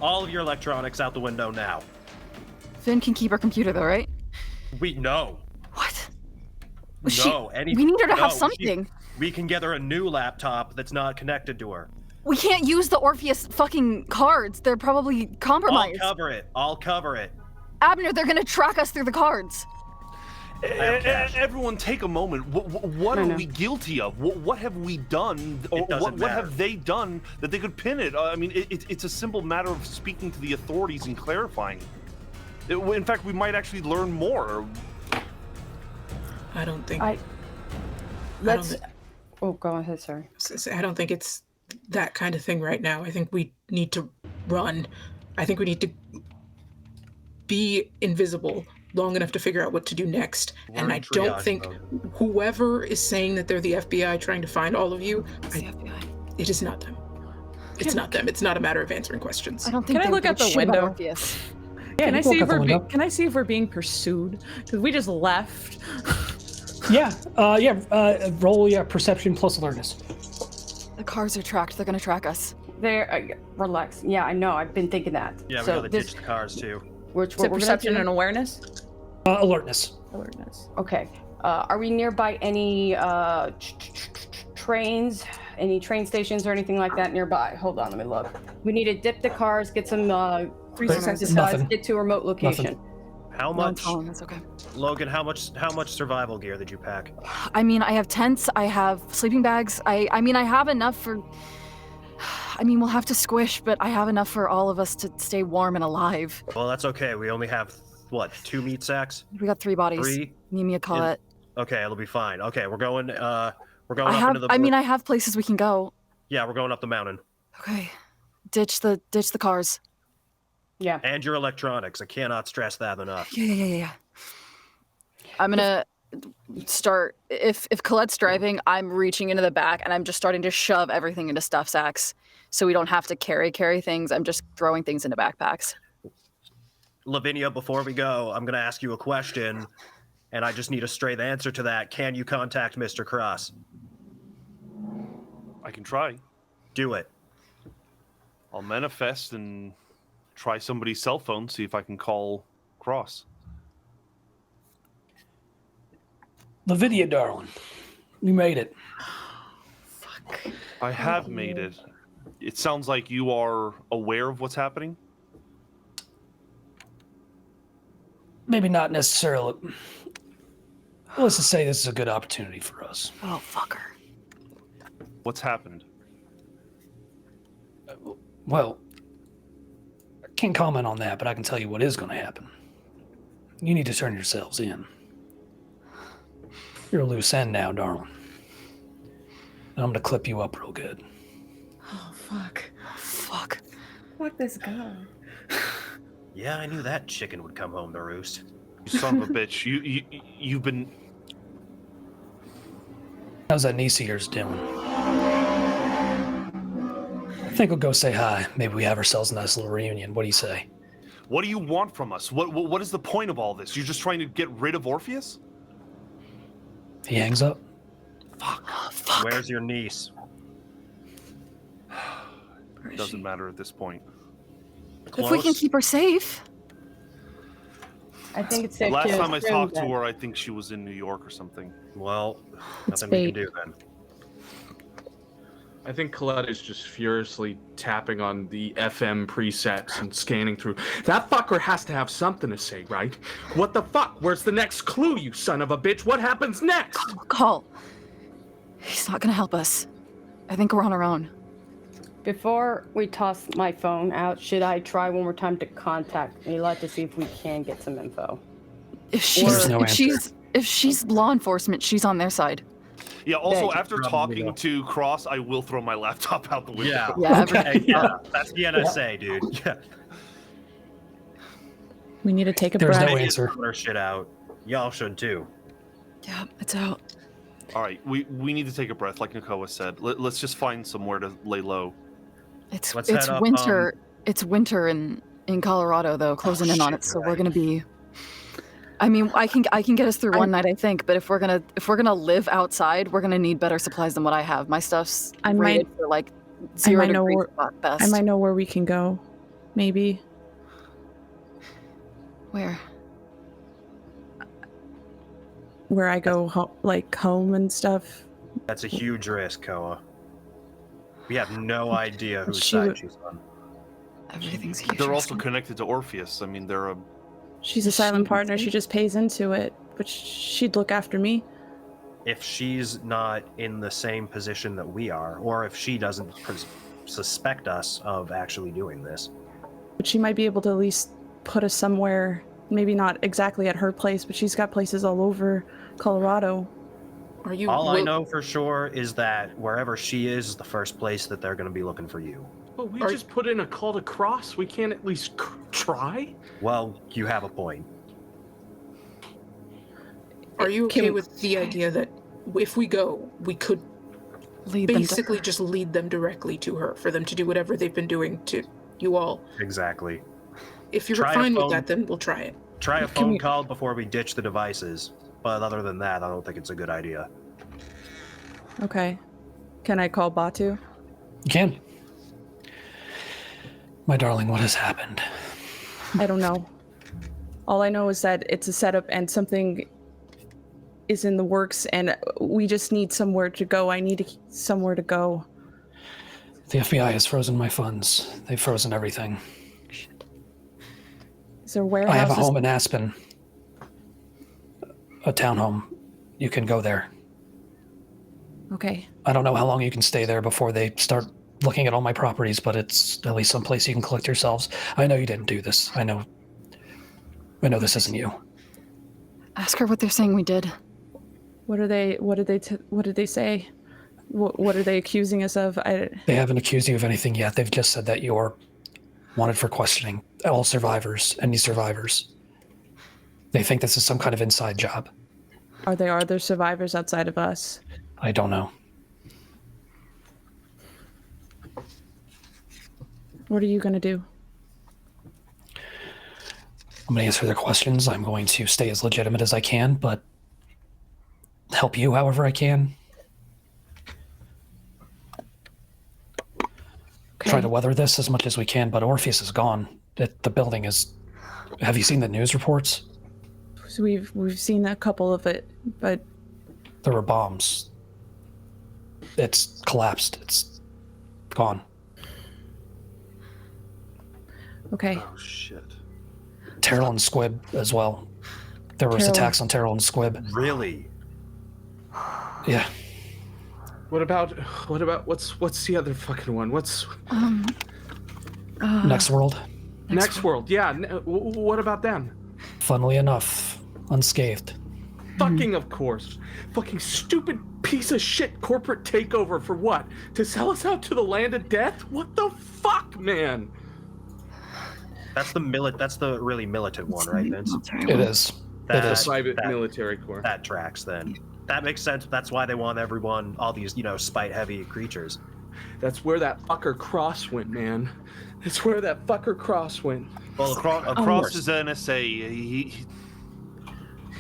All of your electronics out the window now. Finn can keep her computer though, right? We know. What? No, we need her to have no, something. We can get her a new laptop that's not connected to her. We can't use the Orpheus fucking cards. They're probably compromised. I'll cover it. Abner, they're gonna track us through the cards. have cash. Everyone take a moment. What are we guilty of? What have we done? Or It doesn't what matter. have they done that they could pin it? I mean, it's a simple matter of speaking to the authorities and clarifying. In fact, we might actually learn more. I don't think. Oh, go ahead, sorry. I don't think it's that kind of thing right now. I think we need to run. I think we need to be invisible long enough to figure out what to do next. And I don't think whoever is saying that they're the FBI trying to find all of you, it is not them. It's not them. It's not a matter of answering questions. I don't think. Can I look out the window? Orpheus. Yeah, can I see if we're being pursued? Because we just left. Roll perception plus alertness. The cars are tracked. They're gonna track us. Relax. Yeah, I know. I've been thinking that. Yeah, we gotta ditch the cars too. Is it perception and awareness? Alertness. Alertness. Okay. Are we nearby any trains, any train stations or anything like that nearby? Hold on, let me look. We need to dip the cars, get some get to a remote location. Nothing. How much? That's okay. Logan, how much survival gear did you pack? I mean, I have tents. I have sleeping bags. I mean, I have enough for. I mean, we'll have to squish, but I have enough for all of us to stay warm and alive. Well, that's okay. We only have, 2 meat sacks? We got 3 bodies. 3? Me and Colette. Okay, it'll be fine. Okay, we're going I into the... I have places we can go. Yeah, we're going up the mountain. Okay. Ditch the cars. Yeah. And your electronics. I cannot stress that enough. Yeah. I'm gonna start. If Colette's driving, I'm reaching into the back and I'm just starting to shove everything into stuff sacks, so we don't have to carry things. I'm just throwing things into backpacks. Lavinia, before we go, I'm gonna ask you a question, and I just need a straight answer to that. Can you contact Mr. Cross? I can try. Do it. I'll manifest and try somebody's cell phone, see if I can call Cross. Lavinia, darling, you made it. Fuck. I have made it. It sounds like you are aware of what's happening. Maybe not necessarily. Let's just say this is a good opportunity for us. Oh, fucker. What's happened? Well, I can't comment on that, but I can tell you what is going to happen. You need to turn yourselves in. You're a loose end now, darling. And I'm going to clip you up real good. Oh, fuck. Fuck. Fuck this guy. Yeah, I knew that chicken would come home to roost. You son of a bitch. You've been... How's that niece of yours doing? I think we'll go say hi. Maybe we have ourselves a nice little reunion. What do you say? What do you want from us? What is the point of all this? You're just trying to get rid of Orpheus? He hangs up. Fuck. Oh, fuck. Where's your niece? It doesn't matter at this point. If we can keep her safe. I think it's safe. Last to time I assume talked that- to her, I think she was in New York or something. Well, It's nothing we can fate. do then. I think Colette is just furiously tapping on the FM presets and scanning through. That fucker has to have something to say, right? What the fuck? Where's the next clue, you son of a bitch? What happens next? Call. He's not gonna help us. I think we're on our own. Before we toss my phone out, should I try one more time to contact Colette to see if we can get some info? If she's no if she's law enforcement, she's on their side. Yeah, also, Yeah, after probably talking not. to Cross, I will throw my laptop out the window. Yeah. Hey, yeah, that's the NSA, dude. Yeah. We need to take a There's breath. no answer. Our shit out. Y'all should too. Yeah, it's out. All right, we need to take a breath, like Nakoa said. Let's just find somewhere to lay low. It's Let's head up, winter. It's winter in Colorado though, closing in on it. So we're gonna be. I mean, I can get us through one night, I think. But if we're gonna live outside, we're gonna need better supplies than what I have. My stuff's I rated might- for like I 0 might know degrees where- at best. I might know where we can go. Maybe. Where? Where I go home and stuff. That's a huge risk, Koa. We have no idea whose She side would- she's on. Everything's huge. They're risk. also connected to Orpheus. I mean, they're a... She's a silent partner. She just pays into it. But she'd look after me. If she's not in the same position that we are, or if she doesn't suspect us of actually doing this. But she might be able to at least put us somewhere maybe not exactly at her place, but she's got places all over Colorado. Are you? All I know for sure is that wherever she is the first place that they're going to be looking for you. Well, we just put in a call to cross. We can't at least try? Well, you have a point. Are you okay with the idea that if we go, we could basically just lead them directly to her for them to do whatever they've been doing to you all? Exactly. If you're fine with that, then we'll try it. Try a phone call before we ditch the devices. But other than that, I don't think it's a good idea. Okay. Can I call Batu? You can. My darling, what has happened? I don't know. All I know is that it's a setup and something is in the works, and we just need somewhere to go. I need somewhere to go. The FBI has frozen my funds. They've frozen everything. Is there warehouses? I have a home in Aspen. A townhome. You can go there. Okay. I don't know how long you can stay there before they start looking at all my properties, but it's at least someplace you can collect yourselves. I know you didn't do this. I know this isn't you. Ask her what they're saying we did. What did they say? What are they accusing us of? They haven't accused you of anything yet. They've just said that you're wanted for questioning all survivors, any survivors. They think this is some kind of inside job. Are there other survivors outside of us? I don't know. What are you going to do? I'm going to answer their questions. I'm going to stay as legitimate as I can, but help you however I can. Okay. Try to weather this as much as we can, but Orpheus is gone. The building is... Have you seen the news reports? So we've seen a couple of it, but... There were bombs. It's collapsed. It's gone. Okay. Oh, shit. Terrell and Squib as well. There was attacks on Terrell and Squib. Really? Yeah. What about what's the other fucking one? What's Next World. Next World? Yeah. What about them? Funnily enough, unscathed. Fucking of course. Fucking stupid piece of shit corporate takeover for what? To sell us out to the land of death? What the fuck, man? That's the really militant one, right, Vince? It is. It is. Private military corps. That tracks then. That makes sense. That's why they want everyone, all these, spite-heavy creatures. That's where that fucker Cross went, man. That's where that fucker Cross went. Well, across is NSA.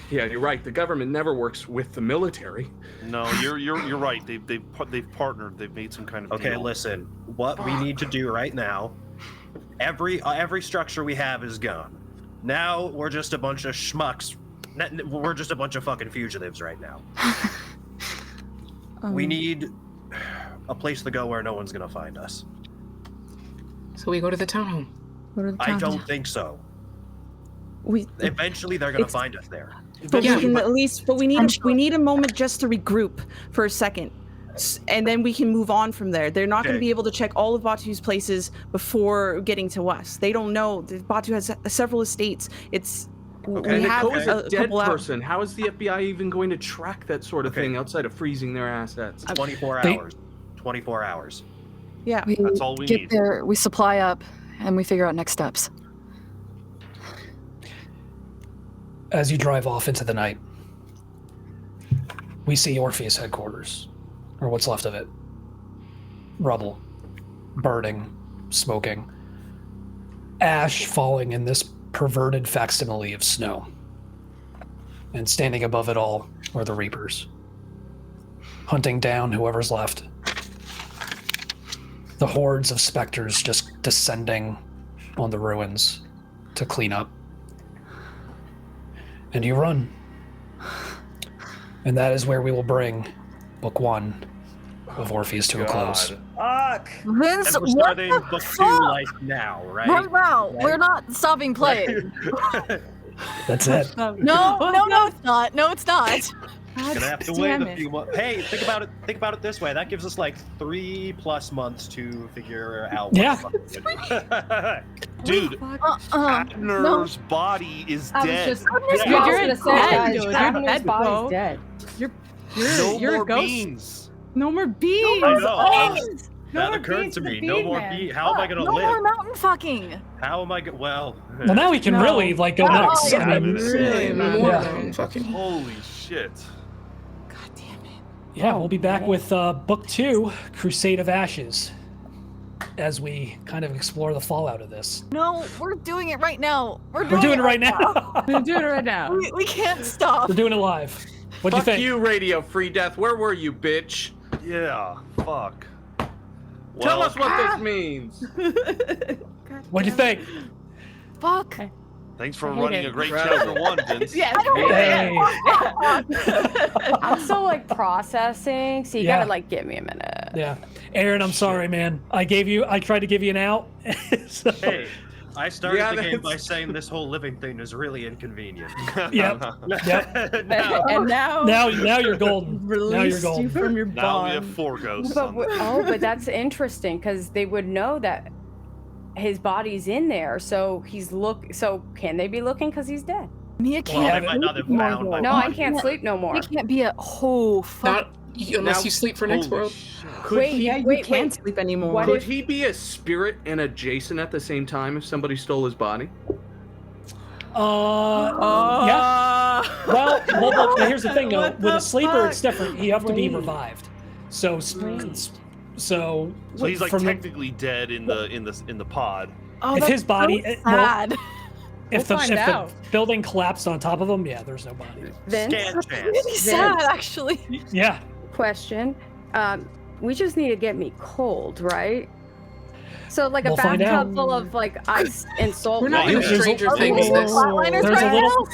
Yeah, you're right. The government never works with the military. No, you're right. They've partnered. They've made some kind of Okay, deal. listen. What we need to do right now, every structure we have is gone. Now we're just a bunch of schmucks. We're just a bunch of fucking fugitives right now. We need a place to go where no one's gonna find us. So we go to the townhome. I don't think so. Eventually they're gonna find us there. But we can at least. But we need a moment just to regroup for a second, and then we can move on from there. They're not going to be able to check all of Batu's places before getting to us. They don't know. Batu has several estates. It's. Okay. And Nakoa's a dead person. How is the FBI even going to track that sort of thing outside of freezing their assets? 24 hours. 24 hours. Yeah. That's all we get need. there, we supply up, and we figure out next steps. As you drive off into the night, we see Orpheus headquarters, or what's left of it. Rubble, burning, smoking, ash falling in this perverted facsimile of snow. And standing above it all are the Reapers, hunting down whoever's left. The hordes of specters just descending on the ruins to clean up. And you run. And that is where we will bring Book 1 of Orpheus to a close. Vince, And we're what starting the book 2 fuck? like now, right? Right now, we're not stopping playing. That's it. No, it's not. No, it's not. Gonna have to wait a few months. Hey, think about it. Think about it this way. That gives us like 3+ months to figure out. Yeah. Dude, Abner's body is dead. You're Abner's body's dead. No you're more a ghost. beans. No more bees. I know. That more occurred bees to for me. the No bean more man. bees. How am I gonna No live? more mountain fucking. How am I gonna? Well. Well, now we can No. really like go nuts. yeah. I mean, Really, man. more Yeah. than fucking. Holy shit. God damn it. yeah, we'll be back with book 2, Crusade of Ashes, as we kind of explore the fallout of this. No, we're doing it right now. We're We're doing it right now. I'm doing it right now. We can't stop. We're doing it live. What'd you Fuck think? you, Radio Free Death. Where were you, bitch? Yeah. Fuck. Tell Well, us what this means. What'd you think? Fuck. Thanks for I hate running it. a great chapter 1, Vince. Yes. Hey. I'm still like processing, so you Yeah. gotta like give me a minute. Yeah, Aaron, I'm sorry, man. I tried to give you an out. So, Hey, I started Yeah, the game by that's- saying this whole living thing is really inconvenient. yep. Now- And now, Now you're golden. Now you're released you golden. from your Now we bond. have 4 ghosts But on this. but that's interesting because they would know that his body's in there. So So can they be looking because he's dead? Mia Well, I can't. might not have found my No, I body. can't sleep no more. We can't be a fuck. Not unless Now- you sleep for next Holy world. shit. Could Wait, he, Yeah, you wait, can't wait. sleep anymore. What could if- he be a spirit and a Jason at the same time if somebody stole his body? Yeah. Well, here's the thing though. What With the a sleeper, it's fuck? different. You have to be Wait. revived. So, so So he's like from the- technically dead in the pod. Oh, if that's his body, so well, sad. if We'll the find out. building collapsed on top of him, yeah, there's no body. Vince, Scant chance. Really sad, actually. Yeah. question. We just need to get me cold, right? So like a We'll find out. bathtub full of like ice and salt. We're not water. in Stranger Oh, Things. there's- This. Flatliners there's a right little-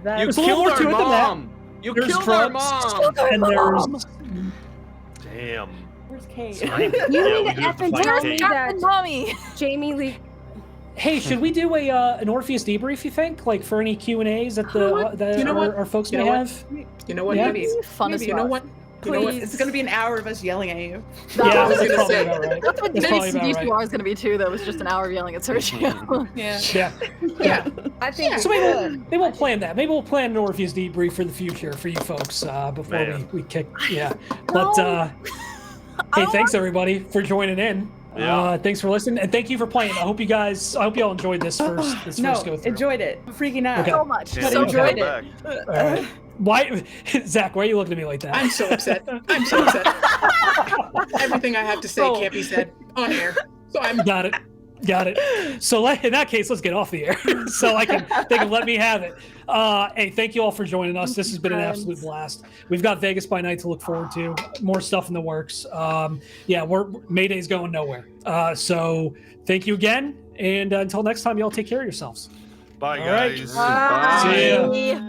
now? You There's a little killed more our to it than that. mom. You There's killed our drugs. mom. And there's Damn. Where's Kate? So I- You Yeah, need we to do have to effing find tell Kate. me Captain that Mommy. Jamie Lee. Hey, should we do an Orpheus debrief? You think, like for any Q&As that that You know what? our folks You may know what? have? You know what? Yeah. Maybe. Fun as You know what? You know what? Please. It's gonna be an hour of us yelling at you. Yeah, I was that's gonna probably say- about right. That's what That's probably about right. DCR is going to be too. That was just an hour of yelling at Sergio. Yeah. Yeah. Yeah. I think So maybe we'll plan that. Maybe we'll plan an Orpheus debrief for the future for you folks before Man. we kick. Yeah. But hey, thanks everybody for joining in. Yeah. Thanks for listening and thank you for playing. I hope you all enjoyed this first No, go through. enjoyed it. I'm freaking out. Okay. So much. Yeah, So you enjoyed come it. back. All right. Why, Zach? Why are you looking at me like that? I'm so upset. I'm so upset. Everything I have to say can't be said on air. So I'm. Got it. So in that case, let's get off the air so they can let me have it. Hey, thank you all for joining us. This has been an absolute blast. We've got Vegas by Night to look forward to. More stuff in the works. Yeah, Mayday's going nowhere. So thank you again, and until next time, y'all take care of yourselves. Bye, All right. guys. Bye. See ya. Bye.